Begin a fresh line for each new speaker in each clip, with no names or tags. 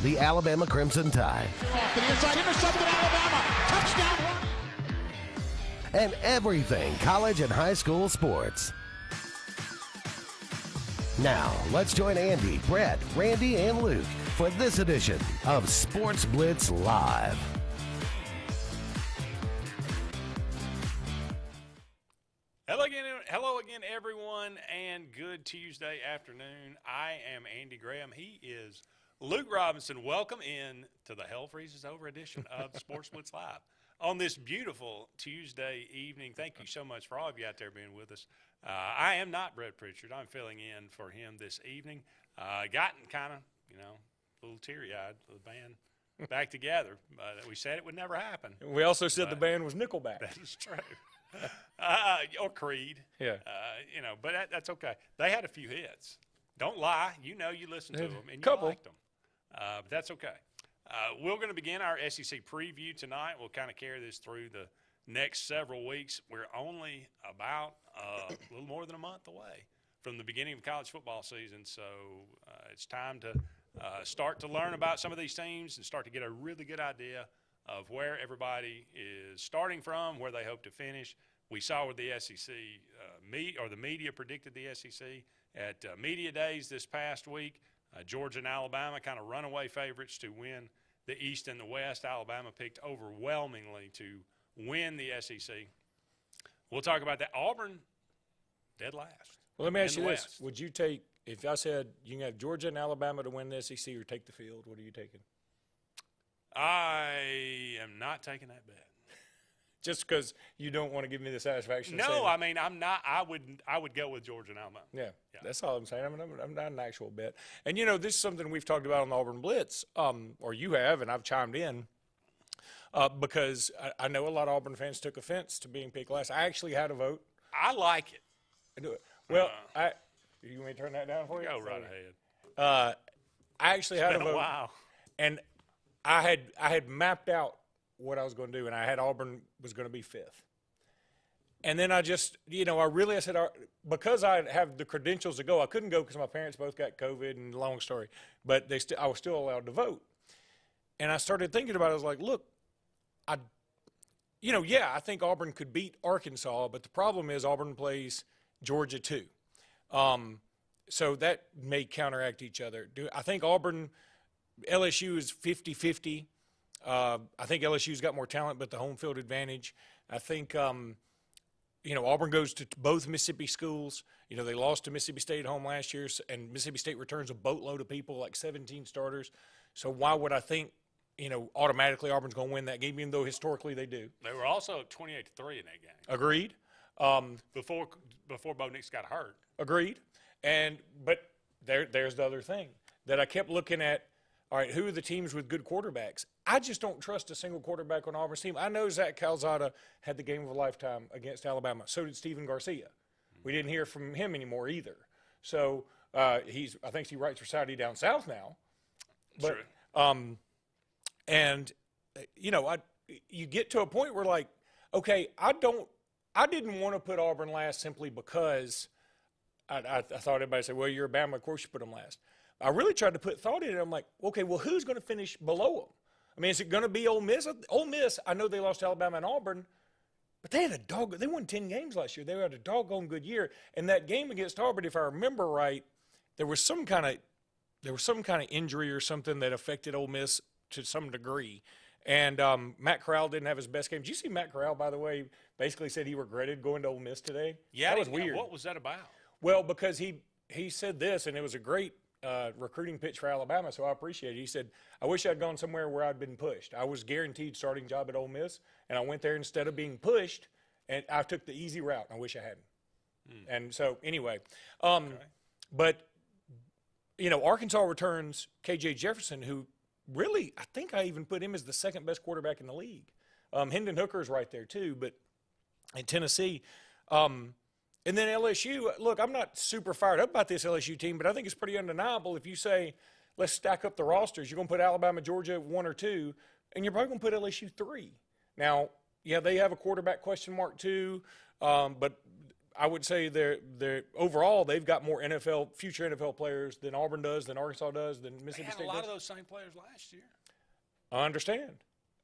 the Alabama Crimson Tide.
Off to the inside, intercepted Alabama, touchdown run.
And everything college and high school sports. Now, let's join Andy, Brett, Randy, and Luke for this edition of Sports Blitz Live.
Hello again, everyone, and good Tuesday afternoon. I am Andy Graham. He is Luke Robinson. Welcome in to the Hell Freezes Over edition of Sports Blitz Live on this beautiful Tuesday evening. Thank you so much for all of you out there being with us. I am not Brett Pritchard. I'm filling in for him this evening. Gotten kind of, a little teary-eyed with the band back together, but we said it would never happen.
We also said the band was Nickelback.
That is true. Or Creed.
Yeah.
But that's okay. They had a few hits. Don't lie. You listened to them and you
Couple.
liked them. But that's okay. We're going to begin our SEC preview tonight. We'll kind of carry this through the next several weeks. We're only about a little more than a month away from the beginning of college football season. So it's time to start to learn about some of these teams and start to get a really good idea of where everybody is starting from, where they hope to finish. We saw where the SEC the media predicted the SEC at media days this past week. Georgia and Alabama kind of runaway favorites to win the East and the West. Alabama picked overwhelmingly to win the SEC. We'll talk about that. Auburn, dead last.
Well, let me ask you this. Would you take, if I said you can have Georgia and Alabama to win the SEC or take the field, what are you taking?
I am not taking that bet.
Just because you don't want to give me the satisfaction?
No, I mean, I'm not. I would go with Georgia and Alabama.
Yeah, that's all I'm saying. I'm not an actual bet. And, this is something we've talked about on the Auburn Blitz, or you have, and I've chimed in, because I know a lot of Auburn fans took offense to being picked last. I actually had a vote.
I like it.
I do it. Well, you want me to turn that down for you?
Go right ahead.
I actually had a vote.
Wow.
And I had mapped out what I was going to do, and I had Auburn was going to be fifth. And then I just, I said, because I have the credentials to go, I couldn't go because my parents both got COVID, and long story, but I was still allowed to vote. And I started thinking about it. I was like, look, I think Auburn could beat Arkansas, but the problem is Auburn plays Georgia too. So that may counteract each other. I think LSU is 50-50. I think LSU's got more talent, but the home field advantage. I think, Auburn goes to both Mississippi schools. They lost to Mississippi State at home last year, and Mississippi State returns a boatload of people, like 17 starters. So why would I think, automatically Auburn's going to win that game, even though historically they do?
They were also 28-3 in that game.
Agreed.
Before Bo Nix got hurt.
Agreed. But there's the other thing that I kept looking at. All right, who are the teams with good quarterbacks? I just don't trust a single quarterback on Auburn's team. I know Zach Calzada had the game of a lifetime against Alabama. So did Steven Garcia. We didn't hear from him anymore either. So I think he writes for Saturday Down South now. But,
True.
You get to a point where, like, okay, I didn't want to put Auburn last simply because I thought everybody said, well, you're a Bama, of course you put them last. I really tried to put thought in it. I'm like, okay, well, who's going to finish below them? I mean, is it going to be Ole Miss? Ole Miss, I know they lost to Alabama and Auburn, but they won 10 games last year. They had a doggone good year. And that game against Auburn, if I remember right, there was some kind of injury or something that affected Ole Miss to some degree. And Matt Corral didn't have his best game. Did you see Matt Corral, by the way, basically said he regretted going to Ole Miss today?
Yeah,
that was weird.
What was that about?
Well, because he said this, and it was a great recruiting pitch for Alabama, so I appreciate it. He said, I wish I'd gone somewhere where I'd been pushed. I was guaranteed starting job at Ole Miss, and I went there instead of being pushed, and I took the easy route. I wish I hadn't. And so, anyway. But, Arkansas returns K.J. Jefferson, who really, I think I even put him as the second best quarterback in the league. Hendon Hooker's right there, too, but in Tennessee. And then LSU, look, I'm not super fired up about this LSU team, but I think it's pretty undeniable if you say, let's stack up the rosters. You're going to put Alabama, Georgia 1 or 2, and you're probably going to put LSU 3. Now, yeah, they have a quarterback question mark too, but I would say they're overall they've got more future NFL players than Auburn does, than Arkansas does, than
They
Mississippi
had
State
a lot
does.
of those same players last year.
I understand.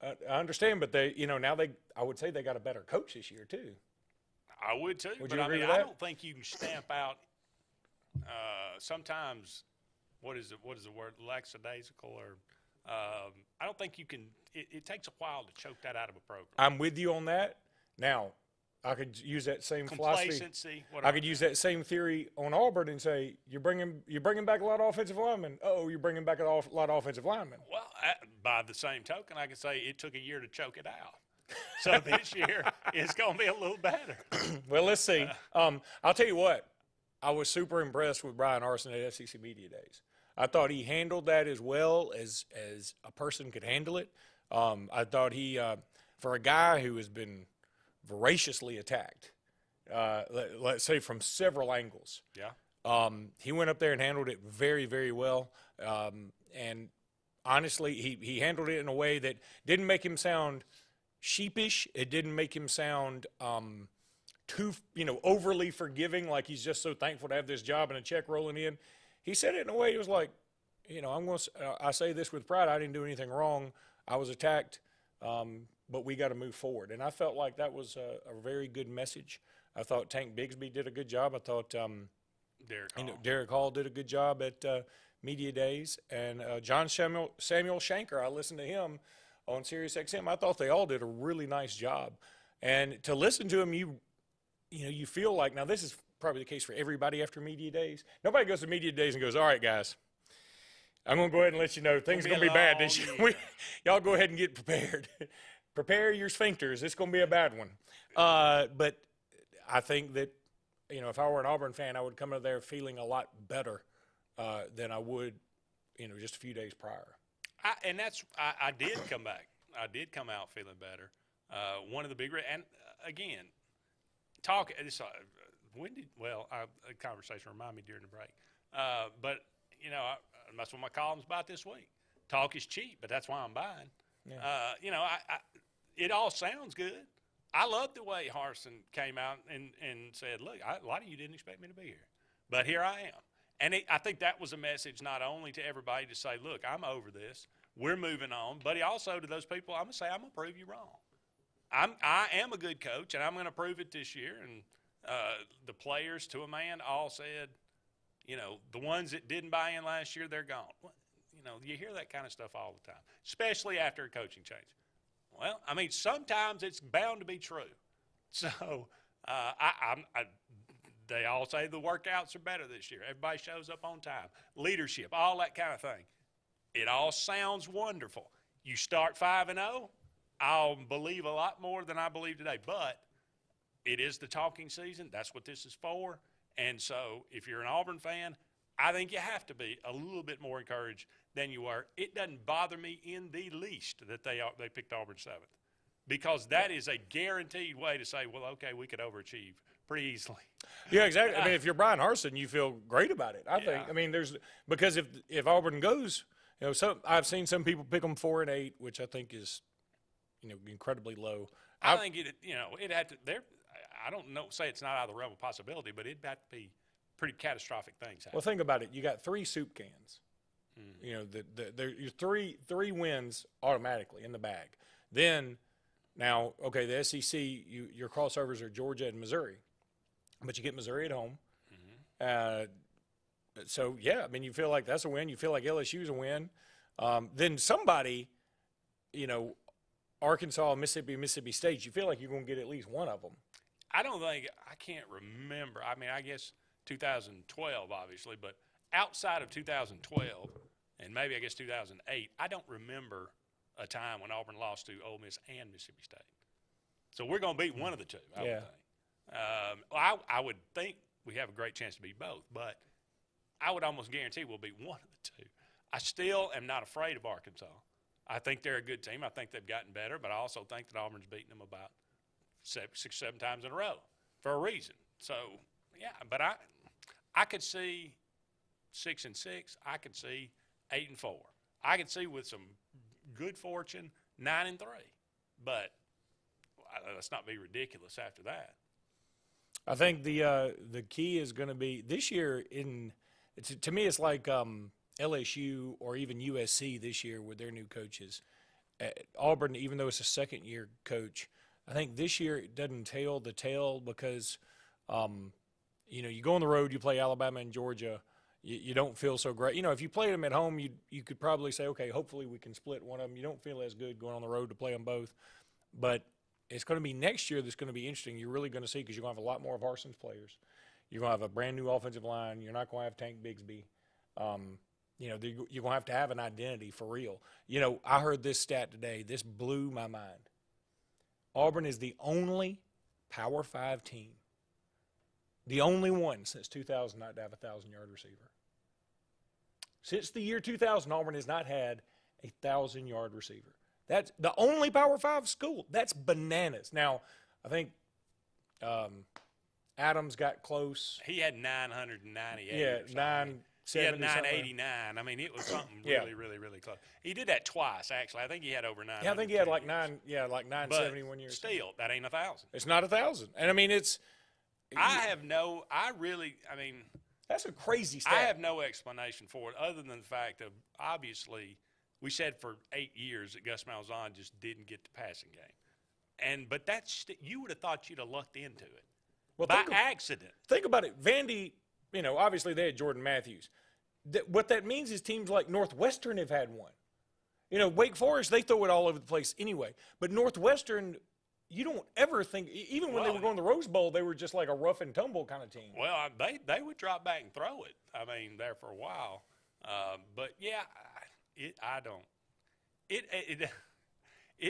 I understand, but they, now I would say they got a better coach this year too.
I would too.
Would
but
you agree
I mean,
with
I
that?
don't think you can stamp out. Sometimes, what is the word? Lackadaisical, or I don't think you can. It takes a while to choke that out of a program.
I'm with you on that. Now, I could use that same philosophy.
Complacency.
I could use that same theory on Auburn and say you're bringing back a lot of offensive linemen. Oh, you're bringing back a lot of offensive linemen.
Well, by the same token, I can say it took a year to choke it out. So this year it's going to be a little better.
Well, let's see. I'll tell you what. I was super impressed with Brian Arson at SEC Media Days. I thought he handled that as well as a person could handle it. I thought he, for a guy who has been voraciously attacked, let's say from several angles.
Yeah.
He went up there and handled it very, very well. And honestly, he handled it in a way that didn't make him sound sheepish. It didn't make him sound too, overly forgiving, like he's just so thankful to have this job and a check rolling in. He said it in a way he was like, I say this with pride. I didn't do anything wrong. I was attacked, but we got to move forward. And I felt like that was a very good message. I thought Tank Bigsby did a good job. I thought Derek Hall did a good job at Media Days. And John Samuel Shanker, I listened to him on Sirius XM. I thought they all did a really nice job. And to listen to him, you feel like, now this is probably the case for everybody after Media Days. Nobody goes to Media Days and goes, all right, guys, I'm going to go ahead and let you know things are going to be bad this year. Y'all go ahead and get prepared. Prepare your sphincters. It's going to be a bad one. But I think that, if I were an Auburn fan, I would come out there feeling a lot better than I would, just a few days prior.
I did come back. I did come out feeling better. One of the big, and again, a conversation reminded me during the break. But, that's what my column's about this week. Talk is cheap, but that's why I'm buying. Yeah. It all sounds good. I love the way Harsin came out and said, look, a lot of you didn't expect me to be here, but here I am. And I think that was a message not only to everybody to say, look, I'm over this, we're moving on, but he also to those people, I'm going to say, I'm going to prove you wrong. I am a good coach, and I'm going to prove it this year. And the players, to a man, all said, the ones that didn't buy in last year, they're gone. You hear that kind of stuff all the time, especially after a coaching change. Well, I mean, sometimes it's bound to be true. So they all say the workouts are better this year. Everybody shows up on time. Leadership, all that kind of thing. It all sounds wonderful. You start 5-0, I'll believe a lot more than I believe today. But it is the talking season. That's what this is for. And so if you're an Auburn fan, I think you have to be a little bit more encouraged than you are. It doesn't bother me in the least that they picked Auburn 7th, because that is a guaranteed way to say, well, okay, we could overachieve pretty easily.
Yeah, exactly. I mean, if you're Brian Harsin, you feel great about it, I think. I mean, because if Auburn goes, I've seen some people pick them 4-8, which I think is, incredibly low.
I think it had to. I don't know. Say it's not out of the realm of possibility, but it'd have to be pretty catastrophic things happen.
Well, think about it. You got 3 soup cans. Your three wins automatically in the bag. Then, now, okay, the SEC, your crossovers are Georgia and Missouri, but you get Missouri at home. So yeah, I mean, you feel like that's a win. You feel like LSU's a win. Then somebody, Arkansas, Mississippi State, you feel like you're going to get at least one of them.
I can't remember. I mean, I guess 2012, obviously, but outside of 2012, and maybe I guess 2008, I don't remember a time when Auburn lost to Ole Miss and Mississippi State. So we're going to beat one of the two, I would think. I would think we have a great chance to beat both, but I would almost guarantee we'll beat one of the two. I still am not afraid of Arkansas. I think they're a good team. I think they've gotten better, but I also think that Auburn's beaten them about 6-7 times in a row for a reason. So, yeah, but I could see 6-6. I could see 8-4. I could see with some good fortune 9-3. But let's not be ridiculous after that.
I think the key is going to be this year. To me, it's like LSU or even USC this year with their new coaches. Auburn, even though it's a second-year coach, I think this year it doesn't tell the tale because, you go on the road, you play Alabama and Georgia, you don't feel so great. If you played them at home, you could probably say, okay, hopefully we can split one of them. You don't feel as good going on the road to play them both. But it's going to be next year that's going to be interesting. You're really going to see because you're going to have a lot more of Harson's players. You're going to have a brand-new offensive line. You're not going to have Tank Bigsby. You're going to have an identity for real. I heard this stat today. This blew my mind. Auburn is the only Power 5 team, the only one since 2000 not to have a 1,000-yard receiver. Since the year 2000, Auburn has not had a 1,000-yard receiver. That's the only Power 5 school. That's bananas. Now, I think Adams got close.
He had 998.
Yeah, 970.
He had 989. I mean, it was something really, really, really close. He did that twice, actually. I think he had over 900.
Yeah, I think he had like 970 1 year.
Still, that ain't 1,000.
It's not 1,000. And I mean, that's a crazy stat.
I have no explanation for it other than the fact of, obviously, we said for 8 years that Gus Malzahn just didn't get the passing game. But you would have thought you'd have lucked into it by accident.
Think about it. Vandy, obviously they had Jordan Matthews. What that means is teams like Northwestern have had one. Wake Forest, they throw it all over the place anyway. But Northwestern, you don't ever think, even when they were going to the Rose Bowl, they were just like a rough and tumble kind of team.
Well, they would drop back and throw it. There for a while. But yeah, it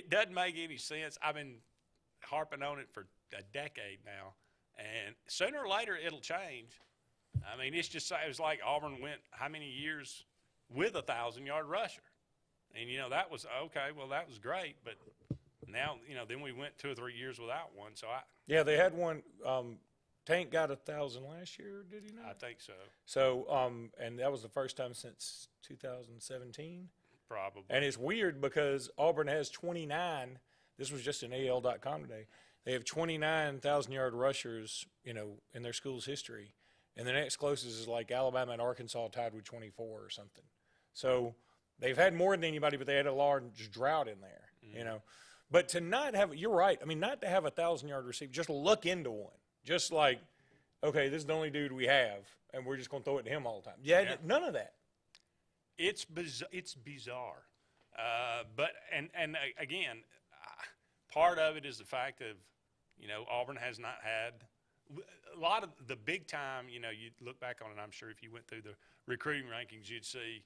doesn't make any sense. I've been harping on it for a decade now, and sooner or later it'll change. It's just, it was like Auburn went how many years with a 1,000-yard rusher, and that was okay. Well, that was great, but now then we went 2 or 3 years without one. So
they had one. Tank got 1,000 last year, did he not?
I think so.
So, and that was the first time since 2017.
Probably.
And it's weird because Auburn has 29. This was just in AL.com today. They have 29 1,000-yard rushers, in their school's history. And the next closest is like Alabama and Arkansas tied with 24 or something. So they've had more than anybody, but they had a large drought in there, But to not have – you're right. Not to have a 1,000-yard receiver, just look into one. Just like, okay, this is the only dude we have, and we're just going to throw it to him all the time. Yeah. None of that.
It's bizarre. But again, part of it is the fact of, Auburn has not had a lot of the big time. You look back on it. I'm sure if you went through the recruiting rankings, you'd see,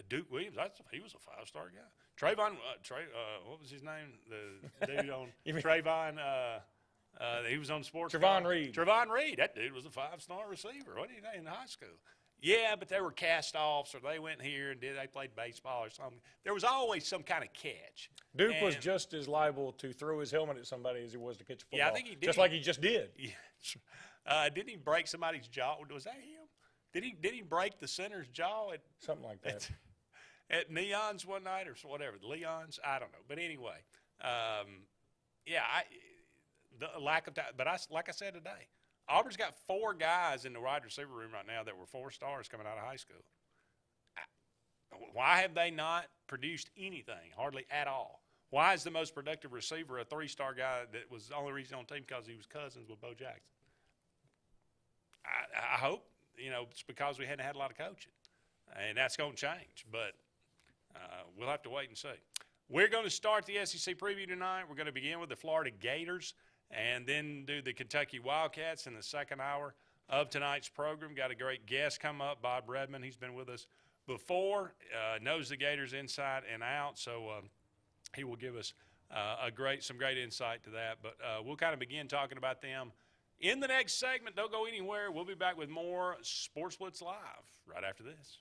Duke Williams. He was a 5-star guy. Trayvon, what was his name? The dude on Trayvon. He was on sports.
Trayvon Reed.
Trayvon Reed. That dude was a 5-star receiver. What did he in high school? Yeah, but they were cast-offs, or they went here and they played baseball or something. There was always some kind of catch.
Duke was just as liable to throw his helmet at somebody as he was to catch a football.
Yeah, I think he did.
Just like he just did.
Yeah. Didn't he break somebody's jaw? Was that him? Did he break the center's jaw at
something like that?
At Neon's one night or whatever, the Leon's? I don't know. But anyway, the lack of time. But like I said today, Auburn's got 4 guys in the wide receiver room right now that were 4 stars coming out of high school. Why have they not produced anything, hardly at all? Why is the most productive receiver a 3-star guy that was the only reason on the team because he was cousins with Bo Jackson? I hope, it's because we hadn't had a lot of coaching. And that's going to change, but we'll have to wait and see. We're going to start the SEC preview tonight. We're going to begin with the Florida Gators and then do the Kentucky Wildcats in the second hour of tonight's program. Got a great guest come up, Bob Redman. He's been with us before, knows the Gators inside and out, so he will give us some great insight to that. But we'll kind of begin talking about them in the next segment. Don't go anywhere. We'll be back with more Sports Blitz Live right after this.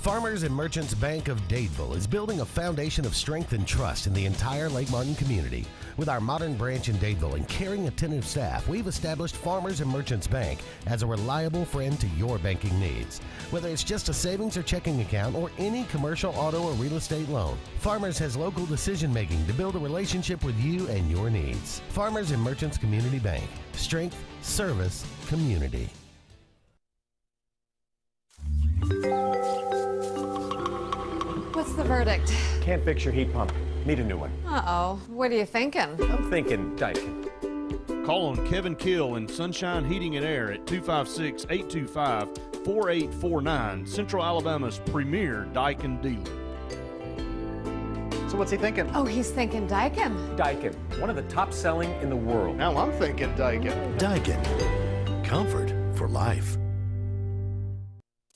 Farmers and Merchants Bank of Dadeville is building a foundation of strength and trust in the entire Lake Martin community. With our modern branch in Dadeville and caring, attentive staff, we've established Farmers and Merchants Bank as a reliable friend to your banking needs. Whether it's just a savings or checking account or any commercial, auto, or real estate loan, Farmers has local decision-making to build a relationship with you and your needs. Farmers and Merchants Community Bank. Strength, service, community.
What's the verdict?
Can't fix your heat pump. Need a new one.
Uh-oh. What are you thinking?
I'm thinking Daikin.
Call on Kevin Kill in Sunshine Heating and Air at 256-825-4849, Central Alabama's premier Daikin dealer.
So what's he thinking?
Oh, he's thinking Daikin.
Daikin, one of the top selling in the world.
Now I'm thinking Daikin.
Daikin. Comfort for life.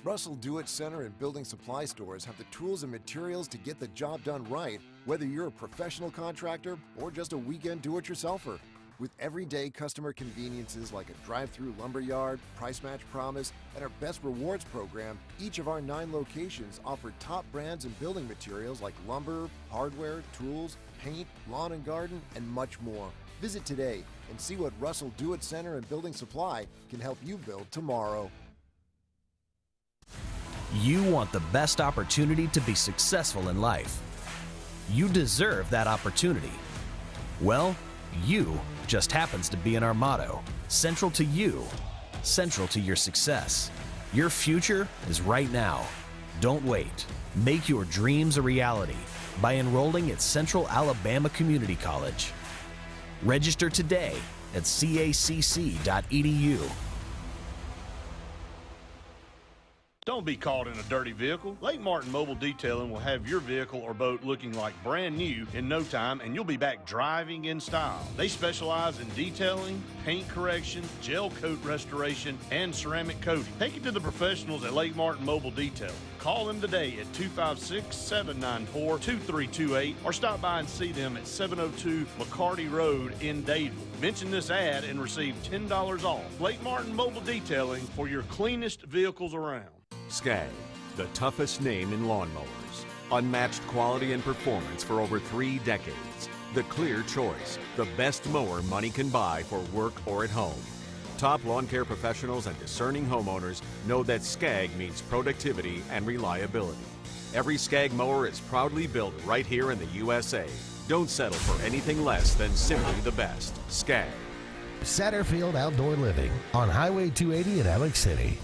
Russell Do-It Center and building supply stores have the tools and materials to get the job done right, whether you're a professional contractor or just a weekend do-it-yourselfer. With everyday customer conveniences like a drive-through lumberyard, price match promise, and our Best Rewards program, each of our 9 locations offer top brands and building materials like lumber, hardware, tools, paint, lawn and garden, and much more. Visit today and see what Russell Do-It Center and Building Supply can help you build tomorrow.
You want the best opportunity to be successful in life. You deserve that opportunity. Well, you just happens to be in our motto, central to you, central to your success. Your future is right now. Don't wait. Make your dreams a reality by enrolling at Central Alabama Community College. Register today at cacc.edu.
Don't be caught in a dirty vehicle. Lake Martin Mobile Detailing will have your vehicle or boat looking like brand new in no time, and you'll be back driving in style. They specialize in detailing, paint correction, gel coat restoration, and ceramic coating. Take it to the professionals at Lake Martin Mobile Detailing. Call them today at 256-794-2328 or stop by and see them at 702 McCarty Road in Dadeville. Mention this ad and receive $10 off. Lake Martin Mobile Detailing for your cleanest vehicles around.
Skag, the toughest name in lawnmowers. Unmatched quality and performance for over 3 decades. The clear choice, the best mower money can buy for work or at home. Top lawn care professionals and discerning homeowners know that Skag means productivity and reliability. Every Skag mower is proudly built right here in the USA. Don't settle for anything less than simply the best. Skag.
Satterfield Outdoor Living on Highway 280 in Alex City.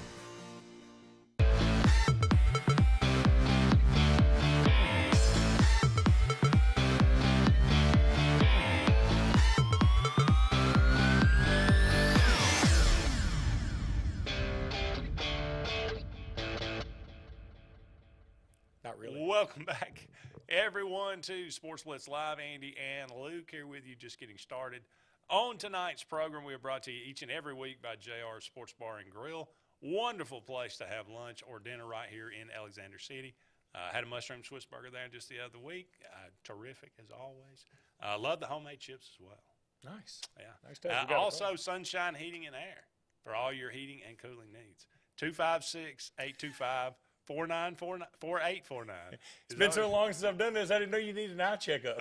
Welcome back, everyone, to Sports Blitz Live. Andy and Luke here with you, just getting started. On tonight's program, we are brought to you each and every week by JR Sports Bar and Grill. Wonderful place to have lunch or dinner right here in Alexander City. Had a mushroom Swiss burger there just the other week. Terrific, as always. Love the homemade chips as well.
Nice.
Yeah.
Nice to have
also, Sunshine Heating and Air for all your heating and cooling needs. 256-825-4849.
It's been so long since I've done this, I didn't know you need an eye checkup.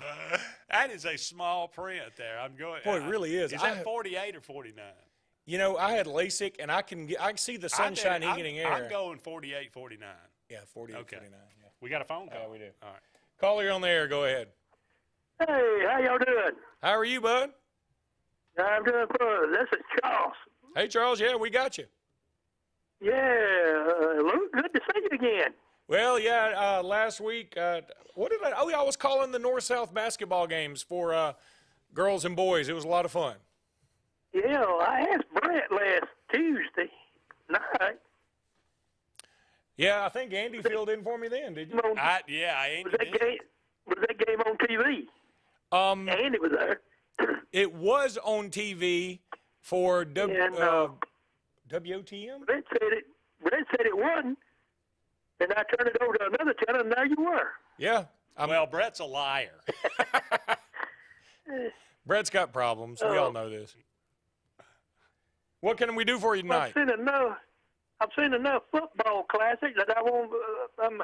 That is a small print there. I'm going.
Boy, it really is.
Is that 48 or 49?
You know, I had LASIK, and I can see the sunshine heating air.
I'm going 48, 49.
Yeah, 48,
okay.
49. Yeah.
We got a phone call.
Yeah, we do.
All right.
Caller on the air. Go ahead.
Hey, how y'all doing?
How are you, bud?
I'm doing good. This is Charles.
Hey, Charles. Yeah, we got you.
Yeah, Luke, good to see you again.
Well, yeah, last week, what did I? Oh, yeah, I was calling the North-South basketball games for girls and boys. It was a lot of fun.
Yeah, I asked Brett last Tuesday night.
Yeah, I think Andy filled in for me then, did you?
Andy
was that game on TV? Andy was there.
It was on TV for WOTM?
Brett said it wasn't. And I turned it over to another channel, and there you were.
Yeah.
Well, Brett's a liar.
Brett's got problems. We all know this. What can we do for you tonight?
I've seen enough football classics that I won't. I'm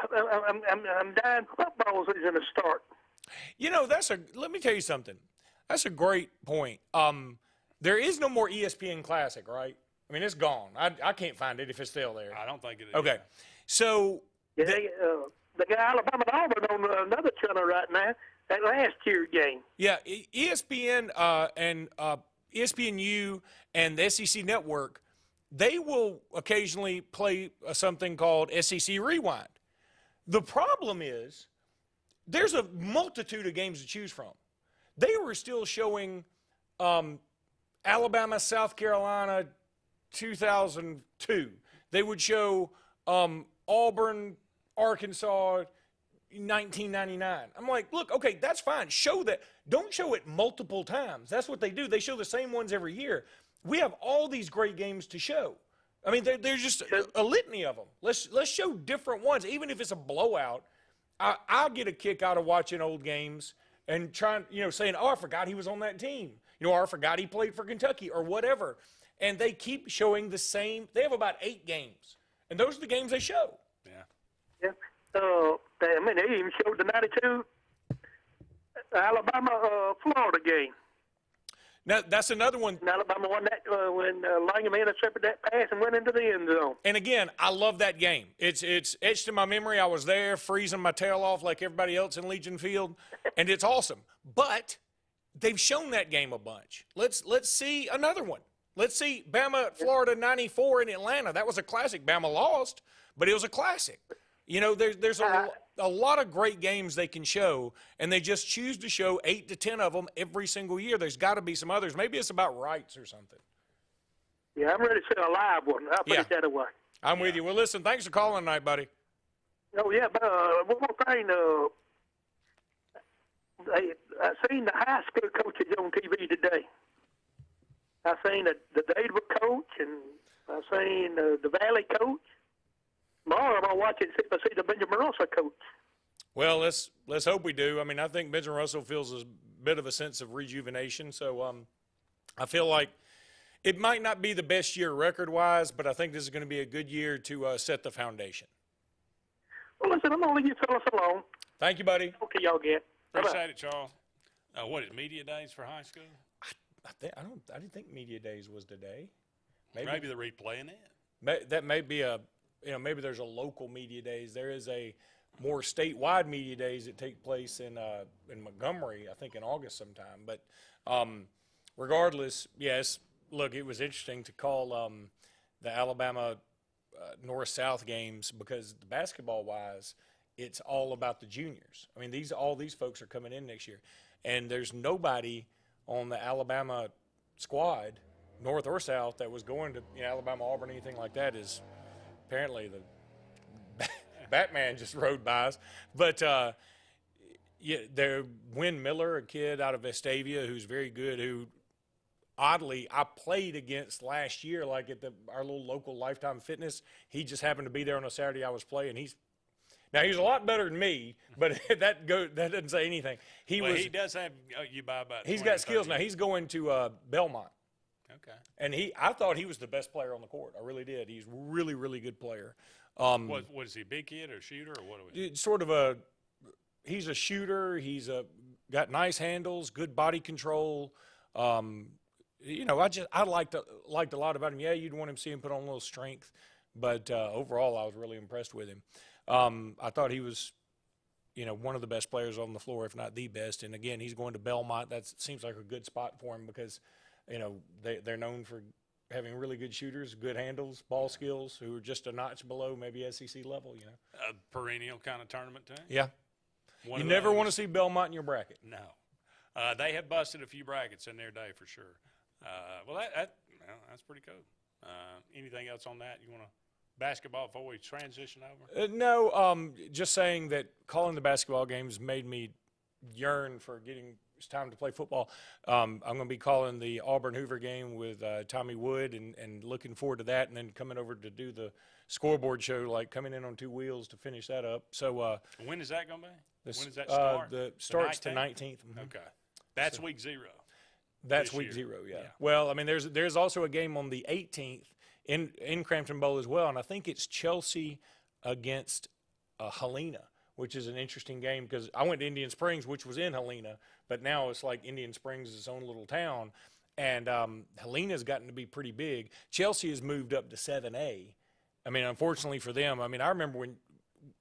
dying football season to start.
You know, let me tell you something. That's a great point. There is no more ESPN Classic, right? I mean, it's gone. I can't find it if it's still there.
I don't think it is.
Okay. So
Yeah, they got Alabama and Auburn on another channel right now. That last year's game.
yeah, ESPN and ESPNU and the SEC Network, they will occasionally play something called SEC Rewind. The problem is there's a multitude of games to choose from. They were still showing Alabama, South Carolina, 2002. They would show Auburn, Arkansas, 1999. I'm like, look, okay, that's fine. Show that. Don't show it multiple times. That's what they do. They show the same ones every year. We have all these great games to show. I mean, there's just a litany of them. Let's show different ones, even if it's a blowout. I get a kick out of watching old games and trying, saying, oh, I forgot he was on that team. Or I forgot he played for Kentucky or whatever. And they keep showing the same. They have about 8 games. And those are the games they show.
Yeah. They even showed the 92 Alabama-Florida game.
Now, that's another one.
And Alabama won that when Langham intercepted that pass and went into the end zone.
And again, I love that game. It's etched in my memory. I was there freezing my tail off like everybody else in Legion Field, and it's awesome. But they've shown that game a bunch. Let's see another one. Let's see Bama, Florida 94 in Atlanta. That was a classic. Bama lost, but it was a classic. There's a lot of great games they can show, and they just choose to show 8 to 10 of them every single year. There's got to be some others. Maybe it's about rights or something.
Yeah, I'm ready to see a live one. I'll put it that away.
I'm with you. Well, listen, thanks for calling tonight, buddy.
Oh, yeah, but one more thing. I seen the high school coaches on TV today. I seen the Dadeville coach, and I seen the Valley coach. Tomorrow I'm going to watch it and see if I see the Benjamin Russell coach.
Well, let's hope we do. I mean, I think Benjamin Russell feels a bit of a sense of rejuvenation. So I feel like it might not be the best year record-wise, but I think this is going to be a good year to set the foundation.
Well, listen, I'm going to leave you fellas alone.
Thank you, buddy.
Okay, y'all get.
Appreciate it, Charles. What is media days for high school?
I didn't think media days was today.
Maybe they're replaying
it. That may be maybe there's a local media days. There is a more statewide media days that take place in Montgomery, I think in August sometime. But regardless, yes. Look, it was interesting to call the Alabama North-South games because the basketball-wise, it's all about the juniors. I mean, all these folks are coming in next year, and there's nobody on the Alabama squad, North or South, that was going to Alabama, Auburn, anything like that. Is apparently the Batman just rode by us. But Wynn Miller, a kid out of Vestavia who's very good, who oddly I played against last year, like at our little local Lifetime Fitness. He just happened to be there on a Saturday I was playing. He's a lot better than me, but that doesn't say anything. He
does have you by about.
He's got skills now. He's going to Belmont.
Okay.
And I thought he was the best player on the court. I really did. He's a really, really good player.
What is he, a big kid or a shooter or what?
He's a shooter. He's got nice handles, good body control. I liked a lot about him. Yeah, you'd want him to see him put on a little strength, but overall, I was really impressed with him. I thought he was, one of the best players on the floor, if not the best. And again, he's going to Belmont. That seems like a good spot for him because, they're known for having really good shooters, good handles, ball skills, who are just a notch below maybe SEC level,
A perennial kind of tournament team?
Yeah. You never want to see Belmont in your bracket.
No. They have busted a few brackets in their day for sure. That's pretty cool. Anything else on that you want to? Basketball before we transition over?
No, just saying that calling the basketball games made me yearn for it's time to play football. I'm going to be calling the Auburn-Hoover game with Tommy Wood and looking forward to that, and then coming over to do the scoreboard show, like coming in on 2 wheels to finish that up. So
when is that going to be? When does that start?
Starts the 19th. Mm-hmm.
Okay. That's week 0.
That's week 0, yeah. Well, I mean, there's also a game on the 18th in Crampton Bowl as well, and I think it's Chelsea against Helena, which is an interesting game because I went to Indian Springs, which was in Helena, but now it's like Indian Springs is its own little town. And Helena's gotten to be pretty big. Chelsea has moved up to 7A. I mean, unfortunately for them, I mean, I remember when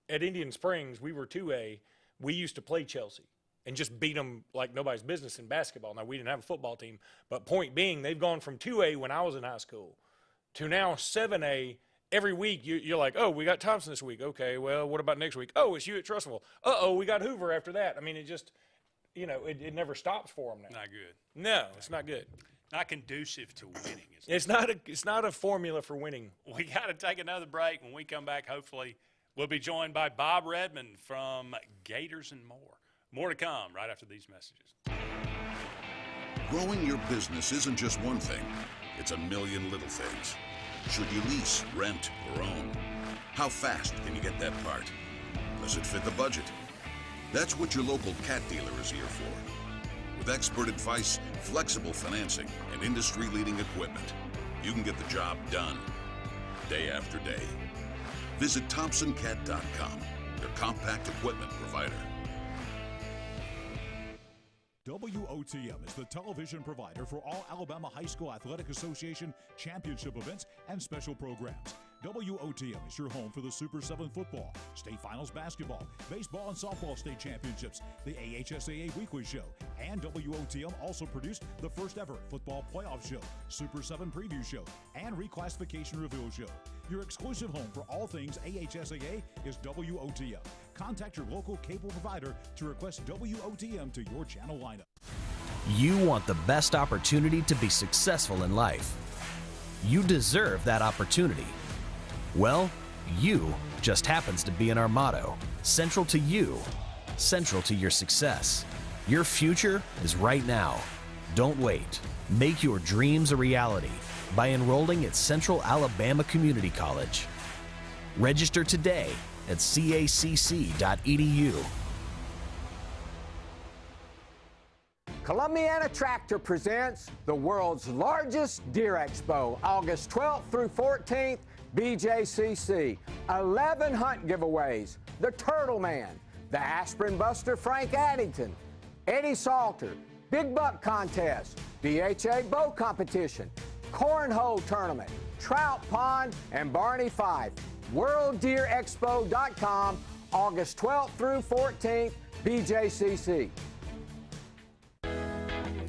at Indian Springs, we were 2A, we used to play Chelsea and just beat them like nobody's business in basketball. Now, we didn't have a football team, but point being, they've gone from 2A when I was in high school to now 7A. Every week, you're like, oh, we got Thompson this week. Okay, well, what about next week? Oh, it's you at Trustful. Uh-oh, we got Hoover after that. I mean, it just, you know, it never stops for them now.
Not good.
No, it's not good.
Not conducive to winning.
It's not a formula for winning.
We got to take another break. When we come back, hopefully, we'll be joined by Bob Redmond from Gators and More. More to come right after these messages.
Growing your business isn't just one thing. It's a million little things. Should you lease, rent, or own? How fast can you get that part? Does it fit the budget? That's what your local cat dealer is here for. With expert advice, flexible financing, and industry-leading equipment, you can get the job done day after day. Visit ThompsonCat.com, your compact equipment provider.
WOTM is the television provider for all Alabama High School Athletic Association championship events and special programs. WOTM is your home for the Super 7 football, state finals basketball, baseball and softball state championships, the AHSAA weekly show, and WOTM also produced the first ever football playoff show, Super 7 preview show, and reclassification reveal show. Your exclusive home for all things AHSAA is WOTM. Contact your local cable provider to request WOTM to your channel lineup.
You want the best opportunity to be successful in life. You deserve that opportunity. Well, you just happens to be in our motto, central to you, central to your success. Your future is right now. Don't wait. Make your dreams a reality by enrolling at Central Alabama Community College. Register today at cacc.edu.
Columbiana Tractor presents the world's largest deer expo, August 12th through 14th, BJCC. 11 hunt giveaways, the Turtle Man, the Aspirin Buster Frank Addington, Eddie Salter, Big Buck Contest, DHA Bow Competition, Cornhole Tournament, Trout Pond, and Barney Fife. WorldDeerExpo.com, August 12th through 14th, BJCC.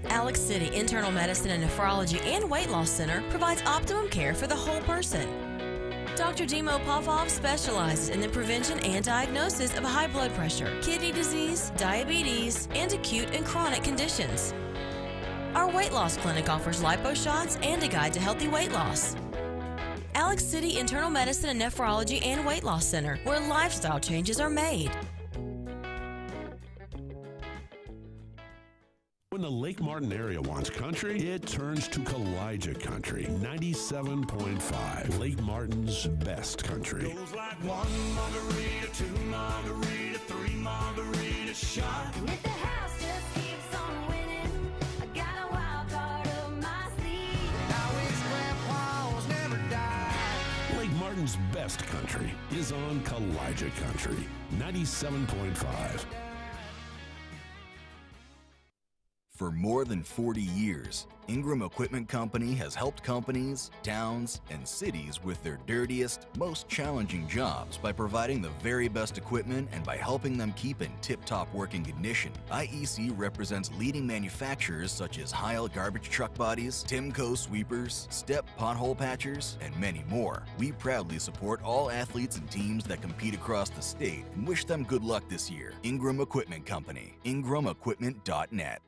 Alex City Internal Medicine and Nephrology and Weight Loss Center provides optimum care for the whole person. Dr. Dimo Popov specializes in the prevention and diagnosis of high blood pressure, kidney disease, diabetes, and acute and chronic conditions. Our weight loss clinic offers lipo shots and a guide to healthy weight loss. Alex City Internal Medicine and Nephrology and Weight Loss Center, where lifestyle changes are made.
When the Lake Martin area wants country, it turns to Kalijah Country 97.5. Lake Martin's best country.
Goes like 1 margarita, 2 margarita, 3 margarita shot. And if the house just keeps on winning, I got a wild card up my sleeve. I wish grandpa's never died.
Lake Martin's best country is on Kalijah Country 97.5.
For more than 40 years, Ingram Equipment Company has helped companies, towns, and cities with their dirtiest, most challenging jobs by providing the very best equipment and by helping them keep in tip-top working condition. IEC represents leading manufacturers such as Heil garbage truck bodies, Timco sweepers, Step pothole patchers, and many more. We proudly support all athletes and teams that compete across the state and wish them good luck this year. Ingram Equipment Company, ingramequipment.net.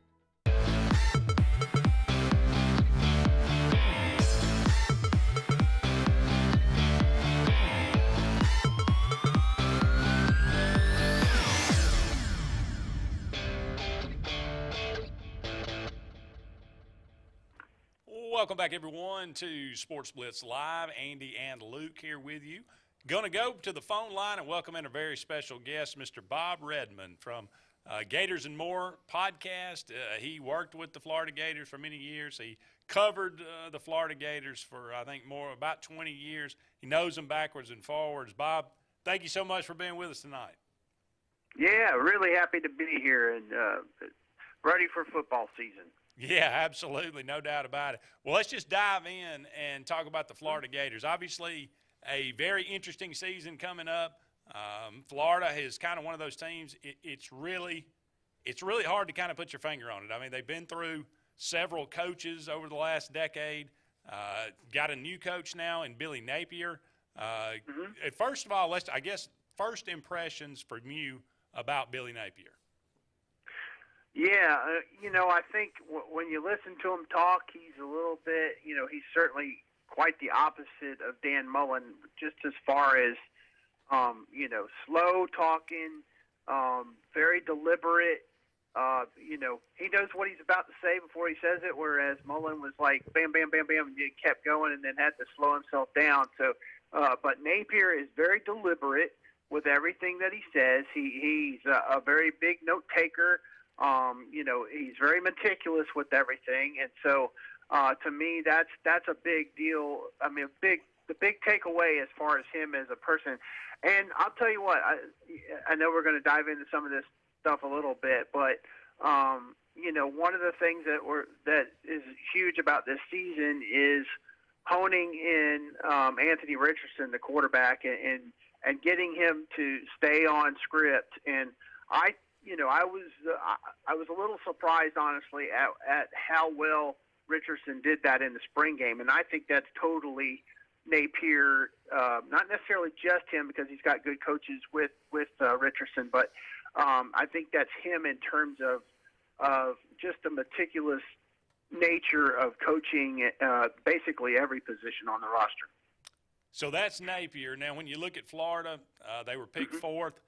Welcome back, everyone, to Sports Blitz Live. Andy and Luke here with you. Going to go to the phone line and welcome in a very special guest, Mr. Bob Redmond from Gators and More podcast. He worked with the Florida Gators for many years. He covered the Florida Gators for, I think, about 20 years. He knows them backwards and forwards. Bob, thank you so much for being with us tonight.
Yeah, really happy to be here and ready for football season.
Yeah, absolutely. No doubt about it. Well, let's just dive in and talk about the Florida Gators. Obviously, a very interesting season coming up. Florida is kind of one of those teams. It's really hard to kind of put your finger on it. I mean, they've been through several coaches over the last decade. Got a new coach now in Billy Napier. First of all, first impressions from you about Billy Napier.
Yeah, I think when you listen to him talk, he's a little bit, he's certainly quite the opposite of Dan Mullen, just as far as, slow talking, very deliberate. He knows what he's about to say before he says it, whereas Mullen was like bam, bam, bam, bam, and he kept going and then had to slow himself down. So, but Napier is very deliberate with everything that he says. He's a very big note taker. He's very meticulous with everything, and so to me, that's a big deal. I mean, the big takeaway as far as him as a person. And I'll tell you what, I know we're going to dive into some of this stuff a little bit, but one of the things that is huge about this season is honing in Anthony Richardson, the quarterback, and getting him to stay on script. And I was a little surprised, honestly, at how well Richardson did that in the spring game, and I think that's totally Napier. Not necessarily just him, because he's got good coaches with Richardson, but I think that's him in terms of just the meticulous nature of coaching basically every position on the roster.
So that's Napier. Now, when you look at Florida, they were picked fourth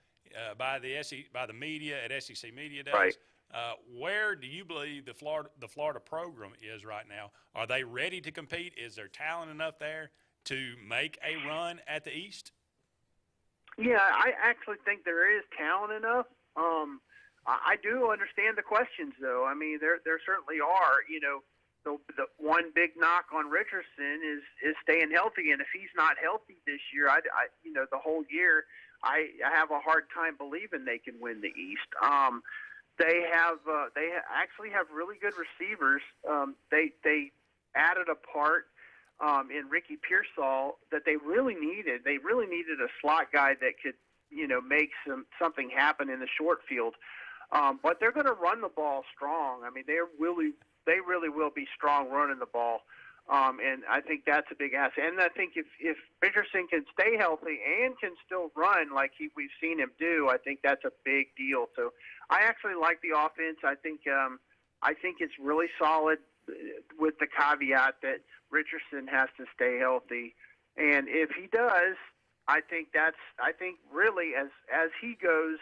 by the media at SEC Media Days.
Right.
Where do you believe the Florida program is right now? Are they ready to compete? Is there talent enough there to make a run at the East?
Yeah, I actually think there is talent enough. I do understand the questions, though. I mean, there certainly are. The one big knock on Richardson is staying healthy, and if he's not healthy this year, the whole year, I have a hard time believing they can win the East. They actually have really good receivers. They added a part in Ricky Pearsall that they really needed. They really needed a slot guy that could, make something happen in the short field. But they're going to run the ball strong. I mean, they really will be strong running the ball. And I think that's a big asset. And I think if Richardson can stay healthy and can still run like we've seen him do, I think that's a big deal. So I actually like the offense. I think it's really solid, with the caveat that Richardson has to stay healthy. And if he does, I think really as he goes,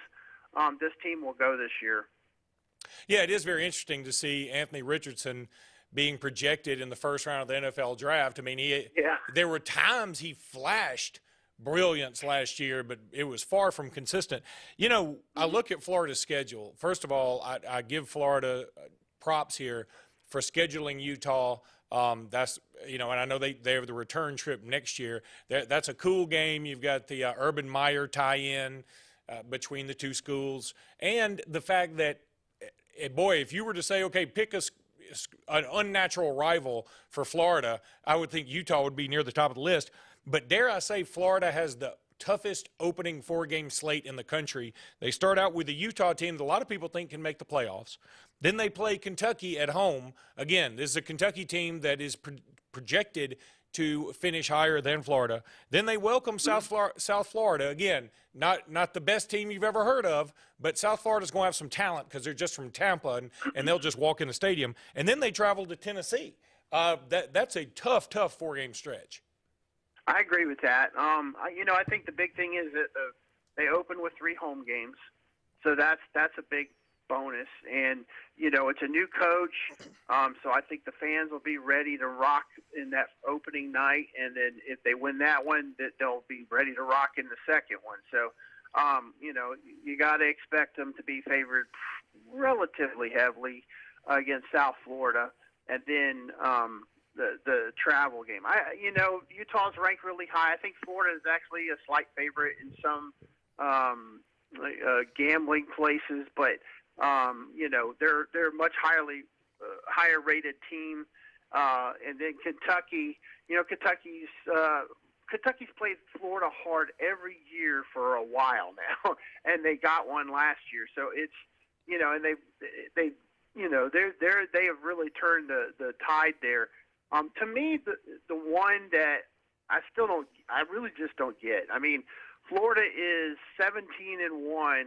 this team will go this year.
Yeah, it is very interesting to see Anthony Richardson being projected in the first round of the NFL draft. I mean, there were times he flashed brilliance last year, but it was far from consistent. I look at Florida's schedule. First of all, I give Florida props here for scheduling Utah. That's, and I know they have the return trip next year. That's a cool game. You've got the Urban Meyer tie-in between the two schools, and the fact that, boy, if you were to say, okay, pick an unnatural rival for Florida, I would think Utah would be near the top of the list. But dare I say, Florida has the toughest opening 4-game slate in the country. They start out with a Utah team that a lot of people think can make the playoffs. Then they play Kentucky at home. Again, this is a Kentucky team that is projected to finish higher than Florida. Then they welcome South Florida. Again, not the best team you've ever heard of, but South Florida's going to have some talent because they're just from Tampa, and they'll just walk in the stadium. And then they travel to Tennessee. That's a tough 4-game stretch.
I agree with that. I think the big thing is that they open with 3 home games, so that's a big bonus. And it's a new coach, so I think the fans will be ready to rock in that opening night, and then if they win that one, they'll be ready to rock in the second one. So you got to expect them to be favored relatively heavily against South Florida, and then the travel game. Utah's ranked really high. I think Florida is actually a slight favorite in some gambling places, but they're much higher rated team. And then Kentucky, Kentucky's played Florida hard every year for a while now, and they got one last year. So it's, and they have really turned the tide there. To me, the one that I really just don't get. I mean, Florida is 17-1, or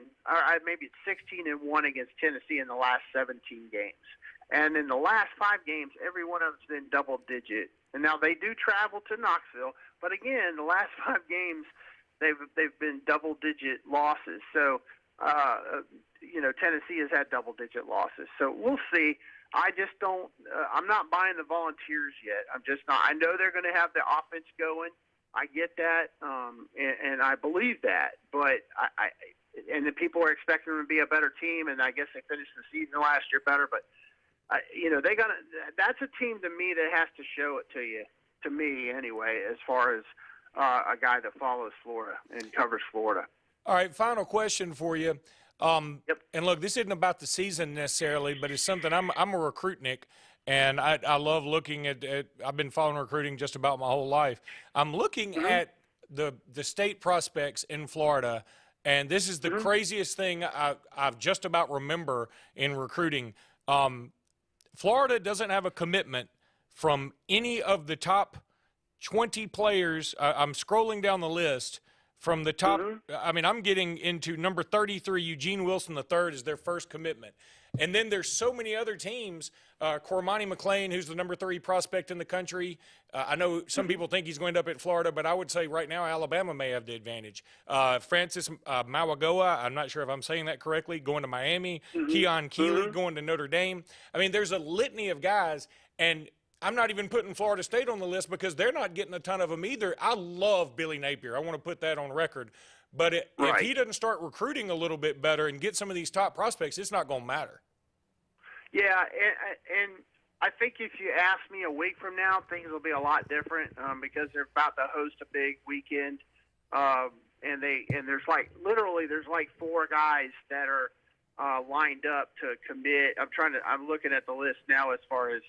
maybe it's 16-1 against Tennessee in the last 17 games. And in the last 5 games, every one of them's been double digit. And now they do travel to Knoxville, but again, the last 5 games, they've been double digit losses. So, Tennessee has had double digit losses. So we'll see. I just don't. I'm not buying the Volunteers yet. I'm just not. I know they're going to have the offense going. I get that, and I believe that. But and the people are expecting them to be a better team, and I guess they finished the season last year better. But they got. That's a team to me that has to show it to you. To me, anyway, as far as a guy that follows Florida and covers Florida.
All right, final question for you.
Yep.
And look, this isn't about the season necessarily, but it's something. I'm a recruitnik, and I love looking at. I've been following recruiting just about my whole life. I'm looking at the state prospects in Florida, and this is the craziest thing I've just about remember in recruiting. Florida doesn't have a commitment from any of the top 20 players. I'm scrolling down the list. From the top, I mean, I'm getting into number 33, Eugene Wilson III is their first commitment. And then there's so many other teams, Cormani McLean, who's the number 3 prospect in the country. I know some people think he's going to end up at Florida, but I would say right now Alabama may have the advantage. Francis Mawagoa, I'm not sure if I'm saying that correctly, going to Miami. Keon Keeley going to Notre Dame. I mean, there's a litany of guys, and I'm not even putting Florida State on the list because they're not getting a ton of them either. I love Billy Napier. I want to put that on record. But if he doesn't start recruiting a little bit better and get some of these top prospects, it's not going to matter. Yeah,
and I think if you ask me a week from now, things will be a lot different because they're about to host a big weekend, and there's like 4 guys that are lined up to commit. I'm looking at the list now as far as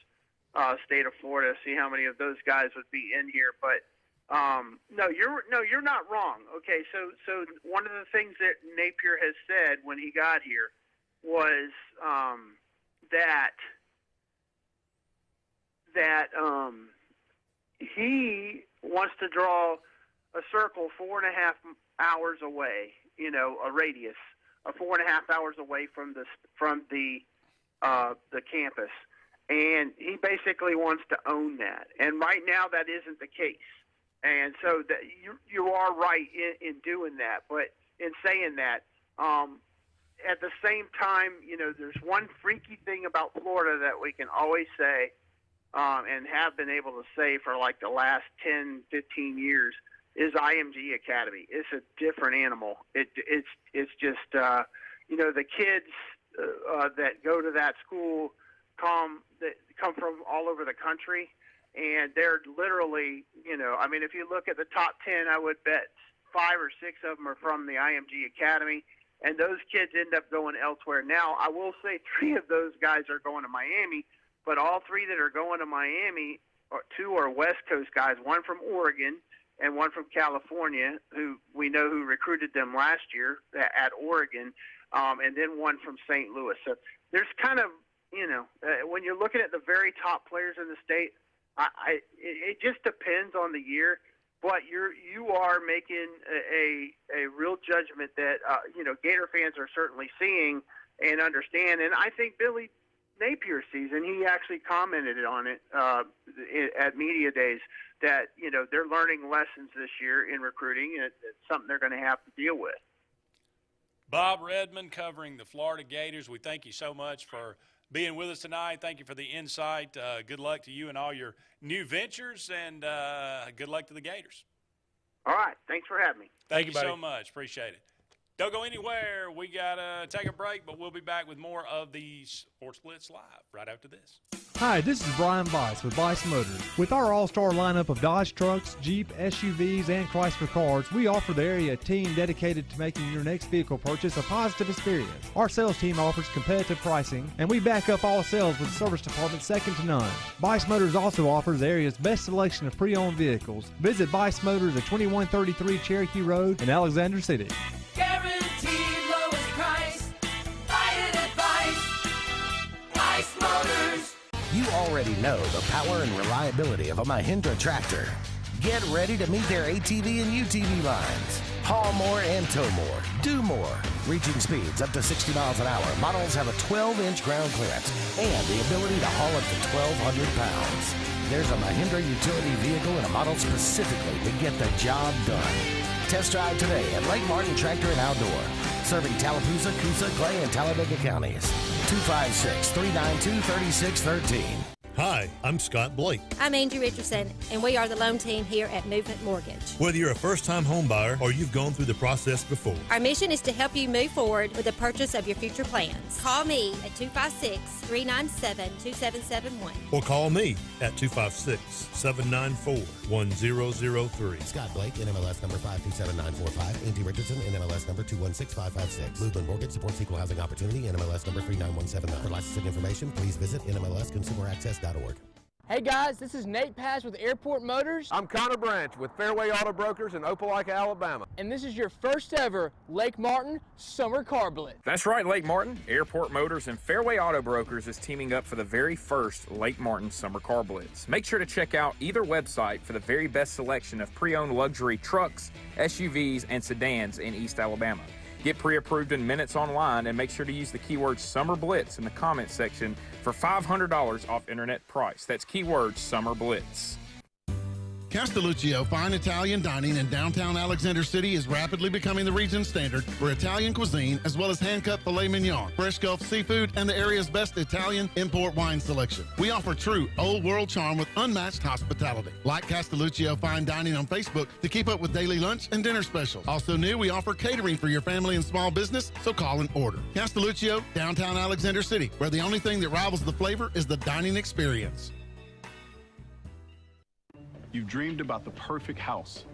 state of Florida, see how many of those guys would be in here. But no, you're not wrong. Okay, so one of the things that Napier has said when he got here was that he wants to draw a circle 4.5 hours away, a radius of 4.5 hours away from the campus. And he basically wants to own that. And right now that isn't the case. And so that you are right in doing that. But in saying that, at the same time, there's one freaky thing about Florida that we can always say and have been able to say for like the last 10, 15 years is IMG Academy. It's a different animal. It's just, the kids that go to that school come from all over the country, and they're literally, if you look at the top 10, I would bet 5 or 6 of them are from the IMG Academy, and those kids end up going elsewhere. Now, I will say 3 of those guys are going to Miami, but all 3 that are going to Miami, 2 are West Coast guys, one from Oregon and one from California, who we know who recruited them last year at Oregon, and then one from St. Louis. So there's kind of, when you're looking at the very top players in the state, it just depends on the year. But you are making a real judgment that Gator fans are certainly seeing and understand. And I think Billy Napier sees, and he actually commented on it at media days, that they're learning lessons this year in recruiting, and it's something they're going to have to deal with.
Bob Redmond covering the Florida Gators. We thank you so much for being with us tonight. Thank you for the insight. Good luck to you and all your new ventures, and good luck to the Gators.
All right. Thanks for having me.
Thank you so much. Appreciate it. Don't go anywhere. We got to take a break, but we'll be back with more of the Sports Blitz Live right after this.
Hi, this is Brian Weiss with Weiss Motors. With our all-star lineup of Dodge trucks, Jeep, SUVs, and Chrysler cars, we offer the area a team dedicated to making your next vehicle purchase a positive experience. Our sales team offers competitive pricing, and we back up all sales with a service department second to none. Weiss Motors also offers the area's best selection of pre-owned vehicles. Visit Weiss Motors at 2133 Cherokee Road in Alexander City.
Guaranteed lowest price. Buy it at Weiss Motors.
You already know the power and reliability of a Mahindra tractor. Get ready to meet their ATV and UTV lines. Haul more and tow more. Do more. Reaching speeds up to 60 miles an hour. Models have a 12-inch ground clearance and the ability to haul up to 1,200 pounds. There's a Mahindra utility vehicle and a model specifically to get the job done. Test drive today at Lake Martin Tractor and Outdoor. Serving Tallapoosa, Coosa, Clay, and Talladega counties. 256-392-3613.
Hi, I'm Scott Blake.
I'm Angie Richardson, and we are the loan team here at Movement Mortgage.
Whether you're a first-time home buyer or you've gone through the process before,
Our mission is to help you move forward with the purchase of your future plans. Call me at 256-397-2771.
or call me at 256-794-1003.
Scott Blake, NMLS number 527945. Angie Richardson, NMLS number 216556. Movement Mortgage supports equal housing opportunity, NMLS number 39179. For licensing information, please visit NMLSConsumerAccess.org.
Hey guys, this is Nate Paz with Airport Motors.
I'm Connor Branch with Fairway Auto Brokers in Opelika, Alabama.
And this is your first ever Lake Martin Summer Car Blitz.
That's right, Lake Martin. Airport Motors and Fairway Auto Brokers is teaming up for the very first Lake Martin Summer Car Blitz. Make sure to check out either website for the very best selection of pre-owned luxury trucks, SUVs, and sedans in East Alabama. Get pre-approved in minutes online and make sure to use the keyword Summer Blitz in the comments section for $500 off internet price. That's keyword Summer Blitz.
Castelluccio Fine Italian Dining in downtown Alexander City is rapidly becoming the region standard for Italian cuisine, as well as hand-cut filet mignon, fresh Gulf seafood, and the area's best Italian import wine selection. We offer true old-world charm with unmatched hospitality. Like Castelluccio Fine Dining on Facebook to keep up with daily lunch and dinner specials. Also new, we offer catering for your family and small business, so call and order. Castelluccio, downtown Alexander City, where the only thing that rivals the flavor is the dining experience.
You've dreamed about the perfect house,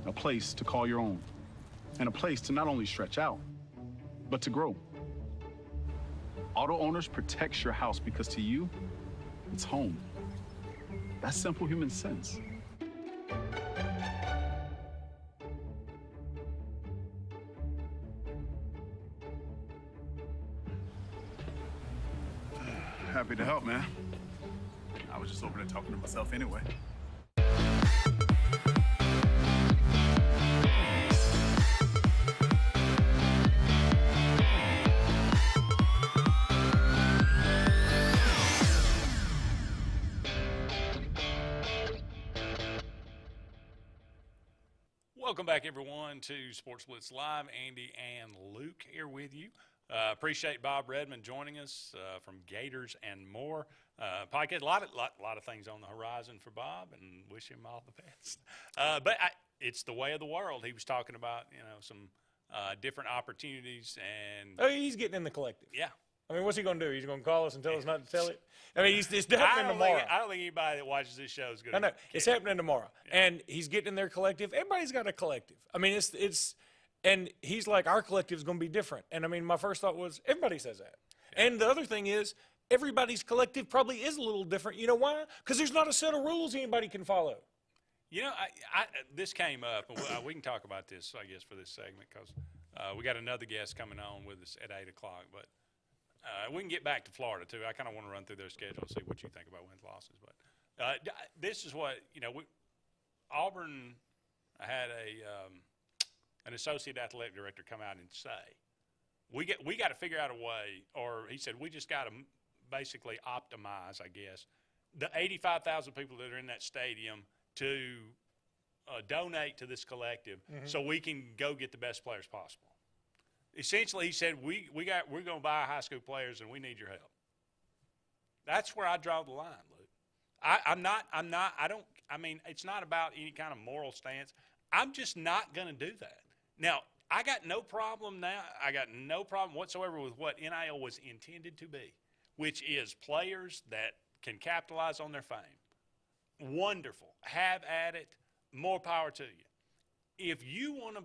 a place to call your own, and a place to not only stretch out, but to grow. Auto Owners protects your house because to you, it's home. That's simple human sense.
Happy to help, man. I was just over there talking to myself anyway.
Welcome back, everyone, to Sports Blitz Live. Andy and Luke here with you. Appreciate Bob Redmond joining us from Gators and More podcast. A lot of things on the horizon for Bob, and wish him all the best. But it's the way of the world. He was talking about some different opportunities, and
He's getting in the collective.
Yeah.
I mean, what's he going to do? He's going to call us and tell us not to tell it? I mean, it's happening tomorrow.
I don't think anybody that watches this show is going to.
No, it's happening tomorrow. Yeah. And he's getting in their collective. Everybody's got a collective. I mean, it's and he's like, our collective is going to be different. And I mean, my first thought was, everybody says that. Yeah. And the other thing is, everybody's collective probably is a little different. You know why? Because there's not a set of rules anybody can follow.
You know, this came up. We can talk about this, I guess, for this segment, because we got another guest coming on with us at 8 o'clock. But we can get back to Florida, too. I kind of want to run through their schedule and see what you think about wins, losses. But this is what, Auburn had an associate athletic director come out and say, we got to figure out a way, or he said, we just got to basically optimize, I guess, the 85,000 people that are in that stadium to donate to this collective so we can go get the best players possible. Essentially, he said, we're going to buy high school players, and we need your help. That's where I draw the line, Luke. It's not about any kind of moral stance. I'm just not going to do that. Now, I got no problem whatsoever with what NIL was intended to be, which is players that can capitalize on their fame, wonderful. Have at it. More power to you. If you want to,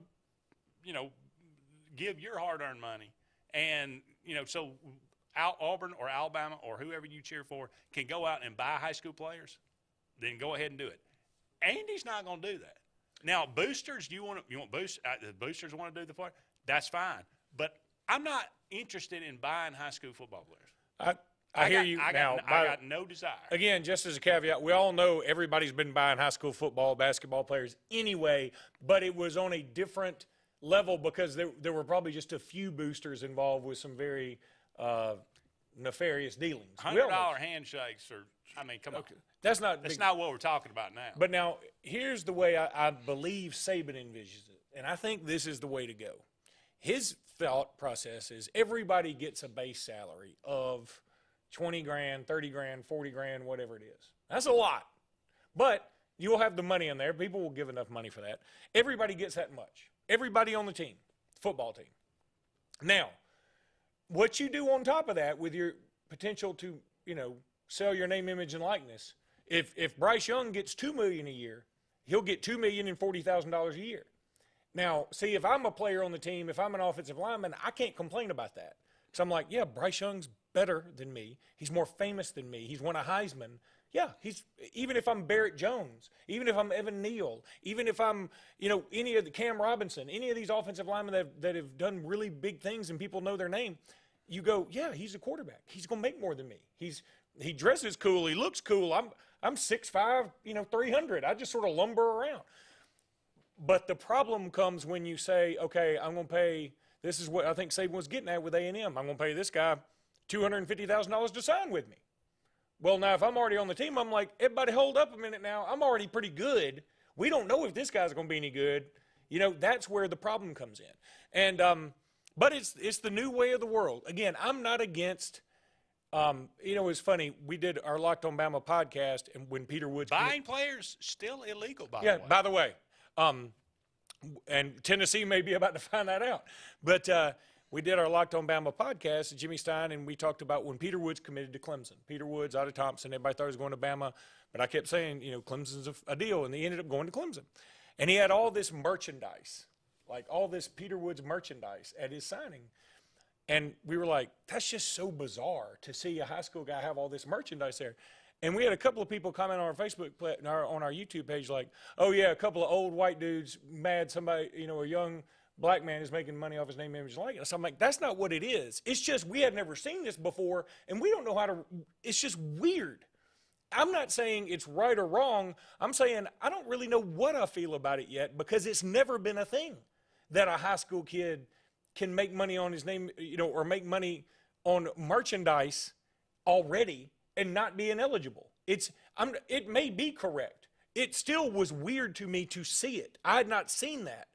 give your hard-earned money, and so Auburn or Alabama or whoever you cheer for can go out and buy high school players, then go ahead and do it. Andy's not going to do that. Now, boosters, you want boost? The boosters want to do the part. That's fine, but I'm not interested in buying high school football players.
I hear you.
I got no desire.
Again, just as a caveat, we all know everybody's been buying high school football, basketball players anyway, but it was on a different level because there were probably just a few boosters involved with some very nefarious dealings.
$100 handshakes come on.
That's not
what we're talking about now.
But now, here's the way I believe Saban envisions it, and I think this is the way to go. His thought process is everybody gets a base salary of $20,000, $30,000, $40,000, whatever it is. That's a lot. But you'll have the money in there. People will give enough money for that. Everybody gets that much. Everybody on the team, football team. Now, what you do on top of that with your potential to, sell your name, image, and likeness, if Bryce Young gets $2 million a year, he'll get $2,040,000 a year. Now, see, if I'm a player on the team, if I'm an offensive lineman, I can't complain about that. So I'm like, yeah, Bryce Young's better than me. He's more famous than me. He's won a Heisman. Yeah, even if I'm Barrett Jones, even if I'm Evan Neal, even if I'm, any of the Cam Robinson, any of these offensive linemen that have done really big things and people know their name, you go, yeah, he's a quarterback. He's going to make more than me. He dresses cool. He looks cool. I'm 6'5", 300. I just sort of lumber around. But the problem comes when you say, okay, I'm going to pay. This is what I think Saban was getting at with A&M. I'm going to pay this guy $250,000 to sign with me. Well, now, if I'm already on the team, I'm like, everybody hold up a minute now. I'm already pretty good. We don't know if this guy's going to be any good. That's where the problem comes in. And but it's the new way of the world. Again, I'm not against it's funny. We did our Locked on Bama podcast, and when Peter Woods
buying players still illegal, by the way.
Yeah, by the way. And Tennessee may be about to find that out. But we did our Locked on Bama podcast, Jimmy Stein, and we talked about when Peter Woods committed to Clemson. Peter Woods out of Thompson. Everybody thought he was going to Bama. But I kept saying, Clemson's a deal, and he ended up going to Clemson. And he had all this merchandise, like all this Peter Woods merchandise at his signing. And we were like, that's just so bizarre to see a high school guy have all this merchandise there. And we had a couple of people comment on our Facebook, on our YouTube page, like, oh, yeah, a couple of old white dudes mad somebody, a young black man is making money off his name, image, and likeness. I'm like, that's not what it is. It's just we had never seen this before, and we don't know how to – it's just weird. I'm not saying it's right or wrong. I'm saying I don't really know what I feel about it yet because it's never been a thing that a high school kid can make money on his name, or make money on merchandise already and not be ineligible. It may be correct. It still was weird to me to see it. I had not seen that.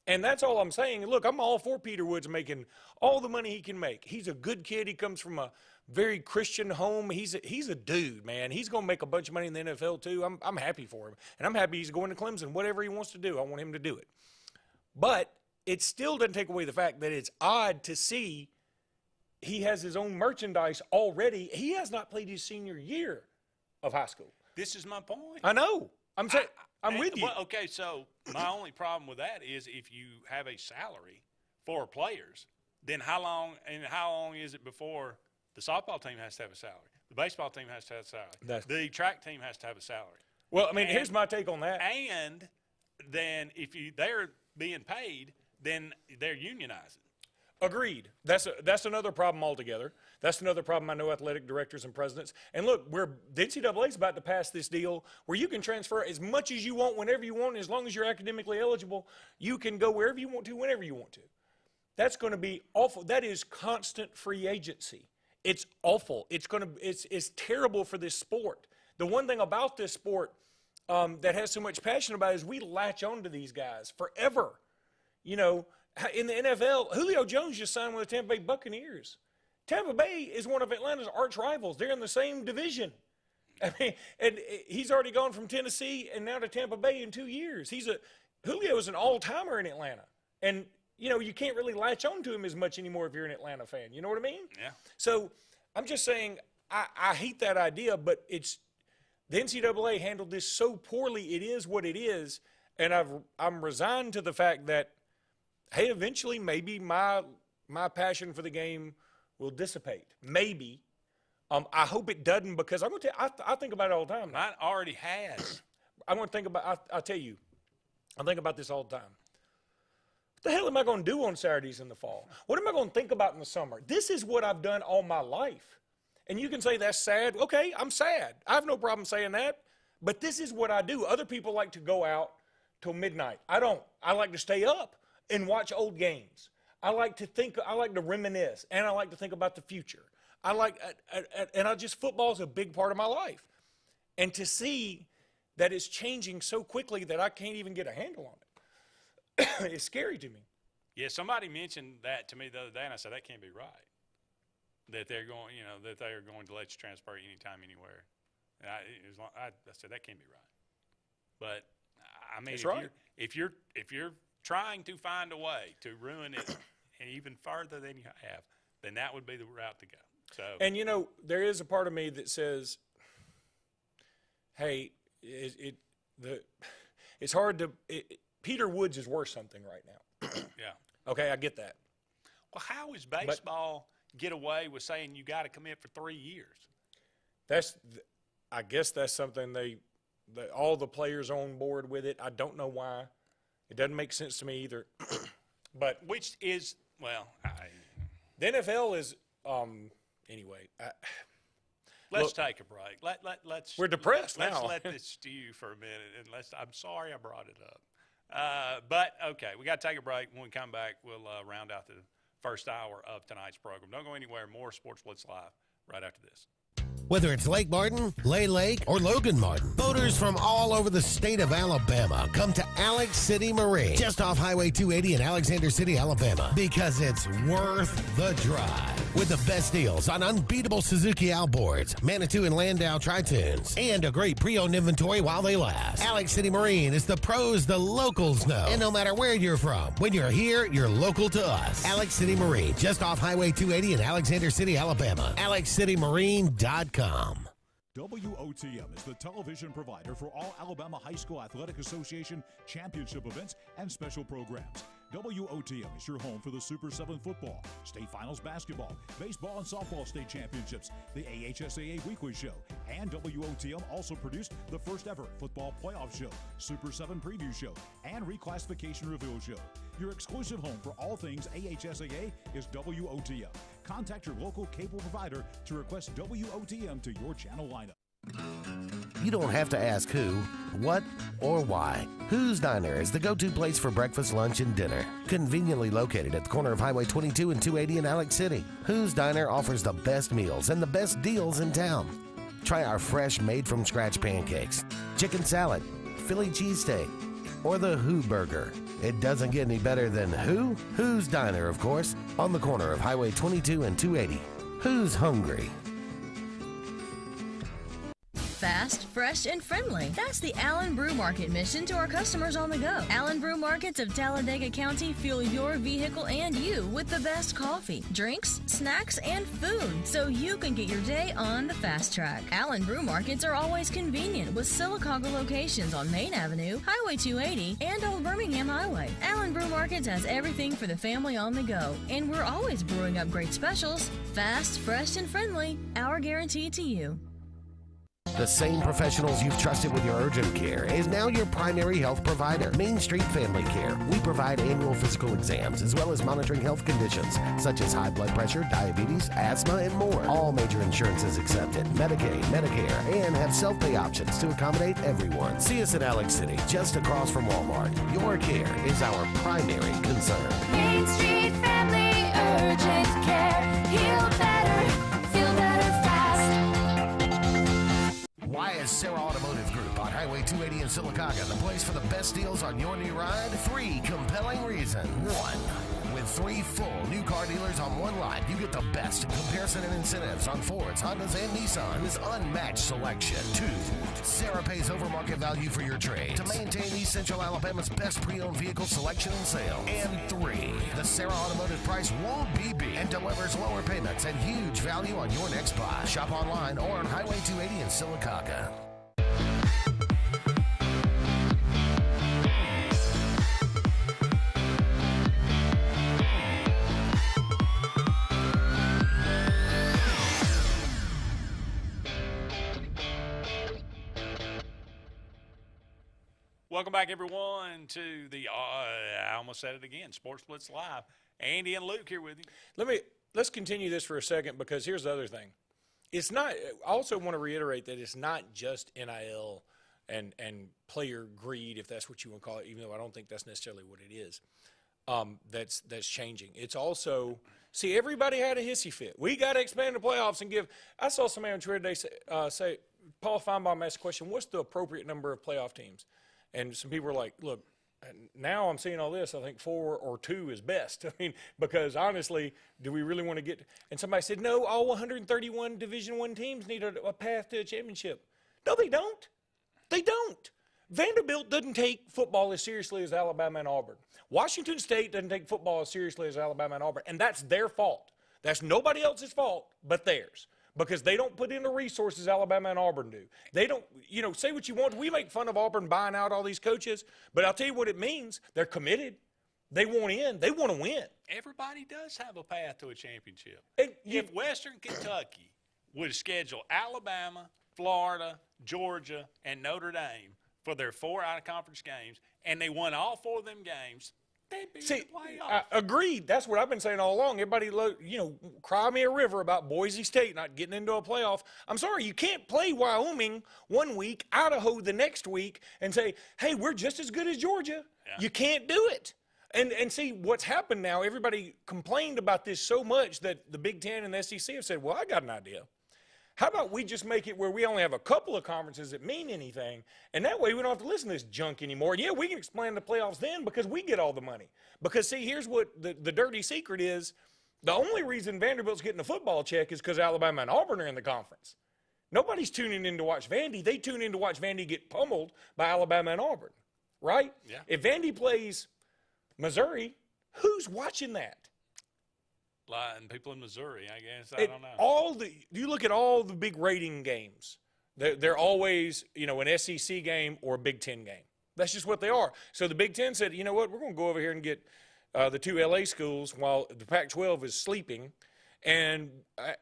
And that's all I'm saying. Look, I'm all for Peter Woods making all the money he can make. He's a good kid. He comes from a very Christian home. He's a dude, man. He's going to make a bunch of money in the NFL too. I'm happy for him. And I'm happy he's going to Clemson. Whatever he wants to do, I want him to do it. But it still doesn't take away the fact that it's odd to see he has his own merchandise already. He has not played his senior year of high school.
This is my point.
I know. I'm with you.
Well, okay, so my only problem with that is if you have a salary for players, then how long is it before the softball team has to have a salary? The baseball team has to have a salary. The track team has to have a salary.
Well, I mean, here's my take on that.
And then if they're being paid, then they're unionizing.
Agreed. That's another problem altogether. That's another problem I know athletic directors and presidents. And look, the NCAA is about to pass this deal where you can transfer as much as you want, whenever you want, as long as you're academically eligible. You can go wherever you want to, whenever you want to. That's going to be awful. That is constant free agency. It's awful. It's terrible for this sport. The one thing about this sport that has so much passion about it is we latch on to these guys forever. In the NFL, Julio Jones just signed with the Tampa Bay Buccaneers. Tampa Bay is one of Atlanta's arch rivals. They're in the same division. I mean, and he's already gone from Tennessee and now to Tampa Bay in 2 years. Julio is an all-timer in Atlanta. And, you can't really latch on to him as much anymore if you're an Atlanta fan. You know what I mean?
Yeah.
So I'm just saying, I hate that idea, but it's the NCAA handled this so poorly. It is what it is, and I'm resigned to the fact that, hey, eventually maybe my passion for the game will dissipate. Maybe. I hope it doesn't, because I'm going to tell you, I think about it all the time.
Mine already has.
I'm going to think about, I'll tell you, I think about this all the time. What the hell am I going to do on Saturdays in the fall? What am I going to think about in the summer? This is what I've done all my life. And you can say that's sad. Okay, I'm sad. I have no problem saying that. But this is what I do. Other people like to go out till midnight. I don't. I like to stay up and watch old games. I like to think, I like to reminisce, and I like to think about the future. Football is a big part of my life. And to see that it's changing so quickly that I can't even get a handle on it, it's scary to me.
Yeah, somebody mentioned that to me the other day, and I said, that can't be right. That they're going, that they are going to let you transfer anytime, anywhere. And I said, that can't be right. But, I mean, if you're trying to find a way to ruin it even further than you have, then that would be the route to go. So,
and there is a part of me that says, "Hey, it's hard to." Peter Woods is worth something right now.
Yeah.
Okay, I get that.
Well, how is baseball get away with saying you got to commit for 3 years?
I guess that's something all the players are on board with it. I don't know why. It doesn't make sense to me either. But
which is
the NFL is. Anyway,
let's take a break. Let's.
We're depressed now.
Let's let this stew for a minute, and I'm sorry I brought it up, but okay, we got to take a break. When we come back, we'll round out the first hour of tonight's program. Don't go anywhere. More Sports Blitz Live right after this.
Whether it's Lake Martin, Lay Lake, or Logan Martin, boaters from all over the state of Alabama come to Alex City Marine, just off Highway 280 in Alexander City, Alabama, because it's worth the drive. With the best deals on unbeatable Suzuki outboards, Manitou and Landau Tritoons, and a great pre-owned inventory while they last. Alex City Marine is the pros the locals know. And no matter where you're from, when you're here, you're local to us. Alex City Marine, just off Highway 280 in Alexander City, Alabama. AlexCityMarine.com.
WOTM is the television provider for all Alabama High School Athletic Association championship events and special programs. WOTM is your home for the Super 7 football, state finals basketball, baseball and softball state championships, the AHSAA weekly show, and WOTM also produced the first ever football playoff show, Super 7 preview show, and reclassification reveal show. Your exclusive home for all things AHSAA is WOTM. Contact your local cable provider to request WOTM to your channel lineup.
You don't have to ask who, what, or why. Who's Diner is the go-to place for breakfast, lunch, and dinner. Conveniently located at the corner of Highway 22 and 280 in Alex City. Who's Diner offers the best meals and the best deals in town. Try our fresh, made-from-scratch pancakes, chicken salad, Philly cheesesteak, or the Who Burger. It doesn't get any better than who? Who's Diner, of course, on the corner of Highway 22 and 280. Who's hungry?
Fast, fresh, and friendly. That's the Allen Brew Market mission to our customers on the go. Allen Brew Markets of Talladega County fuel your vehicle and you with the best coffee, drinks, snacks, and food, so you can get your day on the fast track. Allen Brew Markets are always convenient with Sylacauga locations on Main Avenue, Highway 280, and Old Birmingham Highway. Allen Brew Markets has everything for the family on the go, and we're always brewing up great specials. Fast, fresh, and friendly. Our guarantee to you.
The same professionals you've trusted with your urgent care is now your primary health provider, Main Street Family Care. We provide annual physical exams as well as monitoring health conditions such as high blood pressure, diabetes, asthma, and more. All major insurances accepted, Medicaid, Medicare, and have self-pay options to accommodate everyone. See us in Alex City, just across from Walmart. Your care is our primary concern.
Main Street Family Urgent Care. Heal better, feel better fast.
Why is Sarah Automotive Group on Highway 280 in Sylacauga the place for the best deals on your new ride? 3 compelling reasons. 1. With 3 full new car dealers on one lot, you get the best in comparison and incentives on Fords, Hondas, and Nissans. Unmatched selection. 2, Sarah pays over market value for your trade to maintain East Central Alabama's best pre-owned vehicle selection and sales. And 3, the Sarah Automotive price won't be beat and delivers lower payments and huge value on your next buy. Shop online or on Highway 280 in Sylacauga.
Welcome back, everyone, to the, I almost said it again, Sports Blitz Live. Andy and Luke here with you.
Let's continue this for a second, because here's the other thing. It's not, I also want to reiterate that it's not just NIL and player greed, if that's what you want to call it, even though I don't think that's necessarily what it is, that's changing. It's also, see, everybody had a hissy fit. We got to expand the playoffs and give, I saw somebody on Twitter today say, Paul Feinbaum asked the question, what's the appropriate number of playoff teams? And some people were like, look, now I'm seeing all this, I think 4 or 2 is best. I mean, because honestly, do we really want to get – and somebody said, no, all 131 Division I teams need a path to a championship. No, they don't. They don't. Vanderbilt doesn't take football as seriously as Alabama and Auburn. Washington State doesn't take football as seriously as Alabama and Auburn, and that's their fault. That's nobody else's fault but theirs, because they don't put in the resources Alabama and Auburn do. They don't, say what you want. We make fun of Auburn buying out all these coaches, but I'll tell you what it means. They're committed. They want in. They want to win.
Everybody does have a path to a championship.
And
if Western Kentucky would schedule Alabama, Florida, Georgia, and Notre Dame for their 4 out-of-conference games, and they won all 4 of them games, they'd be in the playoffs.
Agreed. That's what I've been saying all along. Everybody, cry me a river about Boise State not getting into a playoff. I'm sorry, you can't play Wyoming one week, Idaho the next week, and say, hey, we're just as good as Georgia. Yeah. You can't do it. And see, what's happened now, everybody complained about this so much that the Big Ten and the SEC have said, well, I got an idea. How about we just make it where we only have a couple of conferences that mean anything, and that way we don't have to listen to this junk anymore. Yeah, we can explain the playoffs then because we get all the money. Because, see, here's what the dirty secret is. The only reason Vanderbilt's getting a football check is because Alabama and Auburn are in the conference. Nobody's tuning in to watch Vandy. They tune in to watch Vandy get pummeled by Alabama and Auburn, right?
Yeah.
If Vandy plays Missouri, who's watching that?
And people in Missouri, I guess. I don't know.
You look at all the big rating games. They're always, an SEC game or a Big Ten game. That's just what they are. So the Big Ten said, you know what, we're going to go over here and get the 2 LA schools while the Pac-12 is sleeping. And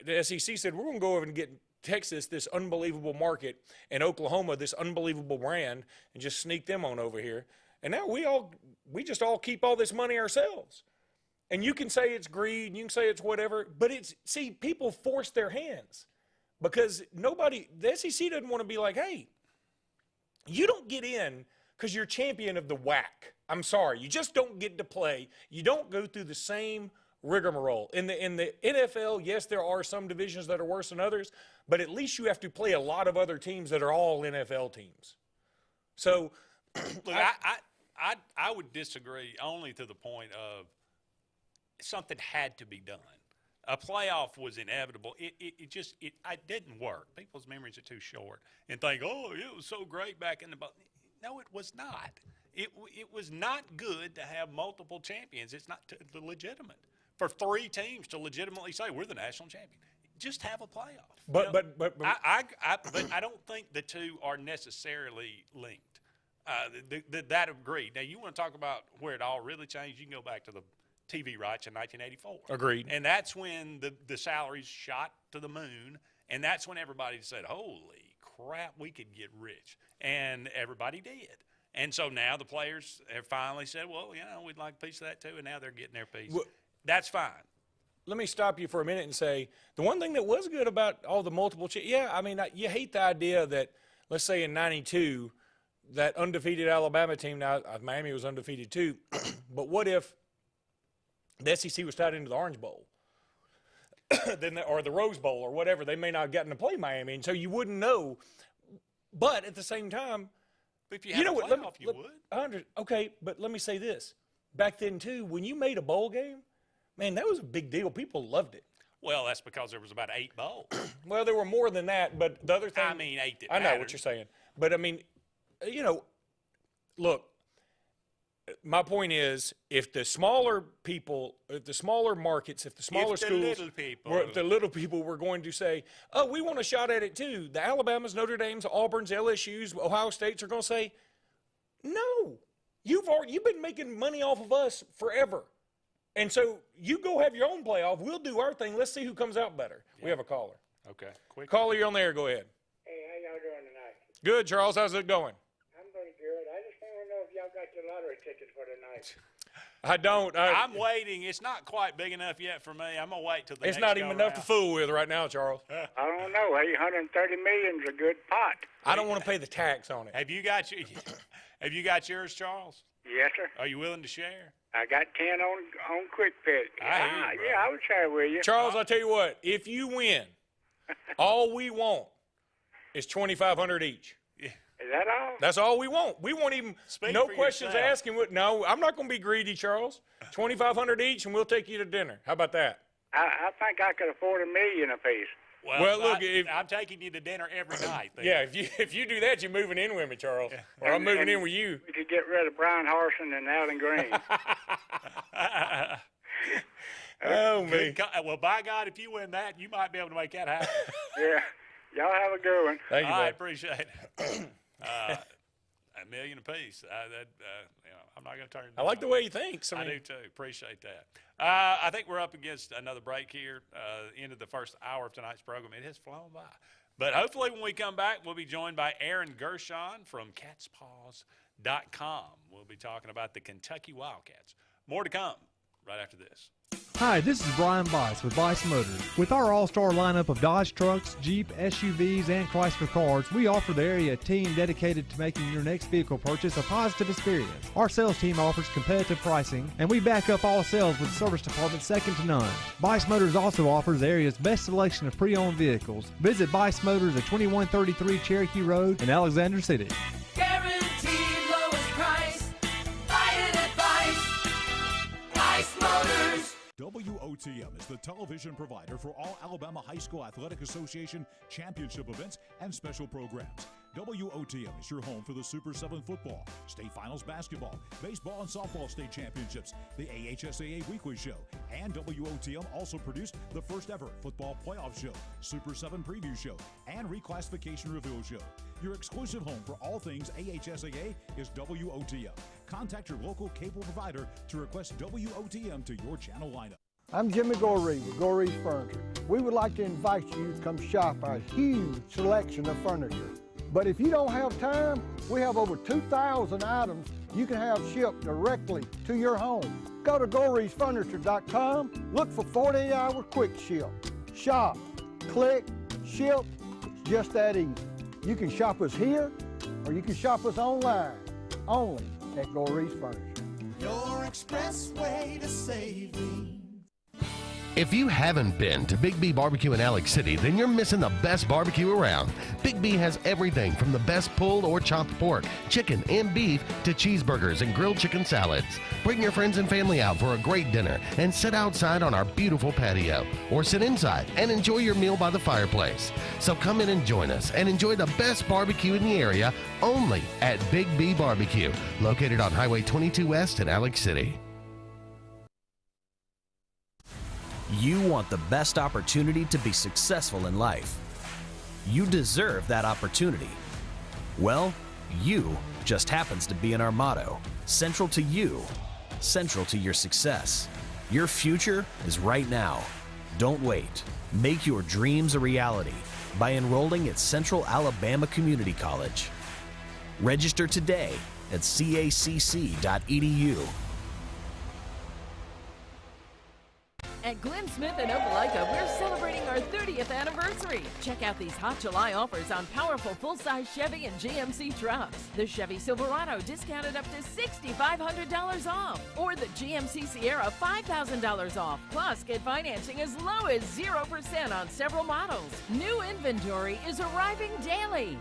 the SEC said, we're going to go over and get Texas, this unbelievable market, and Oklahoma, this unbelievable brand, and just sneak them on over here. And now we just all keep all this money ourselves. And you can say it's greed, and you can say it's whatever, but people force their hands because the SEC doesn't want to be like, hey, you don't get in because you're champion of the WAC. I'm sorry, you just don't get to play. You don't go through the same rigmarole. In the NFL, yes, there are some divisions that are worse than others, but at least you have to play a lot of other teams that are all NFL teams. So,
look, I would disagree only to the point of something had to be done. A playoff was inevitable. It didn't work. People's memories are too short and think, oh, it was so great back in the – no, it was not. It was not good to have multiple champions. It's not legitimate for 3 teams to legitimately say we're the national champion. Just have a playoff.
But
I don't think the two are necessarily linked. That agreed. Now, you want to talk about where it all really changed, you can go back to the TV rights in 1984.
Agreed.
And that's when the salaries shot to the moon, and that's when everybody said, holy crap, we could get rich. And everybody did. And so now the players have finally said, well, we'd like a piece of that too, and now they're getting their piece. Well, that's fine.
Let me stop you for a minute and say, the one thing that was good about all the multiple you hate the idea that, let's say in 92, that undefeated Alabama team, now Miami was undefeated too, but what if the SEC was tied into the Orange Bowl or the Rose Bowl or whatever? They may not have gotten to play Miami, and so you wouldn't know. But at the same time,
if you had a playoff, you would.
Okay, but let me say this. Back then, too, when you made a bowl game, Man, that was a big deal. People loved it.
Well, that's because there was about 8 bowls.
Well, there were more than that, but the other thing.
I mean, 8 that
I know
mattered.
what you're saying. But, I mean, you know, look, my point is, if the smaller people, if the smaller markets, if the smaller schools, if the little people were going to say, oh, we want a shot at it too, the Alabamas, Notre Dames, Auburns, LSUs, Ohio States are going to say, no, you've been making money off of us forever. And so you go have your own playoff. We'll do our thing. Let's see who comes out better. Yeah. We have a caller.
Okay, quick.
Caller, you're on the air. Go ahead.
Hey, how y'all doing tonight?
Good, Charles. How's it going?
I'm pretty good. I just want to know if y'all got your lottery tickets for tonight.
I don't.
I'm waiting. It's not quite big enough yet for me. I'm going to wait till the
It's
next
not even enough to fool with right now, Charles.
I don't know. Hey, 130 million's a good pot.
I don't want to pay the tax on it.
Have you got yours, Charles?
Yes, sir.
Are you willing to share?
I got 10 on Quick Pick.
I hear you,
yeah, I would share with you.
Charles, I tell you what, if you win, all we want is $2,500 each.
Is that all?
That's all we want. We won't even, no questions asking. No, I'm not going to be greedy, Charles. $2,500 each, and we'll take you to dinner. How about that?
I think I could afford $1 million apiece.
Well, look, I'm taking you to dinner every night. Then.
Yeah, if you do that, you're moving in with me, Charles. Yeah. Or I'm moving in with you.
We could get rid of Brian Harson and Alan Green.
Oh, me.
Well, by God, if you win that, you might be able to make that happen.
Yeah. Y'all have a good one.
Thank you,
I appreciate it. $1 million apiece. I'm not going to turn it down.
I like the way he thinks.
I do, too. Appreciate that. I think we're up against another break here. End of the first hour of tonight's program. It has flown by. But hopefully when we come back, we'll be joined by Aaron Gershon from catspaws.com. We'll be talking about the Kentucky Wildcats. More to come right after this.
Hi, this is Brian Bice with Bice Motors. With our all-star lineup of Dodge trucks, Jeep, SUVs, and Chrysler cars, we offer the area team dedicated to making your next vehicle purchase a positive experience. Our sales team offers competitive pricing, and we back up all sales with a service department second to none. Bice Motors also offers the area's best selection of pre-owned vehicles. Visit Bice Motors at 2133 Cherokee Road in Alexander City.
Guaranteed lowest price. Buy it at Bice Motors.
WOTM is the television provider for all Alabama High School Athletic Association championship events and special programs. WOTM is your home for the Super 7 football, state finals basketball, baseball and softball state championships, the AHSAA weekly show, and WOTM also produced the first ever football playoff show, Super 7 preview show, and reclassification reveal show. Your exclusive home for all things AHSAA is WOTM. Contact your local cable provider to request WOTM to your channel lineup.
I'm Jimmy Goree with Goree's Furniture. We would like to invite you to come shop our huge selection of furniture. But if you don't have time, we have over 2,000 items you can have shipped directly to your home. Go to GoreesFurniture.com, look for 48-hour quick ship. Shop, click, ship, it's just that easy. You can shop us here, or you can shop us online, only at Goree's Furniture.
Your expressway to saving.
If you haven't been to Big B Barbecue in Alex City, then you're missing the best barbecue around. Big B has everything from the best pulled or chopped pork, chicken, and beef to cheeseburgers and grilled chicken salads. Bring your friends and family out for a great dinner and sit outside on our beautiful patio, or sit inside and enjoy your meal by the fireplace. So come in and join us and enjoy the best barbecue in the area only at Big B Barbecue, located on Highway 22 West in Alex City.
You want the best opportunity to be successful in life. You deserve that opportunity. Well, you just happens to be in our motto, central to you, central to your success. Your future is right now. Don't wait. Make your dreams a reality by enrolling at Central Alabama Community College. Register today at cacc.edu.
At Glenn Smith in Opelika, we're celebrating our 30th anniversary. Check out these hot July offers on powerful full-size Chevy and GMC trucks. The Chevy Silverado discounted up to $6,500 off. Or the GMC Sierra $5,000 off. Plus, get financing as low as 0% on several models. New inventory is arriving daily.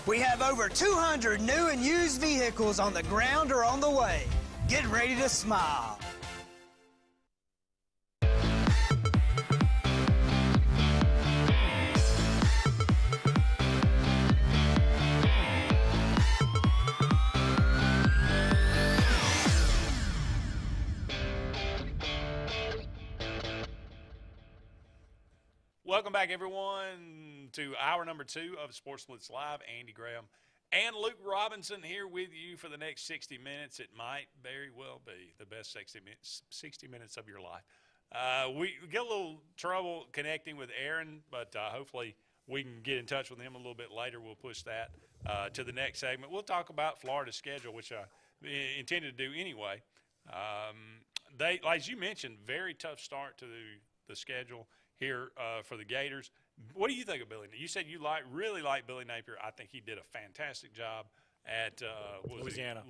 We have over 200 new and used vehicles on the ground or on the way. Get ready to smile.
Welcome back, everyone, to hour number 2 of Sports Blitz Live. Andy Graham and Luke Robinson here with you for the next 60 minutes. It might very well be the best 60 minutes of your life. We get a little trouble connecting with Aaron, but hopefully we can get in touch with him a little bit later. We'll push that to the next segment. We'll talk about Florida's schedule, which I intended to do anyway. They, as you mentioned, very tough start to the schedule here for the Gators. What do you think of Billy? You said you really like Billy Napier. I think he did a fantastic job at Louisiana.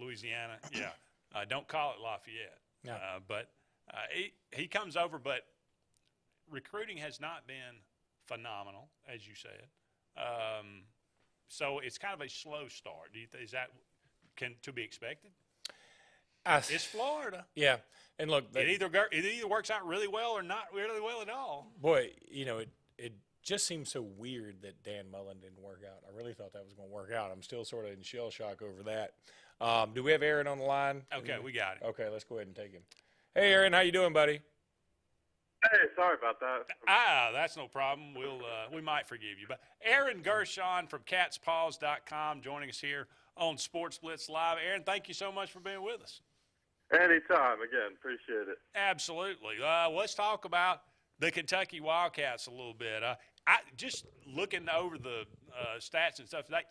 Yeah. Don't call it Lafayette.
No.
But he comes over, but recruiting has not been phenomenal, as you said. So it's kind of a slow start. Is that to be expected? It's Florida.
Yeah, and look,
it either works out really well or not really well at all.
Boy, it just seems so weird that Dan Mullen didn't work out. I really thought that was going to work out. I'm still sort of in shell shock over that. Do we have Aaron on the line?
Okay, we got it.
Okay, let's go ahead and take him. Hey, Aaron, how you doing, buddy?
Hey, sorry about that.
That's no problem. We might forgive you. But Aaron Gershon from catspaws.com joining us here on Sports Blitz Live. Aaron, thank you so much for being with us.
Anytime, again, appreciate it.
Absolutely. Let's talk about the Kentucky Wildcats a little bit. I just looking over the stats and stuff, like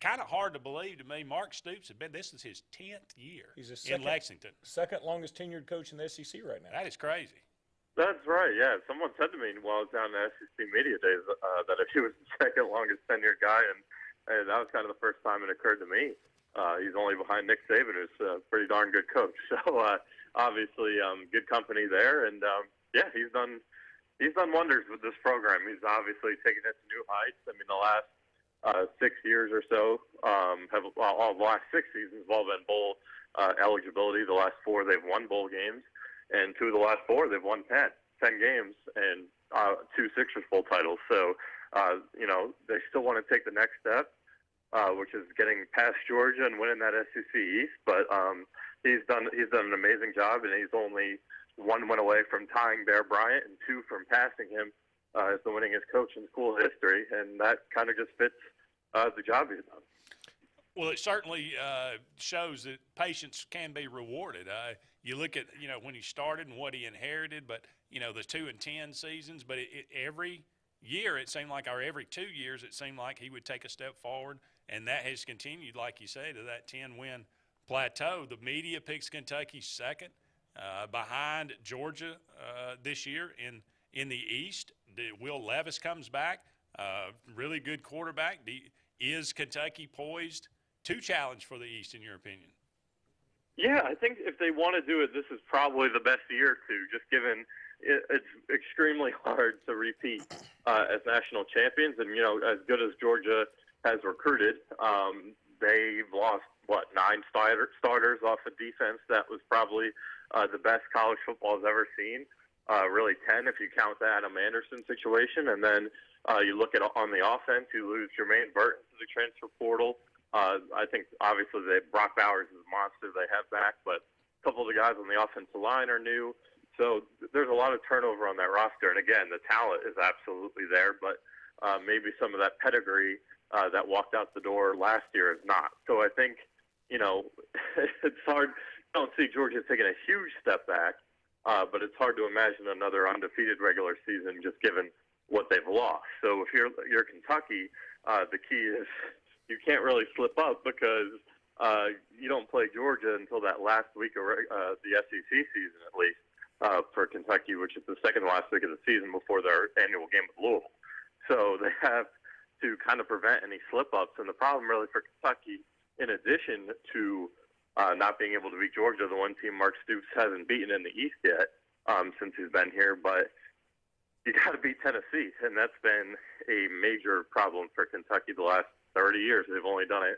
kind of hard to believe to me. Mark Stoops this is his 10th year in Lexington.
Second longest tenured coach in the SEC right now.
That is crazy.
That's right, yeah. Someone said to me while I was down in the SEC Media Days that if he was the second longest tenured guy, and that was kind of the first time it occurred to me. He's only behind Nick Saban, who's a pretty darn good coach. So obviously, good company there, and yeah, he's done wonders with this program. He's obviously taken it to new heights. I mean, the last 6 years or so all the last 6 seasons have all been bowl eligibility. The last 4 they've won bowl games, and 2 of the last 4 they've won 10 games and 2 Sixers bowl titles. So they still want to take the next step. Which is getting past Georgia and winning that SEC East. But he's done an amazing job, and he's only 1 win away from tying Bear Bryant and 2 from passing him as the winningest coach in school history. And that kind of just fits the job he's done.
Well, it certainly shows that patience can be rewarded. You look at when he started and what he inherited, but the 2-10 seasons. But every year it seemed like, or every 2 years it seemed like he would take a step forward. And that has continued, like you say, to that 10-win plateau. The media picks Kentucky second behind Georgia this year in the East. Will Levis comes back, really good quarterback. Is Kentucky poised to challenge for the East, in your opinion?
Yeah, I think if they want to do it, this is probably the best year to, just given it's extrememly hard to repeat as national champions. And, as good as Georgia has recruited, they've lost, 9 starters off of defense. That was probably the best college football has ever seen. Really 10 if you count the Adam Anderson situation. And then you look at on the offense, you lose Jermaine Burton to the transfer portal. I think obviously Brock Bowers is a monster they have back, but a couple of the guys on the offensive line are new. So there's a lot of turnover on that roster. And again, the talent is absolutely there, but maybe some of that pedigree that walked out the door last year is not. So I think, it's hard. I don't see Georgia taking a huge step back, but it's hard to imagine another undefeated regular season just given what they've lost. So if you're Kentucky, the key is you can't really slip up because you don't play Georgia until that last week of the SEC season at least for Kentucky, which is the second last week of the season before their annual game with Louisville. So they have to kind of prevent any slip-ups. And the problem really for Kentucky, in addition to not being able to beat Georgia, the one team Mark Stoops hasn't beaten in the East yet since he's been here, but you got to beat Tennessee, and that's been a major problem for Kentucky the last 30 years. They've only done it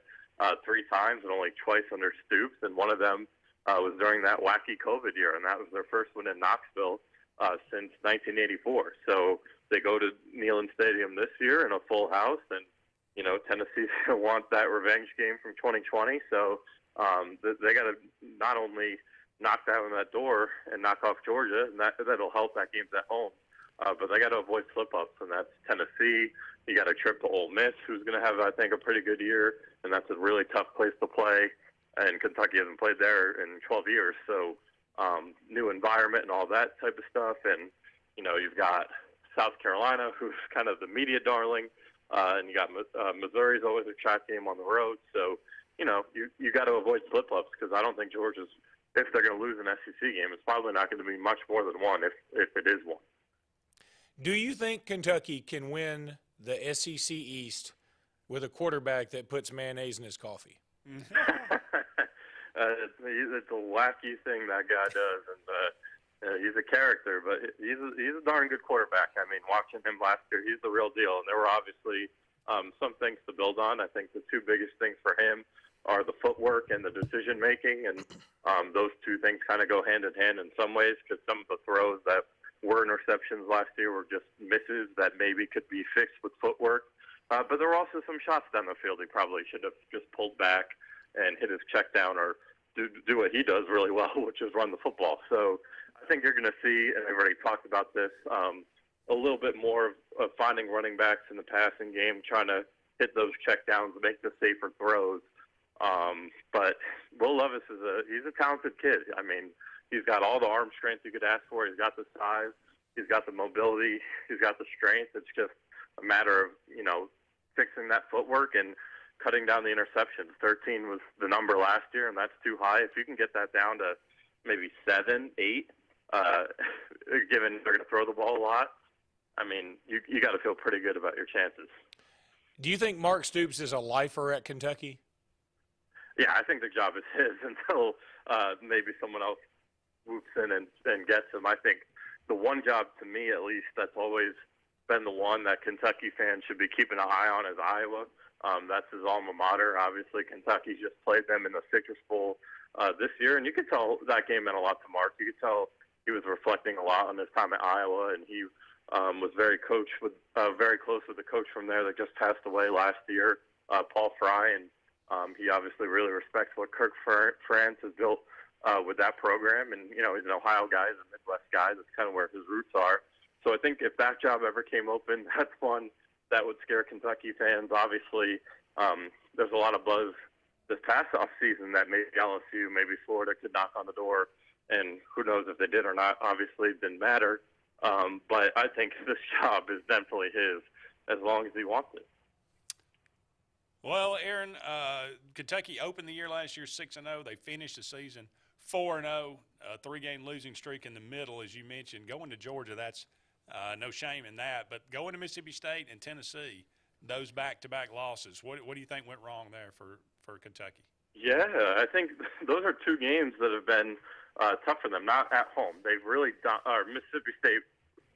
3 times and only twice under Stoops, and one of them was during that wacky COVID year, and that was their first win in Knoxville since 1984. So they go to Neyland Stadium this year in a full house, and Tennessee's going to want that revenge game from 2020. So they got to not only knock down that door and knock off Georgia, and that'll help that game's at home. but they got to avoid slip-ups, and that's Tennessee. You got a trip to Ole Miss, who's going to have, I think, a pretty good year, and that's a really tough place to play. And Kentucky hasn't played there in 12 years, so new environment and all that type of stuff. And, you know, you've got South Carolina, who's kind of the media darling, and you got Missouri's always a trap game on the road. So, you know, you got to avoid slip-ups because I don't think Georgia's, if they're going to lose an SEC game, it's probably not going to be much more than one if it is one.
Do you think Kentucky can win the SEC East with a quarterback that puts mayonnaise in his coffee?
It's a wacky thing that guy does, and he's a character, but he's a darn good quarterback. I mean, watching him last year, he's the real deal, and there were obviously some things to build on. I think the two biggest things for him are the footwork and the decision making, and those two things kind of go hand in hand in some ways because some of the throws that were interceptions last year were just misses that maybe could be fixed with footwork. But there were also some shots down the field he probably should have just pulled back and hit his check down or do what he does really well, which is run the football. So I think you're going to see, and I've already talked about this, a little bit more of finding running backs in the passing game, trying to hit those check downs, make the safer throws. But Will Levis he's a talented kid. I mean, he's got all the arm strength you could ask for. He's got the size. He's got the mobility. He's got the strength. It's just a matter of, you know, fixing that footwork and cutting down the interceptions. 13 was the number last year, and that's too high. If you can get that down to maybe 7, 8, given they're going to throw the ball a lot, I mean, you got to feel pretty good about your chances.
Do you think Mark Stoops is a lifer at Kentucky?
Yeah, I think the job is his until maybe someone else whoops in and gets him. I think the one job, to me at least, that's always been the one that Kentucky fans should be keeping an eye on is Iowa. That's his alma mater. Obviously, Kentucky just played them in the Citrus Bowl this year, and you could tell that game meant a lot to Mark. You could tell he was reflecting a lot on his time at Iowa, and he was very close with the coach from there that just passed away last year, Paul Fry, and he obviously really respects what Kirk France has built with that program. And, you know, he's an Ohio guy, he's a Midwest guy. That's kind of where his roots are. So I think if that job ever came open, that's one that would scare Kentucky fans. Obviously, there's a lot of buzz this past offseason that maybe LSU, maybe Florida could knock on the door. And who knows if they did or not. Obviously, it didn't matter. But I think this job is definitely his as long as he wants it.
Well, Aaron, Kentucky opened the year last year 6-0. They finished the season 4-0, a 3-game losing streak in the middle, as you mentioned. Going to Georgia, that's no shame in that. But going to Mississippi State and Tennessee, those back-to-back losses, what do you think went wrong there for Kentucky?
Yeah, I think those are two games that have been tough for them, not at home. They've really done – or Mississippi State,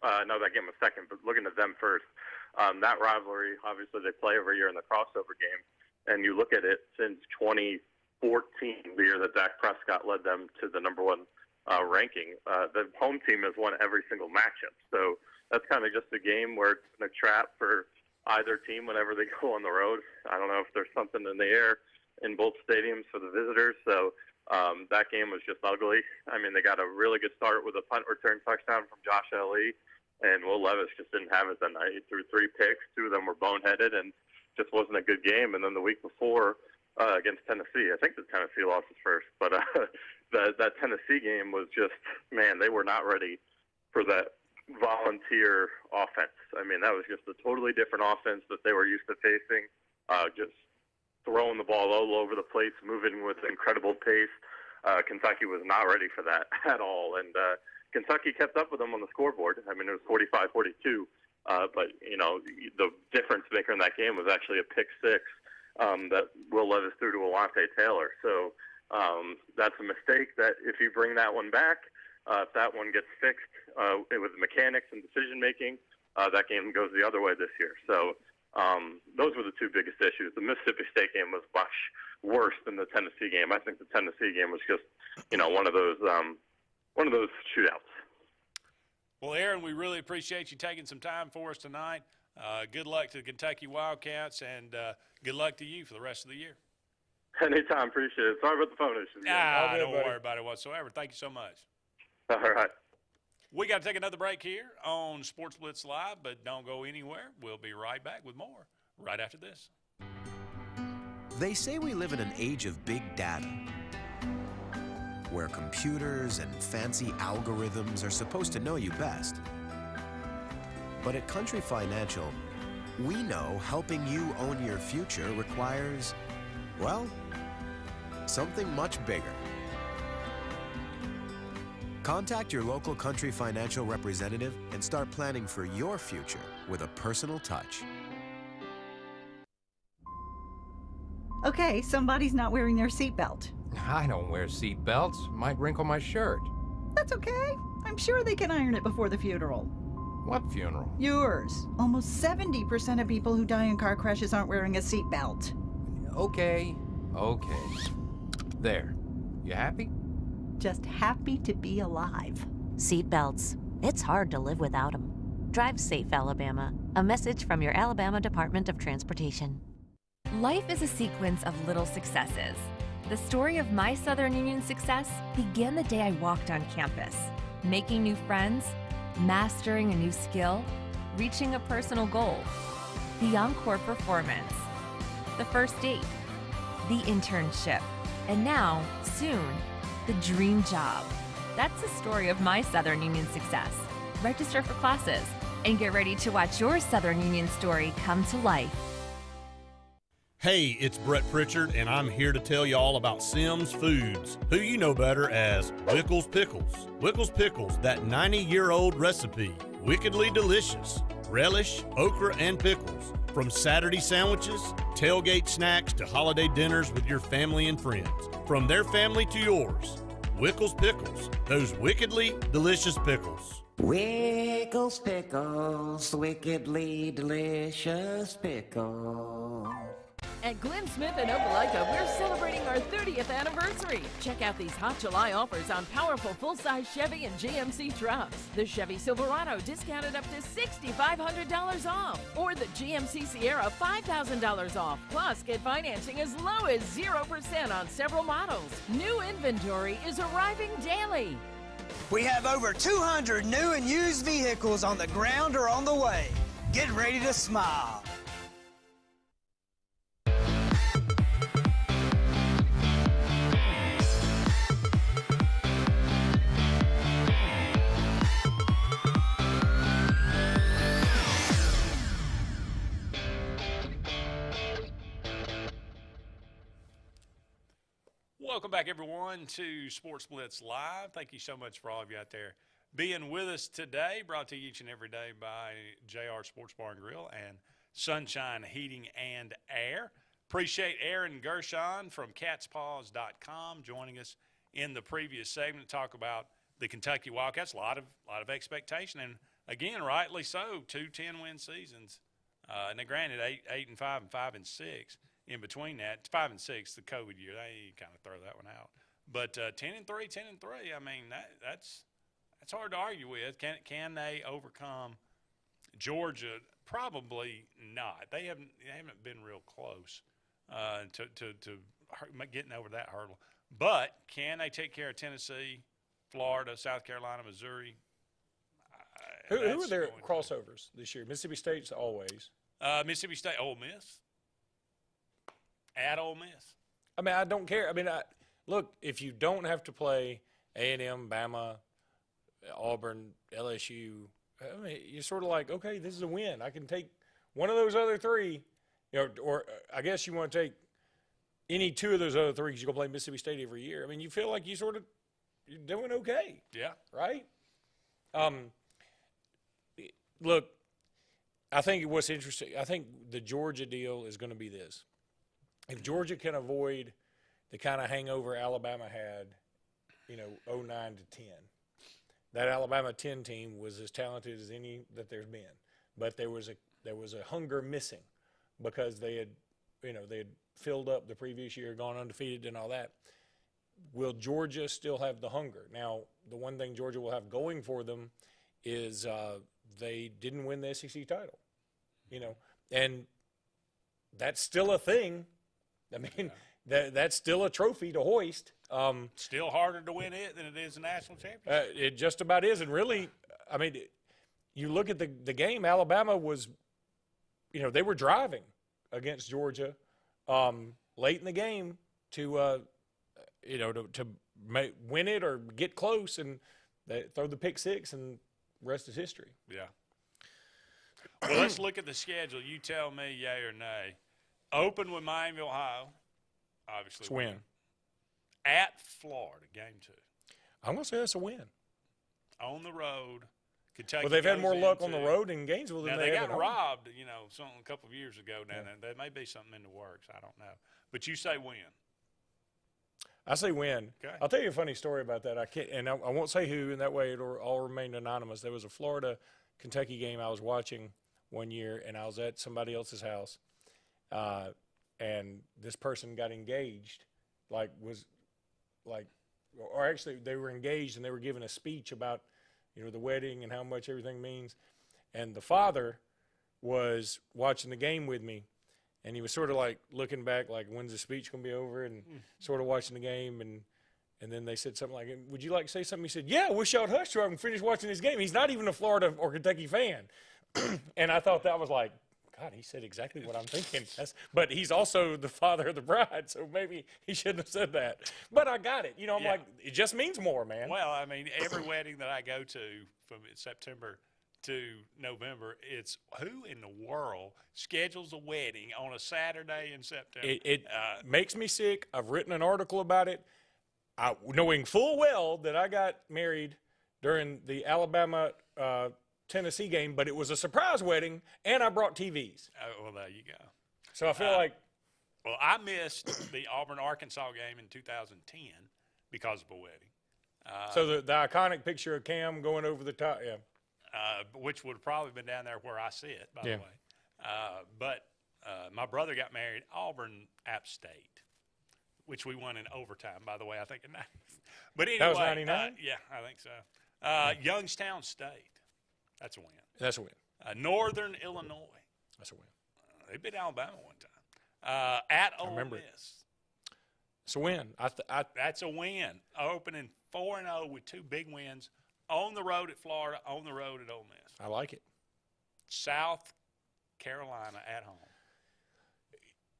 no, that game was second, but looking at them first. That rivalry, obviously, they play every year in the crossover game. And you look at it since 2014, the year that Dak Prescott led them to the number one ranking, the home team has won every single matchup. So that's kind of just a game where it's a trap for either team whenever they go on the road. I don't know if there's something in the air in both stadiums for the visitors. So that game was just ugly. I mean, they got a really good start with a punt return touchdown from Josh Ellie. And Will Levis just didn't have it that night. He threw 3 picks. 2 of them were boneheaded and just wasn't a good game. And then the week before against Tennessee, I think the Tennessee lost was first. But that Tennessee game was just, man, they were not ready for that volunteer offense. I mean, that was just a totally different offense that they were used to facing, just throwing the ball all over the place, moving with incredible pace. Kentucky was not ready for that at all. And Kentucky kept up with them on the scoreboard. I mean, it was 45-42. But, you know, the difference maker in that game was actually a pick 6 that Will Levis threw to Alante Taylor. So that's a mistake that if you bring that one back, if that one gets fixed with mechanics and decision-making, that game goes the other way this year. So those were the two biggest issues. The Mississippi State game was much worse than the Tennessee game. I think the Tennessee game was just, you know, one of those shootouts.
Well, Aaron, we really appreciate you taking some time for us tonight. Good luck to the Kentucky Wildcats, and good luck to you for the rest of the year.
Anytime, appreciate it. Sorry about the phone issues.
Don't worry about it whatsoever. Thank you so much.
All right.
We got to take another break here on Sports Blitz Live, but don't go anywhere. We'll be right back with more right after this.
They say we live in an age of big data, where computers and fancy algorithms are supposed to know you best. But at Country Financial, we know helping you own your future requires, well, something much bigger. Contact your local Country Financial representative and start planning for your future with a personal touch.
Okay, somebody's not wearing their seatbelt.
I don't wear seatbelts. Might wrinkle my shirt.
That's okay. I'm sure they can iron it before the funeral.
What funeral?
Yours. Almost 70% of people who die in car crashes aren't wearing a seatbelt.
Okay. There. You happy?
Just happy to be alive.
Seatbelts. It's hard to live without them. Drive safe, Alabama. A message from your Alabama Department of Transportation.
Life is a sequence of little successes. The story of my Southern Union success began the day I walked on campus, making new friends, mastering a new skill, reaching a personal goal, the encore performance, the first date, the internship, and now, soon, the dream job. That's the story of my Southern Union success. Register for classes and get ready to watch your Southern Union story come to life.
Hey, it's Brett Pritchard, and I'm here to tell you all about Sims Foods, who you know better as Wickles Pickles. Wickles Pickles, that 90-year-old recipe, wickedly delicious. Relish, okra, and pickles. From Saturday sandwiches, tailgate snacks, to holiday dinners with your family and friends. From their family to yours, Wickles Pickles, those wickedly delicious pickles.
Wickles Pickles, wickedly delicious pickles.
At Glenn Smith and Opelika, we're celebrating our 30th anniversary. Check out these Hot July offers on powerful full-size Chevy and GMC trucks. The Chevy Silverado discounted up to $6,500 off. Or the GMC Sierra $5,000 off. Plus, get financing as low as 0% on several models. New inventory is arriving daily.
We have over 200 new and used vehicles on the ground or on the way. Get ready to smile.
Welcome back, everyone, to Sports Blitz Live. Thank you so much for all of you out there being with us today. Brought to you each and every day by JR Sports Bar and Grill and Sunshine Heating and Air. Appreciate Aaron Gershon from catspaws.com joining us in the previous segment to talk about the Kentucky Wildcats. A lot of expectation, and again, rightly so. 2 10-win seasons. And granted, 8-5 and 5-6. In between that, 5 and 6, the COVID year, they kind of throw that one out. But 10-3, 10-3. I mean, that's hard to argue with. Can they overcome Georgia? Probably not. They haven't been real close to getting over that hurdle. But can they take care of Tennessee, Florida, South Carolina, Missouri?
Who are their crossovers this year? Mississippi State's always.
Mississippi State, Ole Miss. At Ole Miss.
I mean, I don't care. I mean, look, if you don't have to play A&M, Bama, Auburn, LSU, I mean, you're sort of like, okay, this is a win. I can take one of those other three, or I guess you want to take any 2 of those other 3 because you're going to play Mississippi State every year. I mean, you feel like you're doing okay.
Yeah.
Right? Look, I think what's interesting, I think the Georgia deal is going to be this. If Georgia can avoid the kind of hangover Alabama had, 09 to 10, that Alabama 10 team was as talented as any that there's been. But there was a hunger missing because they had filled up the previous year, gone undefeated and all that. Will Georgia still have the hunger? Now, the one thing Georgia will have going for them is they didn't win the SEC title, and that's still a thing. I mean, that's still a trophy to hoist.
Still harder to win it than it is a national championship.
It just about is. And really, I mean, you look at the game, Alabama was, they were driving against Georgia late in the game to win it or get close, and they throw the pick six, and rest is history.
Yeah. Well, let's look at the schedule. You tell me yay or nay. Open with Miami, Ohio. Obviously.
It's a win.
At Florida, game 2.
I'm going to say that's a win.
On the road. Kentucky.
Well, they've had more luck on
into-
the road in Gainesville than
Now,
they
they
have
got
at home.
robbed, a couple of years ago down there. There may be something in the works. I don't know. But you say win.
I say win.
Okay.
I'll tell you a funny story about that. I won't say who, and that way it'll all remain anonymous. There was a Florida-Kentucky game I was watching one year, and I was at somebody else's house, and this person got engaged, or actually they were engaged, and they were giving a speech about, the wedding and how much everything means. And the father was watching the game with me, and he was sort of like looking back, like, when's the speech going to be over, and sort of watching the game. And then they said something like, would you like to say something? He said, yeah, I wish y'all would hush so I can finish watching this game. He's not even a Florida or Kentucky fan. And I thought that was like, God, he said exactly what I'm thinking. But he's also the father of the bride, so maybe he shouldn't have said that. But I got it. I'm like, it just means more, man.
Well, I mean, every wedding that I go to from September to November, it's who in the world schedules a wedding on a Saturday in September?
It makes me sick. I've written an article about it, knowing full well that I got married during the Alabama Tennessee game, but it was a surprise wedding, and I brought TVs.
Oh, well, there you go.
So I feel like...
Well, I missed the Auburn-Arkansas game in 2010 because of a wedding.
So the iconic picture of Cam going over the top, yeah.
Which would have probably been down there where I sit, by
Yeah.
the way. But my brother got married Auburn App State, which we won in overtime, by the way, I think. But anyway.
That was 99?
Yeah, I think so. Youngstown State. That's a win.
That's a win.
Northern Illinois.
That's a win.
They beat Alabama one time. At Ole
remember
Miss.
It's a win.
That's a win. Opening 4-0 with 2 big wins on the road at Florida, on the road at Ole Miss.
I like it.
South Carolina at home.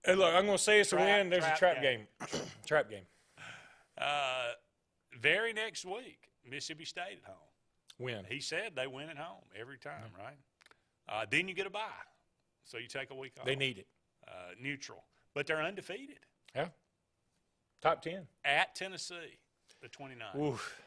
Hey, look, I'm going to say it's a win. There's a trap game. Trap game.
Very next week, Mississippi State at home.
Win.
He said they win at home every time, right? Then you get a bye. So you take a week off.
They need it.
Neutral. But they're undefeated.
Yeah. Top 10.
At Tennessee, the 29th.
Oof.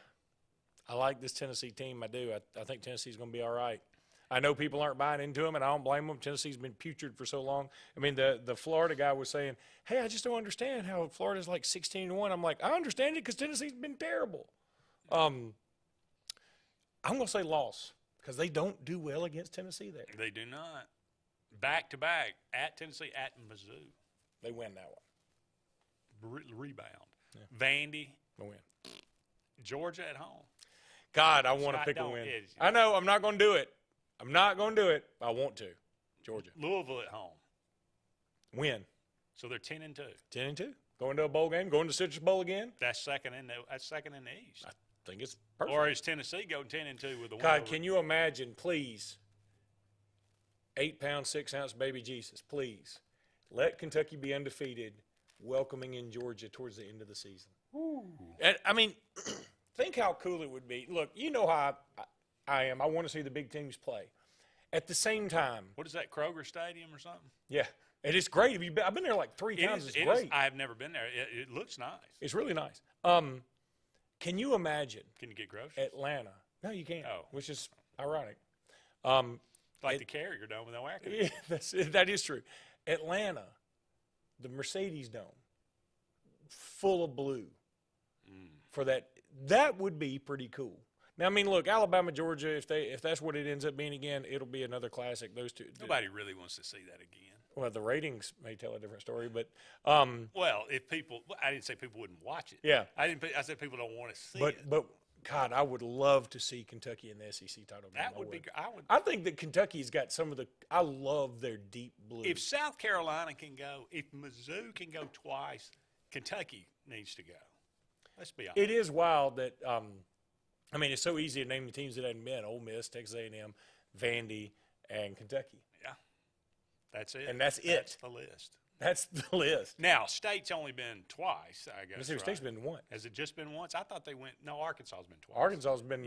I like this Tennessee team. I do. I think Tennessee's going to be all right. I know people aren't buying into them, and I don't blame them. Tennessee's been putrid for so long. I mean, the Florida guy was saying, hey, I just don't understand how Florida's like 16-1. I'm like, I understand it because Tennessee's been terrible. I'm going to say loss because they don't do well against Tennessee there.
They do not. Back-to-back at Tennessee, at Mizzou.
They win that one.
Rebound.
Yeah.
Vandy.
They win.
Georgia at home.
God, I want to pick a win. I know. I'm not going to do it. I'm not going to do it. I want to. Georgia.
Louisville at home.
Win.
So they're 10-2.
10-2. Going to a bowl game. Going to Citrus Bowl again.
That's second in the East.
I think it's perfect.
Or is Tennessee going 10-2 with a win?
God, can you imagine, please, 8-pound, 6-ounce baby Jesus, please, let Kentucky be undefeated, welcoming in Georgia towards the end of the season.
Ooh.
And, I mean, think how cool it would be. Look, you know how I am. I want to see the big teams play. At the same time.
What is that, Kroger Stadium or something?
Yeah. It is great. I've been there like 3 times. It's great.
I have never been there. It looks nice.
It's really nice. Can you imagine?
Can you get groceries?
Atlanta. No, you can't.
Oh.
Which is ironic.
Like the Carrier Dome with no air conditioning.
Yeah, that is true. Atlanta, the Mercedes Dome, full of blue. For that would be pretty cool. Now, I mean, look, Alabama, Georgia, if that's what it ends up being again, it'll be another classic. Those two.
Nobody really wants to see that again.
Well, the ratings may tell a different story, but
well, if people, I didn't say people wouldn't watch it.
Yeah,
I said people don't want to see it.
But God, I would love to see Kentucky in the SEC title game.
That would be.
I think that Kentucky's got some of the. I love their deep blue.
If South Carolina can go, if Mizzou can go twice, Kentucky needs to go. Let's be honest.
It is wild that I mean, it's so easy to name the teams that hadn't been: Ole Miss, Texas A&M, Vandy, and Kentucky.
Yeah, that's it.
And that's it.
That's the list.
That's the list.
Now, State's only been twice, I guess.
Mississippi State's been once.
Has it just been once? I thought they went. No, Arkansas's been twice.
Arkansas's been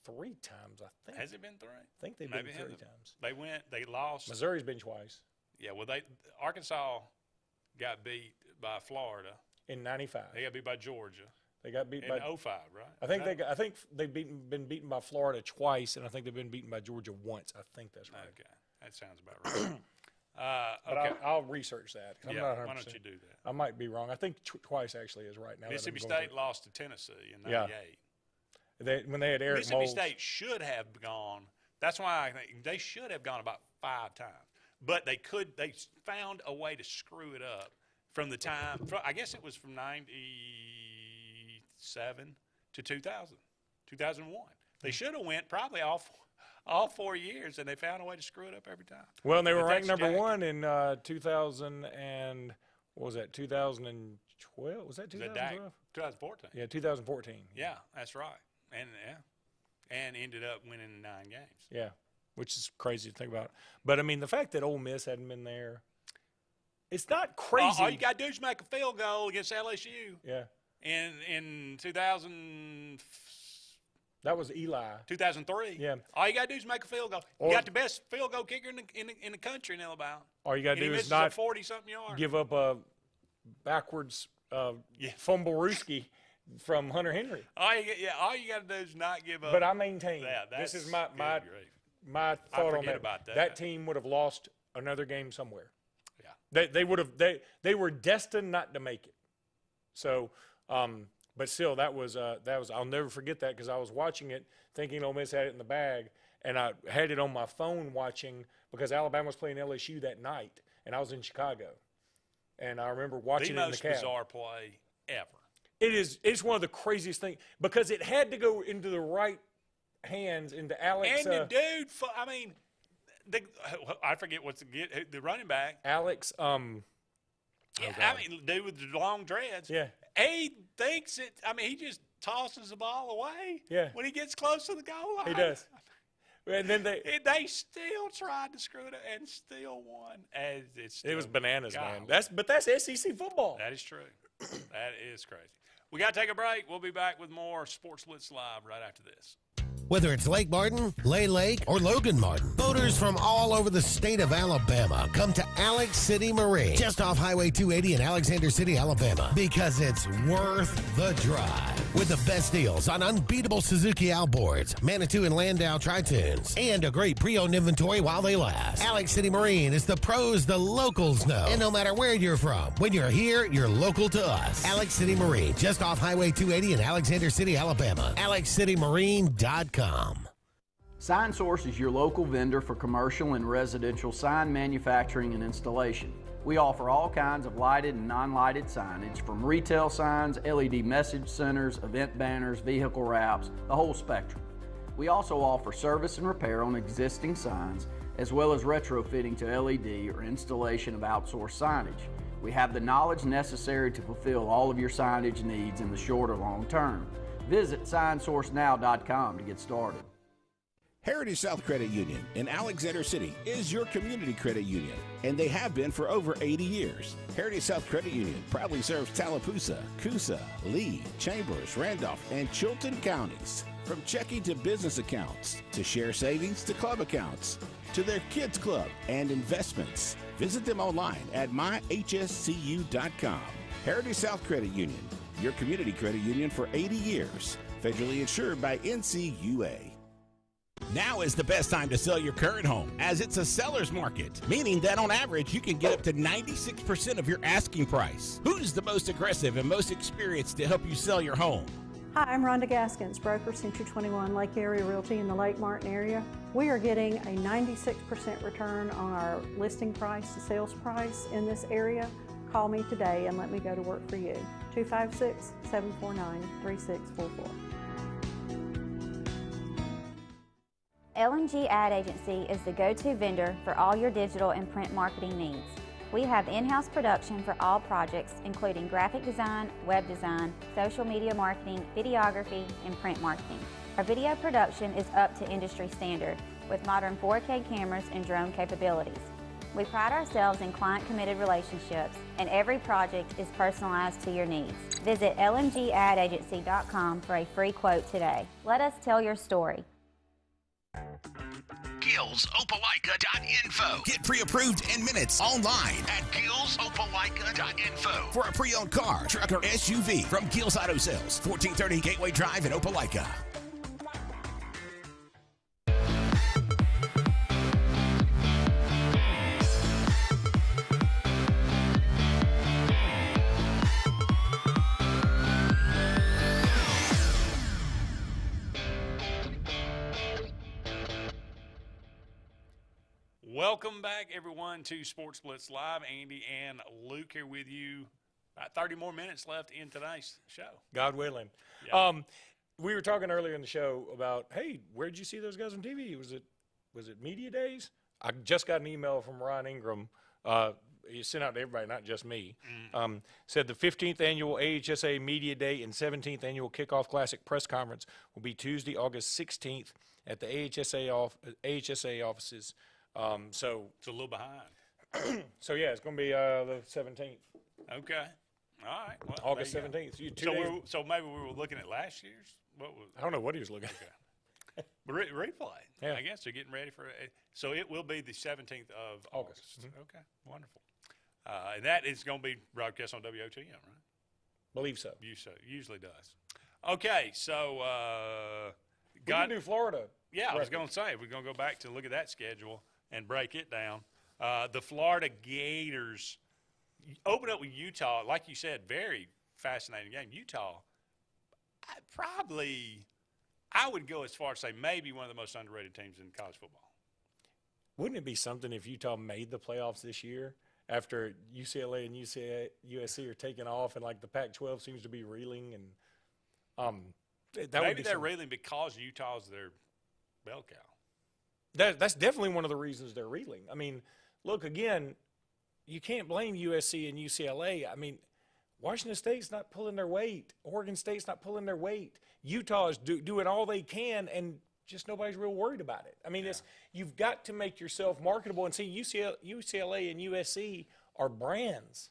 3 times, I think.
Has it been 3?
I think they've been 3 times.
They went. They lost.
Missouri's been twice.
Yeah, well, Arkansas got beat by Florida
in '95.
They got beat by Georgia.
They got beat
in
by
05, right?
I think they've been beaten by Florida twice, and I think they've been beaten by Georgia once. I think that's right.
Okay, that sounds about right.
But
okay.
I'll research that. I'm
Yeah,
not 100%.
why don't you do that?
I might be wrong. I think twice actually is right now.
Mississippi State lost to Tennessee in '98.
When they had Eric
Mississippi
Moles.
State should have gone. That's why I think they should have gone about 5 times, but they found a way to screw it up from the time. I guess it was from '97 to 2000, 2001. They should have went probably all 4 years, and they found a way to screw it up every time.
Well, and they were
But
ranked
that's
number
Jack.
1 in 2000 and what was that? 2012? Was that
The DAC,
2012?
2014.
Yeah, 2014.
Yeah, that's right. And ended up winning 9 games.
Yeah, which is crazy to think about. But I mean, the fact that Ole Miss hadn't been there, it's not crazy.
All you got to do is make a field goal against LSU.
Yeah.
In 2000.
That was Eli.
2003.
Yeah.
All you got to do is make a field goal.
Or-
You got the best field goal kicker in the country in Alabama.
All you got to
And he
do is
misses
not
a 40-something yard.
give up a backwards fumblerooski from Hunter Henry.
All you got to do is not give up.
But I maintain
that.
this is
That's
my
good grief.
my thought on
forget
that.
about that.
That team would have lost another game somewhere.
Yeah.
They would have they were destined not to make it. So but still that was I'll never forget that because I was watching it thinking Ole Miss had it in the bag, and I had it on my phone watching because Alabama was playing LSU that night, and I was in Chicago, and I remember watching it in the cab.
The most bizarre play ever.
It's one of the craziest things because it had to go into the right hands into Alex.
And the dude, I mean, I forget what's the running back.
Alex.
I mean, dude with the long dreads.
Yeah.
He thinks it. I mean, he just tosses the ball away.
Yeah.
When he gets close to the goal line.
He does. And then they
still tried to screw it up and still won. And it
was bananas, man.
God.
But that's SEC football.
That is true. That is crazy. We got to take a break. We'll be back with more Sports Blitz Live right after this.
Whether it's Lake Martin, Lay Lake, or Logan Martin, boaters from all over the state of Alabama come to Alex City Marine, just off Highway 280 in Alexander City, Alabama, because it's worth the drive. With the best deals on unbeatable Suzuki outboards, Manitou and Landau Tritoons, and a great pre-owned inventory while they last. Alex City Marine is the pros the locals know. And no matter where you're from, when you're here, you're local to us. Alex City Marine, just off Highway 280 in Alexander City, Alabama. AlexCityMarine.com.
Sign Source is your local vendor for commercial and residential sign manufacturing and installation. We offer all kinds of lighted and non-lighted signage, from retail signs, LED message centers, event banners, vehicle wraps, the whole spectrum. We also offer service and repair on existing signs, as well as retrofitting to LED or installation of outsourced signage. We have the knowledge necessary to fulfill all of your signage needs in the short or long term. Visit signsourcenow.com to get started.
Heritage South Credit Union in Alexander City is your community credit union, and they have been for over 80 years. Heritage South Credit Union proudly serves Tallapoosa, Coosa, Lee, Chambers, Randolph, and Chilton counties. From checking to business accounts, to share savings to club accounts, to their kids club and investments. Visit them online at myhscu.com. Heritage South Credit Union, your community credit union for 80 years. Federally insured by NCUA.
Now is the best time to sell your current home, as it's a seller's market, meaning that on average you can get up to 96% of your asking price. Who's the most aggressive and most experienced to help you sell your home?
Hi, I'm Rhonda Gaskins, broker Century 21 Lake Area Realty in the Lake Martin area. We are getting a 96% return on our listing price to sales price in this area. Call me today and let me go to work for you. 256-749-3644.
L&G Ad Agency is the go-to vendor for all your digital and print marketing needs.
We have in-house production for all projects, including graphic design, web design, social media marketing, videography, and print marketing. Our video production is up to industry standard with modern 4K cameras and drone capabilities. We pride ourselves in client-committed relationships, and every project is personalized to your needs. Visit lmgadagency.com for a free quote today. Let us tell your story.
GillsOpelika.info. Get pre-approved in minutes online at GillsOpelika.info for a pre-owned car, truck, or SUV from Gills Auto Sales, 1430 Gateway Drive in Opelika.
Welcome back, everyone, to Sports Blitz Live. Andy and Luke here with you. About 30 more minutes left in today's show.
God willing.
Yeah.
We were talking earlier in the show about, hey, where'd you see those guys on TV? Was it Media Days? I just got an email from Ryan Ingram. He sent out to everybody, not just me. Said the 15th annual AHSA Media Day and 17th annual Kickoff Classic press conference will be Tuesday, August 16th at the AHSA offices. So
it's a little behind.
So yeah, it's going to be the 17th.
Okay. All right. Well,
August 17th.
So maybe we were looking at last year's.
I don't know what he was looking
at. Replay.
Yeah.
I guess they're getting ready for it. So it will be the 17th of August.
Mm-hmm.
Okay. Wonderful. And that is going to be broadcast on WOTM, right?
Believe so.
Usually does. Okay. So
we can do Florida.
Yeah, I was going to say, we're going to go back to look at that schedule and break it down. The Florida Gators open up with Utah. Like you said, very fascinating game. Utah, I would go as far as say maybe one of the most underrated teams in college football.
Wouldn't it be something if Utah made the playoffs this year after UCLA and USC are taking off and like the Pac-12 seems to be reeling? And
maybe they're reeling because Utah's their bell cow.
That's definitely one of the reasons they're reeling. I mean, look, again, you can't blame USC and UCLA. I mean, Washington State's not pulling their weight. Oregon State's not pulling their weight. Utah is doing all they can, and just nobody's real worried about it. I mean, you've got to make yourself marketable. And see, UCLA and USC are brands.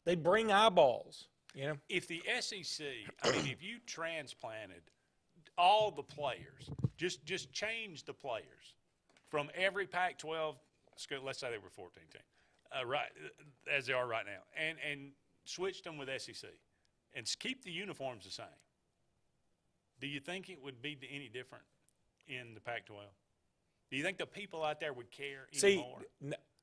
They bring eyeballs, you know.
If the SEC, I mean, if you transplanted all the players, just change the players from every Pac-12 school, let's say they were 14 teams, right, as they are right now, and switch them with SEC and keep the uniforms the same, do you think it would be any different in the Pac-12? Do you think the people out there would care anymore?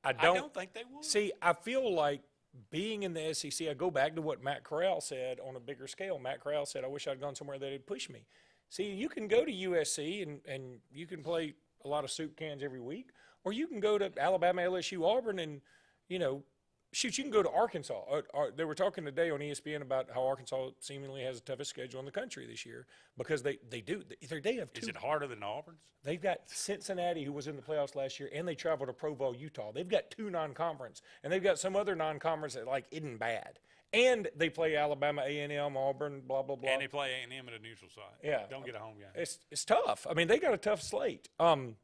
I don't
think they would.
See, I feel like being in the SEC, I go back to what Matt Corral said on a bigger scale. Matt Corral said, I wish I'd gone somewhere that would push me. See, you can go to USC and you can play a lot of soup cans every week, or you can go to Alabama, LSU, Auburn, and, you know, shoot, you can go to Arkansas. They were talking today on ESPN about how Arkansas seemingly has the toughest schedule in the country this year because they do. They have two.
Is it harder than Auburn's?
They've got Cincinnati, who was in the playoffs last year, and they travel to Provo, Utah. They've got two non-conference, and they've got some other non-conference that, like, isn't bad. And they play Alabama, A&M, Auburn, blah, blah, blah.
And they play A&M at a neutral site.
Yeah.
Don't get a home game.
It's tough. I mean, they got a tough slate. And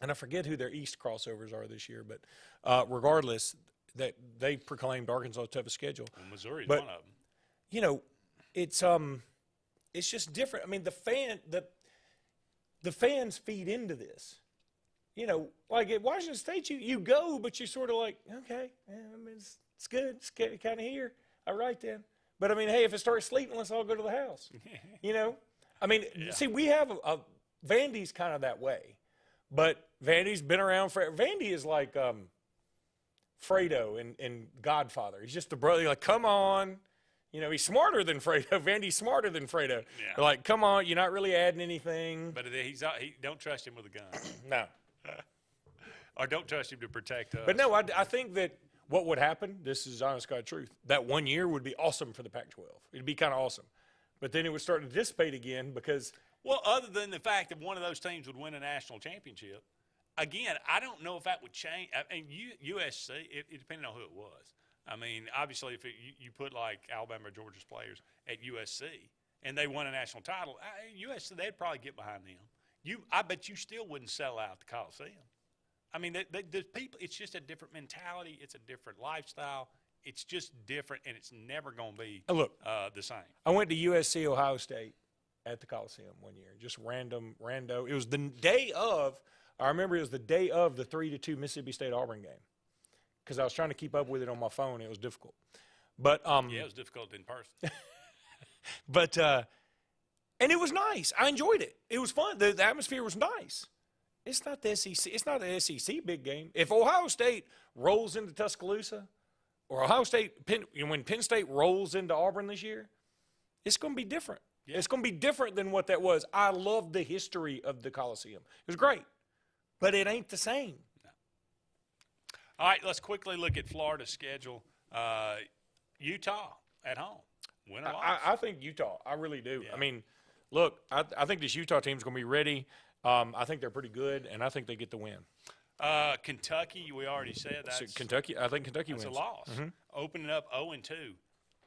I forget who their East crossovers are this year, but regardless, that they proclaimed Arkansas' toughest schedule.
Well, Missouri's one of them.
You know, it's just different. I mean, the fans feed into this. You know, like at Washington State, you go, but you're sort of like, okay, I mean, it's good. It's kind of here. All right then. But I mean, hey, if it starts sleeting, let's all go to the house. You know, I mean, see, we have Vandy's kind of that way, but Vandy's been around for. Vandy is like Fredo in Godfather. He's just the brother. Like, come on. You know, he's smarter than Fredo. Vandy's smarter than Fredo.
Yeah.
They're like, come on, you're not really adding anything.
But he don't trust him with a gun.
No.
Or don't trust him to protect us.
But no, I think that what would happen, this is honest God truth, that 1 year would be awesome for the Pac-12. It'd be kind of awesome. But then it would start to dissipate again because.
Well, other than the fact that one of those teams would win a national championship, again, I don't know if that would change. I mean, USC, it depended on who it was. I mean, obviously, if you put like Alabama or Georgia's players at USC and they won a national title, USC, they'd probably get behind them. I bet you still wouldn't sell out the Coliseum. I mean, the people, it's just a different mentality. It's a different lifestyle. It's just different, and it's never going to be the same.
I went to USC Ohio State at the Coliseum one year, just rando. It was the day of, I remember it was the day of the 3-2 Mississippi State Auburn game because I was trying to keep up with it on my phone. It was difficult. But
yeah, it was difficult in person.
But and it was nice. I enjoyed it. It was fun. The atmosphere was nice. It's not the SEC. It's not the SEC big game. If Ohio State rolls into Tuscaloosa, or Ohio State, when Penn State rolls into Auburn this year, it's going to be different. Yeah. It's going to be different than what that was. I love the history of the Coliseum. It was great, but it ain't the same.
No. All right, let's quickly look at Florida's schedule. Utah at home. Win or loss?
I think Utah. I really do.
Yeah.
I mean, look, I think this Utah team's going to be ready. I think they're pretty good, and I think they get the win.
Kentucky, we already said that's
Kentucky. I think Kentucky
wins.
wins.
That's a loss.
Mm-hmm.
Opening up 0-2,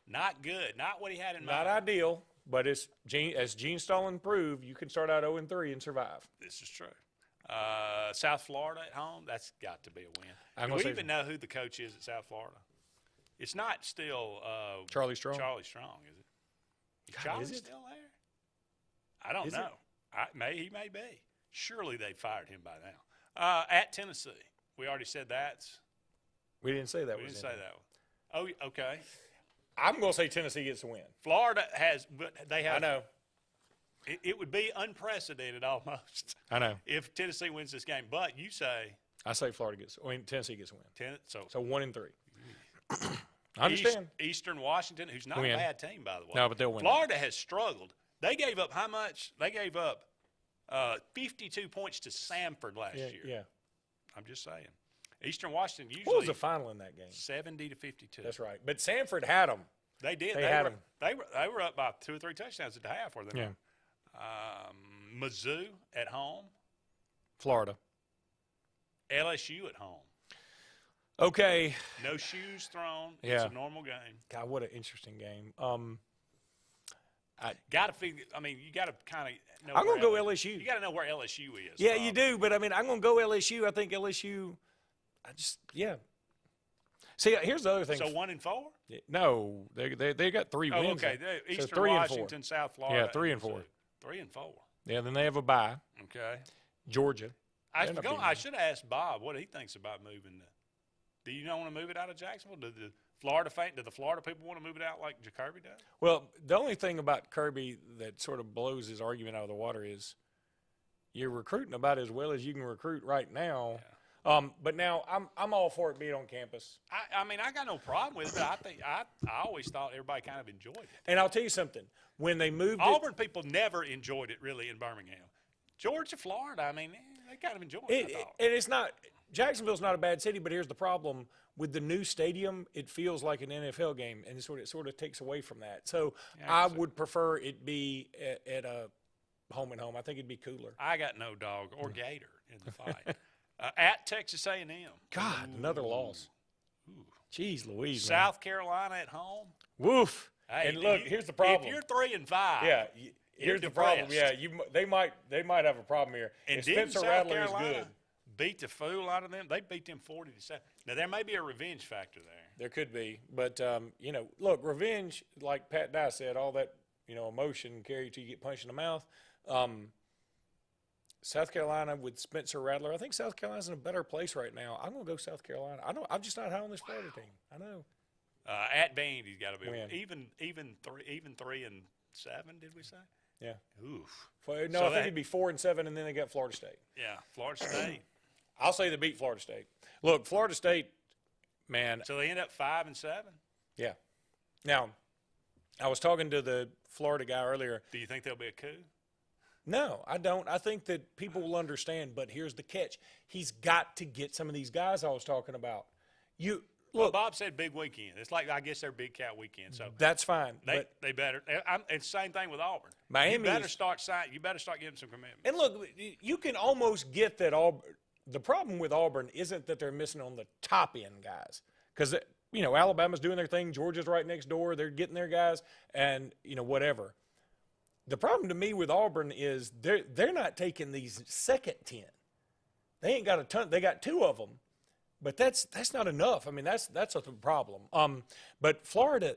not good. Not what he had in
Not
mind.
ideal, but as Gene Stallman proved, you can start out 0-3 and survive.
This is true. South Florida at home, that's got to be a win. Do we even know who the coach is at South Florida? It's not still
Charlie Strong.
Charlie Strong, is it? Is Charlie still there? I don't know. He may be. Surely they fired him by now. At Tennessee, we already said that.
We didn't say that.
We didn't say that one. Oh, okay.
I'm going to say Tennessee gets the win.
Florida has, but they have.
I know.
It would be unprecedented almost.
I know.
If Tennessee wins this game, but you say.
I say Tennessee gets a win.
So
1-3. I understand.
Eastern Washington, who's not a bad team, by the way.
No, but they'll win.
Florida has struggled. They gave up how much? They gave up 52 points to Samford last year.
Yeah.
I'm just saying. Eastern Washington usually.
What was the final in that game?
70-52.
That's right. But Samford had them.
They did.
They had them.
They were up by 2 or 3 touchdowns at the half, were they?
Yeah.
Mizzou at home.
Florida.
LSU at home.
Okay.
No shoes thrown.
Yeah.
It's a normal game.
God, what an interesting game.
Got to figure. I mean, you got to kind of know.
I'm going to go LSU.
You got to know where LSU is.
Yeah, you do. But I mean, I'm going to go LSU. I think LSU. See, here's the other thing.
So 1-4?
No, they got 3 wins.
Okay. Eastern
so 3 and 4.
Washington, South Florida.
Yeah, 3 and 4.
3 and 4.
Yeah, then they have a bye.
Okay.
Georgia.
I should have asked Bob what he thinks about moving. Do you not want to move it out of Jacksonville? Do the Florida people want to move it out like Kirby does?
Well, the only thing about Kirby that sort of blows his argument out of the water is you're recruiting about as well as you can recruit right now. Yeah. But now I'm all for it being on campus.
I mean, I got no problem with it. But I think I always thought everybody kind of enjoyed it.
And I'll tell you something. When they moved
Auburn people never enjoyed it really in Birmingham. Georgia, Florida, I mean, they kind of enjoyed it.
And it's not – Jacksonville's not a bad city, but here's the problem. With the new stadium, it feels like an NFL game, and it sort of takes away from that. So I would prefer it be at a home and home. I think it'd be cooler.
I got no dog or gator in the fight. At Texas A&M.
God, another loss. Ooh. Jeez Louise,
South Carolina at home.
Woof.
Hey,
and look, here's the problem.
If you're 3-5,
yeah, here's the problem. Yeah, they might have a problem here.
And
if Spencer Rattler is good.
Beat the fool out of them. They beat them 40-7. Now there may be a revenge factor there.
There could be, but look, revenge, like Pat Dye said, all that emotion carry till you get punched in the mouth. South Carolina with Spencer Rattler, I think South Carolina's in a better place right now. I'm gonna go South Carolina. I'm just not high on this Florida team. I know.
At Vandy's got to be
even
3-7. Did we say?
Yeah.
Oof.
No, so I think it'd be 4-7, and then they got Florida State.
Yeah, Florida State.
I'll say they beat Florida State. Look, Florida State, man.
So they end up 5-7.
Yeah. Now, I was talking to the Florida guy earlier.
Do you think there'll be a coup?
No, I don't. I think that people will understand, but here's the catch. He's got to get some of these guys I was talking about.
Well, Bob said big weekend. It's like, I guess, their big cat weekend. So
that's fine.
They better. It's the same thing with Auburn.
Miami
you better start getting some commitments.
And look, you can almost get that the problem with Auburn isn't that they're missing on the top end guys, because Alabama's doing their thing, Georgia's right next door, they're getting their guys, and whatever. The problem to me with Auburn is they're not taking these second 10. They ain't got a ton. They got 2 of them, but that's not enough. I mean, that's a problem. But Florida,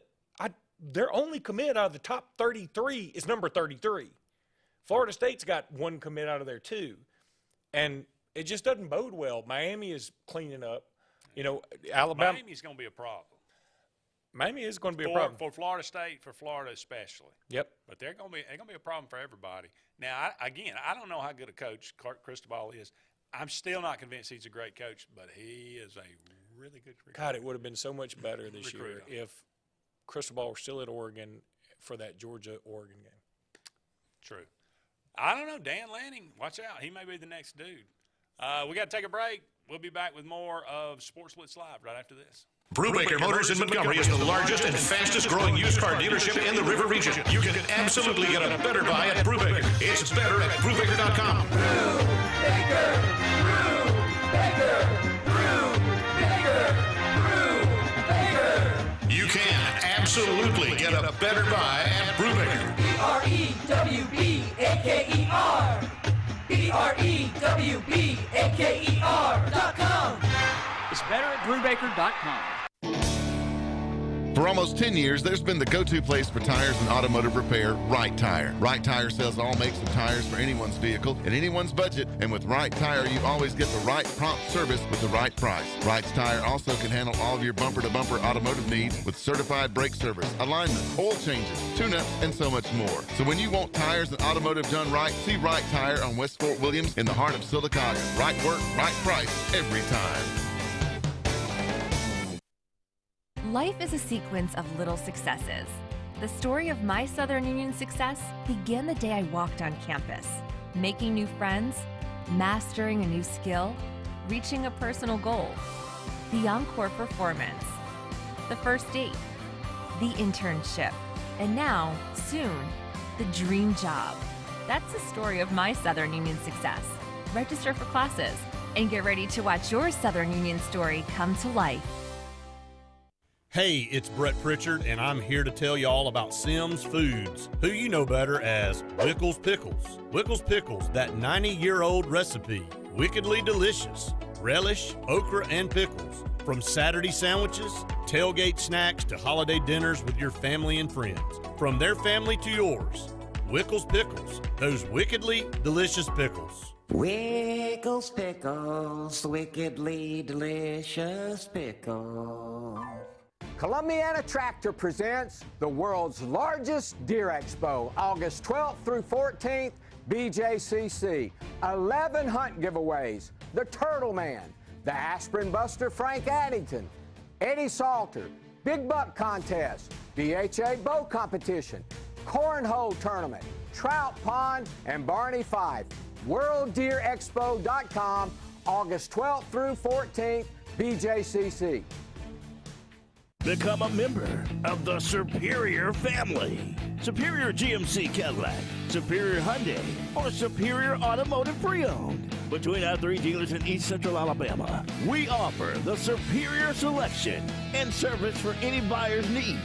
their only commit out of the top 33 is number 33. Florida State's got 1 commit out of there too, and it just doesn't bode well. Miami is cleaning up. Alabama.
Miami's going to be a problem.
Miami is going to be a problem
for Florida State, for Florida especially.
Yep.
But they're going to be a problem for everybody. Now, I don't know how good a coach Cristobal is. I'm still not convinced he's a great coach, but he is a really good recruiter.
God, it would have been so much better this year if Cristobal were still at Oregon for that Georgia-Oregon game.
True. I don't know. Dan Lanning, watch out. He may be the next dude. We got to take a break. We'll be back with more of Sports Blitz Live right after this.
Brubaker Motors in Montgomery is the largest and fastest growing used car dealership in the River Region. You can absolutely get a better buy at Brubaker. It's better at Brubaker.com.
Brubaker, Brubaker.
You can absolutely get a better buy at Brubaker.
BREWBAKER. BREWBAKER.com.
It's better at Brubaker.com.
For almost 10 years, there's been the go-to place for tires and automotive repair, Right Tire. Right Tire sells all makes of tires for anyone's vehicle and anyone's budget, and with Right Tire, you always get the right prompt service with the right price. Right Tire also can handle all of your bumper-to-bumper automotive needs with certified brake service, alignment, oil changes, tune-ups, and so much more. So when you want tires and automotive done right, see Right Tire on West Fort Williams in the heart of Sylacauga. Right work, right price, every time.
Life is a sequence of little successes. The story of my Southern Union success began the day I walked on campus, making new friends, mastering a new skill, reaching a personal goal, the encore performance, the first date, the internship, and now, soon, the dream job. That's the story of my Southern Union success. Register for classes and get ready to watch your Southern Union story come to life.
Hey, it's Brett Pritchard, and I'm here to tell you all about Sims Foods, who you know better as Wickles Pickles. Wickles Pickles, that 90-year-old recipe, wickedly delicious. Relish, okra, and pickles. From Saturday sandwiches, tailgate snacks, to holiday dinners with your family and friends. From their family to yours, Wickles Pickles, those wickedly delicious pickles.
Wickles Pickles, wickedly delicious pickles.
Columbiana Tractor presents the world's largest Deer Expo, August 12th through 14th, BJCC. 11 hunt giveaways, the Turtle Man, the Aspirin Buster Frank Addington, Eddie Salter, Big Buck Contest, BHA Bow Competition, Cornhole Tournament, Trout Pond, and Barney 5. WorldDeerExpo.com, August 12th through 14th, BJCC.
Become a member of the Superior family. Superior GMC Cadillac, Superior Hyundai, or Superior Automotive Pre-Owned. Between our 3 dealers in East Central Alabama, we offer the superior selection and service for any buyer's needs.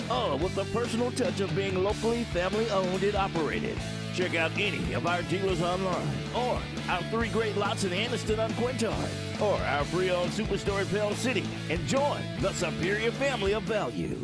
All with the personal touch of being locally family-owned and operated. Check out any of our dealers online, or our 3 great lots in Anniston on Quintard, or our pre-owned superstore in Pell City, and join the Superior family of value.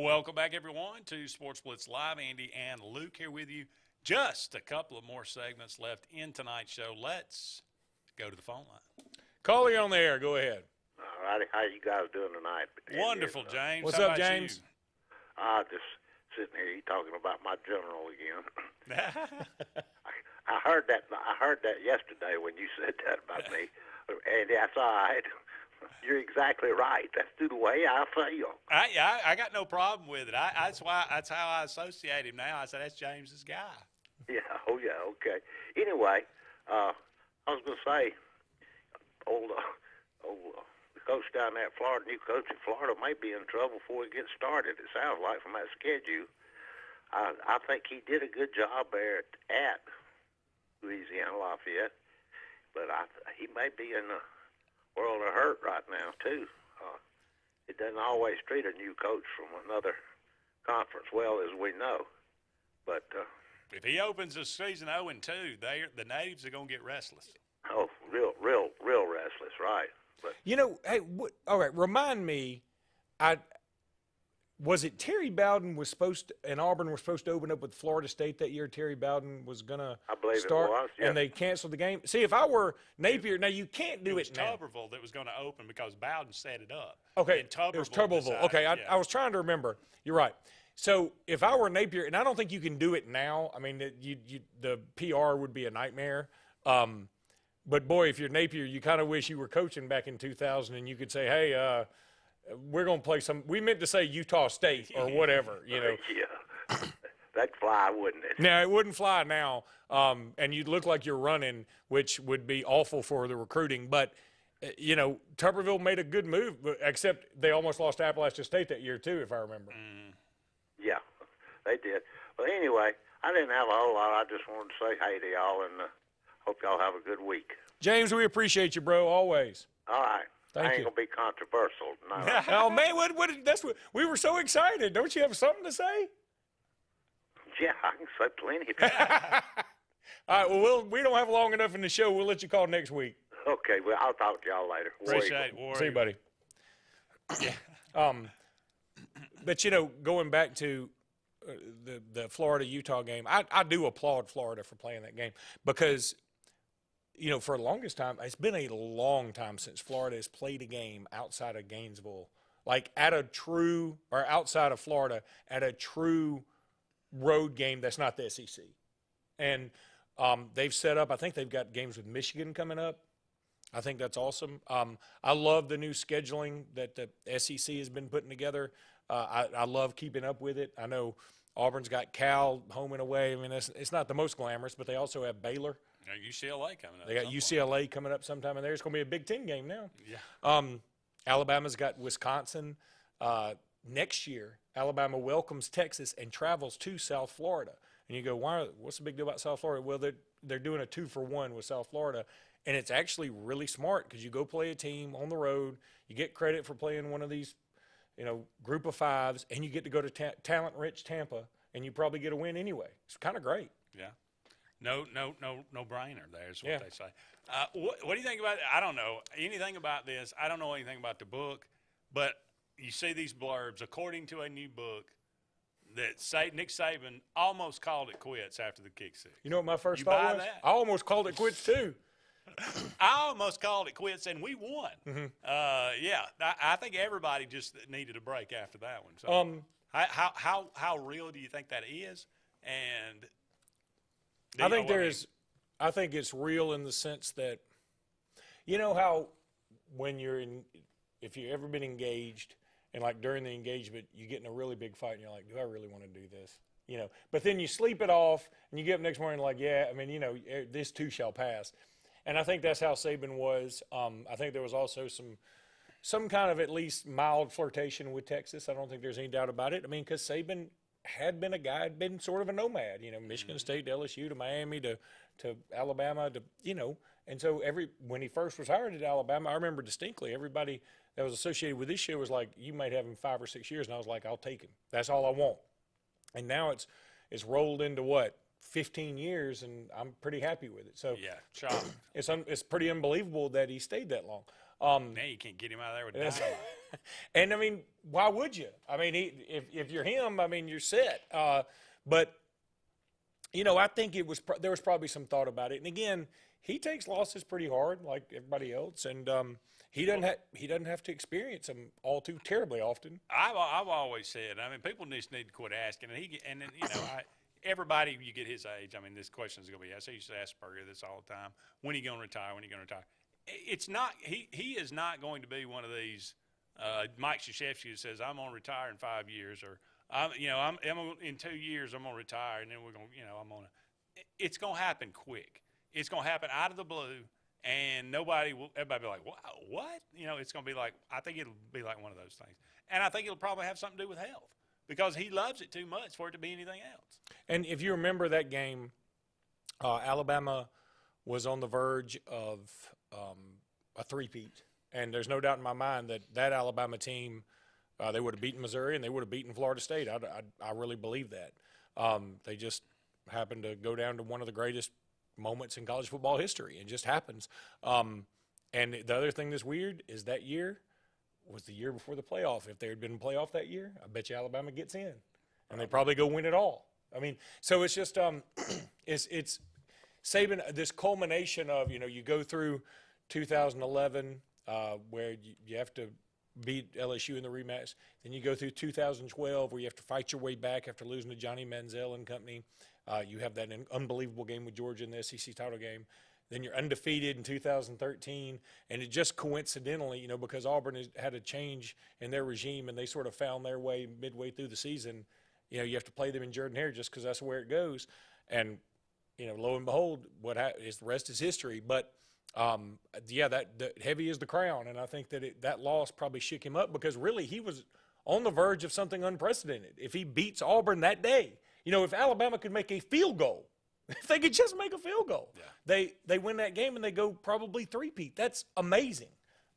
Welcome back, everyone, to Sports Blitz Live. Andy and Luke here with you. Just a couple of more segments left in tonight's show. Let's go to the phone line.
Caller, you're on the air. Go ahead.
All righty. How you guys doing tonight?
Wonderful, James.
What's
How
up,
about
James?
Just sitting here, you talking about my general again. I heard that yesterday when you said that about me, and that's all right. You're exactly right. That's the way I feel.
I got no problem with it. That's how I associate him now. I said that's James's guy.
Yeah. Oh, yeah. Okay. Anyway, I was going to say, the coach down there at Florida, new coach in Florida, may be in trouble before it gets started. It sounds like from that schedule. I think he did a good job there at Louisiana Lafayette, but he may be in a world of hurt right now too. It doesn't always treat a new coach from another conference well, as we know. But
if he opens the season 0-2, the natives are going to get restless.
Oh, real restless, right? But
Hey, all right, remind me, was it Terry Bowden was supposed to, and Auburn was supposed to open up with Florida State that year? Terry Bowden was going to start,
it was, yeah.
and they canceled the game. See, if I were Napier, now you can't do it now.
It was Tuberville that was going to open because Bowden set it up.
Okay,
and Tuberville
it was Tuberville.
decided,
Okay,
yeah.
I was trying to remember. You're right. So if I were Napier, and I don't think you can do it now. I mean, the PR would be a nightmare. But boy, if you're Napier, you kind of wish you were coaching back in 2000, and you could say, "Hey, we're going to play some." We meant to say Utah State or whatever,
Yeah, that'd fly, wouldn't it?
No, it wouldn't fly now, and you'd look like you're running, which would be awful for the recruiting. But Tuberville made a good move, except they almost lost Appalachian State that year too, if I remember.
Yeah, they did. But anyway, I didn't have a whole lot. I just wanted to say hey to y'all, and hope y'all have a good week.
James, we appreciate you, bro, always.
All right.
Thank
I ain't
you.
gonna be controversial. No.
Oh man, that's what we were so excited. Don't you have something to say?
Yeah, I can say plenty.
All right. Well, we don't have long enough in the show. We'll let you call next week.
Okay. Well, I'll talk to y'all later.
Appreciate it.
See you, buddy. Yeah. But going back to the Florida-Utah game, I do applaud Florida for playing that game because, for the longest time, it's been a long time since Florida has played a game outside of Gainesville, like outside of Florida, at a true road game that's not the SEC. And they've set up, I think they've got games with Michigan coming up. I think that's awesome. I love the new scheduling that the SEC has been putting together. I love keeping up with it. I know Auburn's got Cal home and away. I mean, it's not the most glamorous, but they also have Baylor.
UCLA coming up.
They got UCLA coming up sometime in there. It's going to be a Big Ten game now.
Yeah.
Alabama's got Wisconsin. Next year, Alabama welcomes Texas and travels to South Florida. And you go, what's the big deal about South Florida? Well, they're doing a 2-for-1 with South Florida. And it's actually really smart because you go play a team on the road. You get credit for playing one of these, group of fives, and you get to go to talent-rich Tampa, and you probably get a win anyway. It's kind of great.
Yeah. No brainer. There's what they say. What do you think about it? I don't know anything about this. I don't know anything about the book, but you see these blurbs. According to a new book, that Nick Saban almost called it quits after the kick six.
You know what my first
You
thought
buy
was?
that?
I almost called it quits too.
I almost called it quits, and we won.
Mm-hmm.
I think everybody just needed a break after that one. So, how real do you think that is? And
I think it's real in the sense that, how when if you've ever been engaged and like during the engagement, you get in a really big fight and you're like, do I really want to do this? But then you sleep it off and you get up next morning like, yeah, I mean, this too shall pass. And I think that's how Saban was. I think there was also some kind of at least mild flirtation with Texas. I don't think there's any doubt about it. I mean, because Saban had been a guy, had been sort of a nomad, Michigan State to LSU to Miami to Alabama and so when he first was hired at Alabama, I remember distinctly everybody that was associated with this show was like, you might have him 5 or 6 years, and I was like, I'll take him. That's all I want. And now it's rolled into 15 years, and I'm pretty happy with it. So
yeah,
it's pretty unbelievable that he stayed that long.
Now you can't get him out of there with dynamite.
And I mean, why would you? I mean, if you're him, I mean, you're set. But I think there was probably some thought about it. And again, he takes losses pretty hard, like everybody else, and he doesn't have to experience them all too terribly often.
I've always said, I mean, people just need to quit asking, and then everybody, you get his age. I mean, this question is going to be asked. I used to ask Spurrier this all the time. When are you going to retire? When are you going to retire? It's not. He is not going to be one of these Mike Krzyzewski who says, "I'm going to retire in 5 years," or in 2 years I'm going to retire, and then we're going. I'm going to. it's going to happen quick. It's going to happen out of the blue, and everybody will be like, what? You know, it's going to be like, I think it'll be like one of those things. And I think it'll probably have something to do with health because he loves it too much for it to be anything else.
And if you remember that game, Alabama was on the verge of a three-peat. And there's no doubt in my mind that that Alabama team, they would have beaten Missouri and they would have beaten Florida State. I really believe that. They just happened to go down to one of the greatest moments in college football history. It just happens. And the other thing that's weird is that year was the year before the playoff. If there had been a playoff that year, I bet you Alabama gets in. And they probably go win it all. I mean, so it's just it's Saban, this culmination of, you go through 2011 where you have to beat LSU in the rematch. Then you go through 2012 where you have to fight your way back after losing to Johnny Manziel and company. You have that unbelievable game with Georgia in the SEC title game. Then you're undefeated in 2013, and it just coincidentally, because Auburn had a change in their regime and they sort of found their way midway through the season. You have to play them in Jordan-Hare just because that's where it goes. And, lo and behold, the rest is history. But, that heavy is the crown, and I think that that loss probably shook him up because really he was on the verge of something unprecedented. If he beats Auburn that day, if Alabama could make a field goal, if they could just make a field goal, they win that game and they go probably three-peat. That's amazing,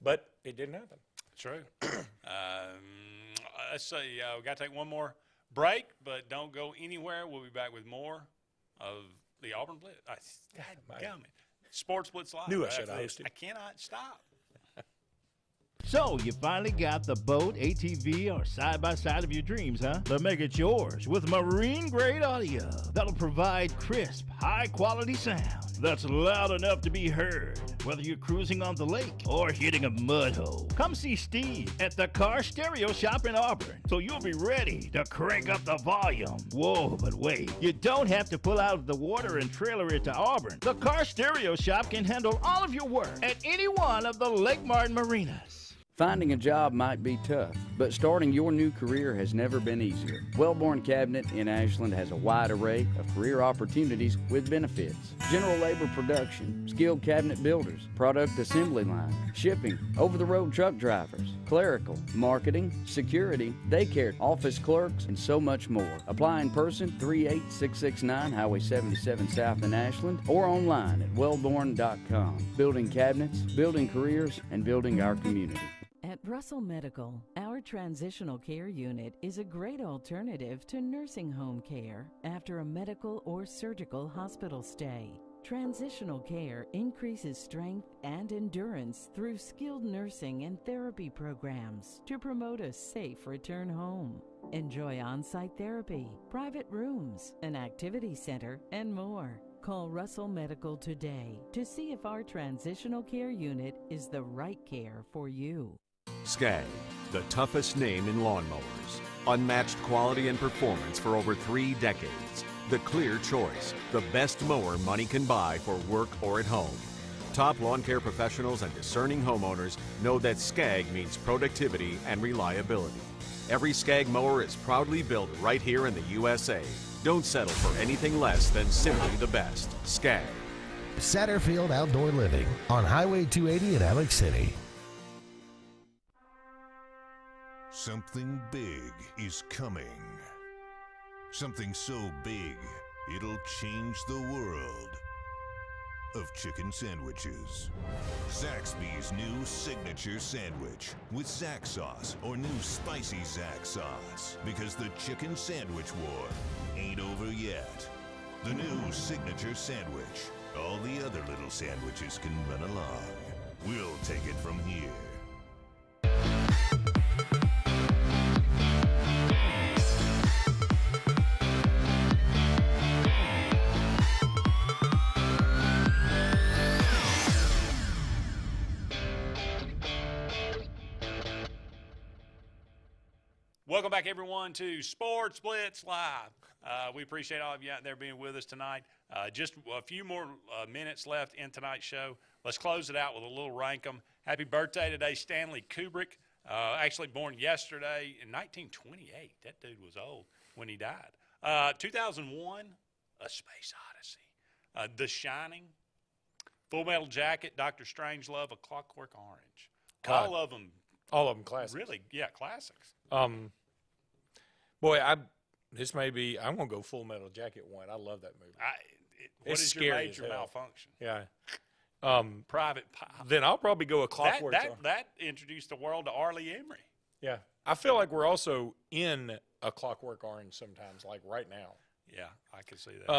but it didn't happen.
True. Let's see. We got to take one more break, but don't go anywhere. We'll be back with more of the Auburn Blitz. God damn it. Sports Blitz Live.
Knew I should have hosted.
I cannot stop.
So, you finally got the boat, ATV, or side-by-side of your dreams, huh? Then make it yours with marine-grade audio that'll provide crisp, high-quality sound that's loud enough to be heard, whether you're cruising on the lake or hitting a mud hole. Come see Steve at the Car Stereo Shop in Auburn, so you'll be ready to crank up the volume. Whoa, but wait, you don't have to pull out of the water and trailer it to Auburn. The Car Stereo Shop can handle all of your work at any one of the Lake Martin marinas.
Finding a job might be tough, but starting your new career has never been easier. Wellborn Cabinet in Ashland has a wide array of career opportunities with benefits. General labor production, skilled cabinet builders, product assembly line, shipping, over-the-road truck drivers, clerical, marketing, security, daycare, office clerks, and so much more. Apply in person, 38669 Highway 77 South in Ashland, or online at wellborn.com. Building cabinets, building careers, and building our community.
At Russell Medical, our transitional care unit is a great alternative to nursing home care after a medical or surgical hospital stay. Transitional care increases strength and endurance through skilled nursing and therapy programs to promote a safe return home. Enjoy on-site therapy, private rooms, an activity center, and more. Call Russell Medical today to see if our transitional care unit is the right care for you.
Skag, the toughest name in lawnmowers. Unmatched quality and performance for over 3 decades. The clear choice, the best mower money can buy for work or at home. Top lawn care professionals and discerning homeowners know that Skag means productivity and reliability. Every Skag mower is proudly built right here in the USA. Don't settle for anything less than simply the best. Skag.
Satterfield Outdoor Living on Highway 280 in Alex City.
Something big is coming. Something so big, it'll change the world of chicken sandwiches. Zaxby's new signature sandwich with Zax sauce or new spicy Zax sauce. Because the chicken sandwich war ain't over yet. The new signature sandwich. All the other little sandwiches can run along. We'll take it from here.
Welcome back, everyone, to Sports Blitz Live. We appreciate all of you out there being with us tonight. Just a few more minutes left in tonight's show. Let's close it out with a little rank 'em. Happy birthday today, Stanley Kubrick. Actually born yesterday in 1928. That dude was old when he died. 2001, A Space Odyssey. The Shining, Full Metal Jacket, Dr. Strangelove, A Clockwork Orange.
God.
All of them
classics.
really, yeah, classics.
Boy, I'm gonna go Full Metal Jacket 1. I love that movie.
What
It's
is
scary
your
as
major
hell.
malfunction?
Yeah.
Private Pilot.
Then I'll probably go A Clockwork Orange.
That introduced the world to Arlie Emery.
Yeah. I feel like we're also in A Clockwork Orange sometimes, like right now.
Yeah, I can see that.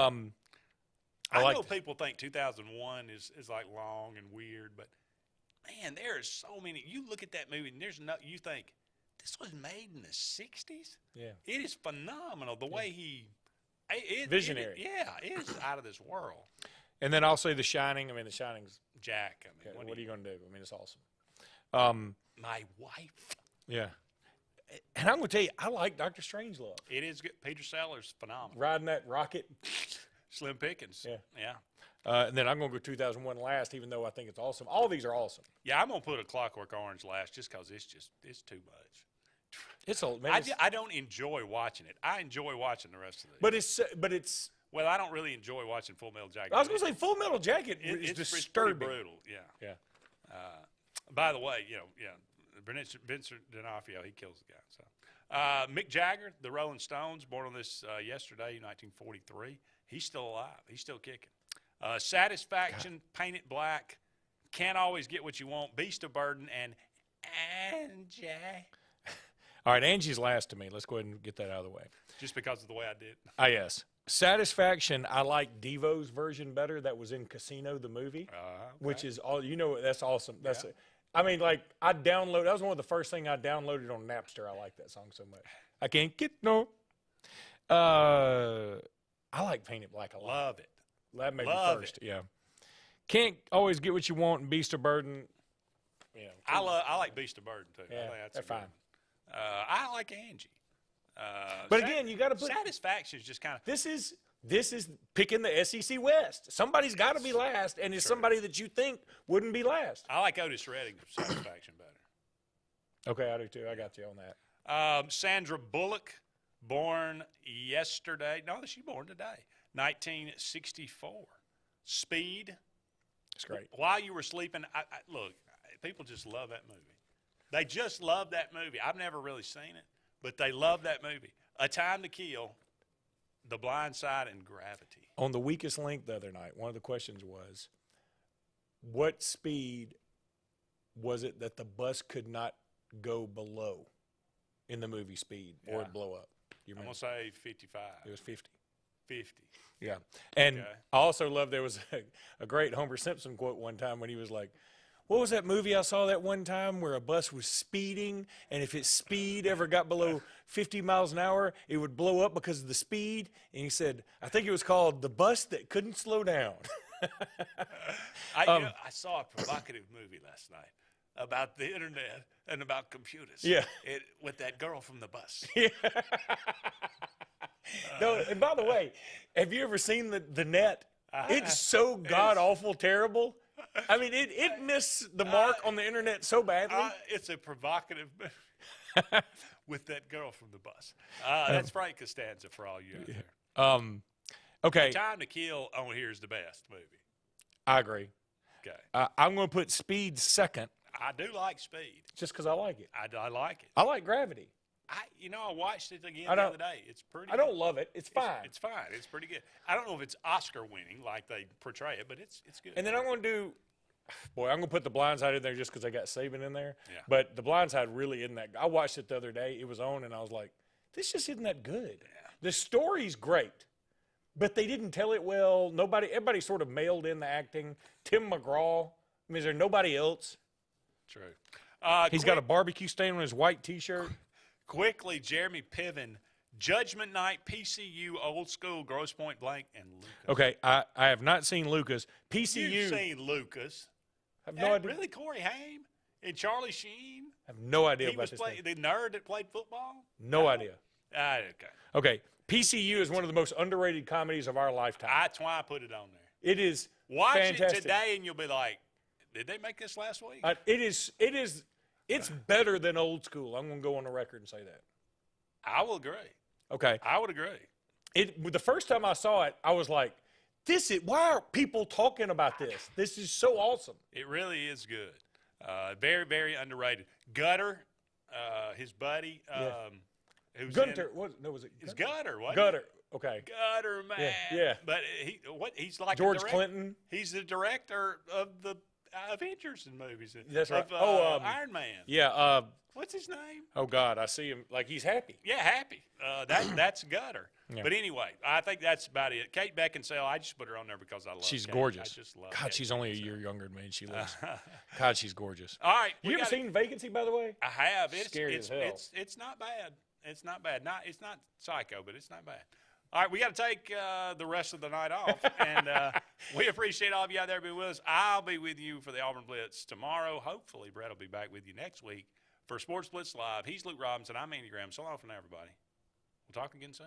I
like
know people think 2001 is like long and weird, but man, there are so many. You look at that movie and you think this was made in the 60s.
Yeah.
It is phenomenal the way he
Visionary.
It is out of this world.
And then I'll say The Shining. I mean, The Shining's
Jack. I mean,
what are you going to do? I mean, it's awesome.
My wife.
Yeah. And I'm going to tell you, I like Dr. Strangelove.
It is good. Peter Sellers, phenomenal.
Riding that rocket.
Slim Pickens.
Yeah. And then I'm going to go 2001 last, even though I think it's awesome. All these are awesome.
Yeah, I'm going to put A Clockwork Orange last just because it's too much.
I
don't enjoy watching it. I enjoy watching the rest of it.
But it's.
Well, I don't really enjoy watching Full Metal Jacket.
I was going to say Full Metal Jacket is
it's
disturbing.
pretty brutal. Yeah. By the way, Vincent D'Onofrio, he kills the guy. So, Mick Jagger, the Rolling Stones, born on this yesterday, 1943. He's still alive. He's still kicking. Satisfaction, Paint It Black, Can't Always Get What You Want, Beast of Burden, and Angie.
All right, Angie's last to me. Let's go ahead and get that out of the way.
Just because of the way I did.
Yes. Satisfaction, I like Devo's version better. That was in Casino, the movie, which is all, that's awesome. I mean, like, that was one of the first things I downloaded on Napster. I like that song so much. I can't get no. I like Paint It Black a lot.
Love it.
That may be first. Yeah. Can't Always Get What You Want and Beast of Burden. Yeah.
I like Beast of Burden, too.
Yeah,
I think that's
they're fine.
I like Angie.
But again, you got to put
Satisfaction is just kind of.
This is picking the SEC West. Somebody's got to be last, and it's somebody that you think wouldn't be last.
I like Otis Redding for Satisfaction better.
Okay, I do too. I got you on that.
Sandra Bullock, born yesterday. No, she's born today. 1964. Speed.
It's great.
While you were sleeping, look, people just love that movie. They just love that movie. I've never really seen it, but they love that movie. A Time to Kill, The Blind Side, and Gravity.
On the weakest link the other night, one of the questions was, what speed was it that the bus could not go below in the movie Speed or it'd blow up?
I'm going to say 55.
It was 50.
50.
Yeah. And I also love there was a great Homer Simpson quote one time when he was like, what was that movie I saw that one time where a bus was speeding, and if its speed ever got below 50 miles an hour, it would blow up because of the speed? And he said, I think it was called The Bus That Couldn't Slow Down.
I saw a provocative movie last night about the internet and about computers.
Yeah.
With that girl from the bus.
Yeah. No, and by the way, have you ever seen the net? It's so god-awful terrible. I mean, it missed the mark on the internet so badly.
It's a provocative with that girl from the bus. That's Frank Costanza for all you out there.
Okay.
Time to Kill on here is the best movie.
I agree.
Okay.
I'm going to put Speed second.
I do like Speed.
Just because I like it.
I like it.
I like Gravity.
I watched it again the other day. It's pretty.
I don't love it. It's fine.
It's fine. It's pretty good. I don't know if it's Oscar winning like they portray it, but it's good.
And then I'm going to do, I'm going to put The Blind Side in there just because I got Saban in there.
Yeah.
But The Blind Side really isn't that good. I watched it the other day. It was on, and I was like, this just isn't that good. Yeah. The story's great, but they didn't tell it well. Everybody sort of mailed in the acting. Tim McGraw. I mean, is there nobody else?
True.
He's got a barbecue stain on his white T-shirt.
Quickly, Jeremy Piven, Judgment Night, PCU, Old School, Grosse Point Blank, and Lucas.
Okay, I have not seen Lucas. PCU.
You've seen Lucas.
I have no idea.
Really, Corey Haim and Charlie Sheen?
I have no idea about this.
The nerd that played football?
No idea.
Okay.
PCU is one of the most underrated comedies of our lifetime.
That's why I put it on there.
It is
Watch
fantastic.
it today, and you'll be like, did they make this last week?
It's better than Old School. I'm going to go on the record and say that.
I will agree.
Okay.
I would agree.
The first time I saw it, I was like, Why are people talking about this? This is so awesome.
It really is good. Very, very underrated. Gutter, his buddy, who's
Gunter, was it?
It's Gutter, wasn't
Gutter.
it?
Okay.
Gutter, man.
Yeah.
But he's like
George Clinton.
He's the director of the Avengers and movies.
That's right.
Iron Man.
Yeah.
What's his name?
Oh God, I see him like he's happy.
Yeah, happy. That's Gutter.
Yeah.
But anyway, I think that's about it. Kate Beckinsale, I just put her on there because I love her.
She's
Kate.
gorgeous.
I just love
God,
Kate
she's only a year younger than me. And she looks. God, she's gorgeous.
All right.
You ever seen Vacancy, by the way?
I have. It's
scary as hell.
It's not bad. It's not bad. It's not Psycho, but it's not bad. All right, we got to take the rest of the night off, and we appreciate all of you out there being with us. I'll be with you for the Auburn Blitz tomorrow. Hopefully, Brett will be back with you next week for Sports Blitz Live. He's Luke Robinson. I'm Andy Graham. So long for now, everybody. We'll talk again soon.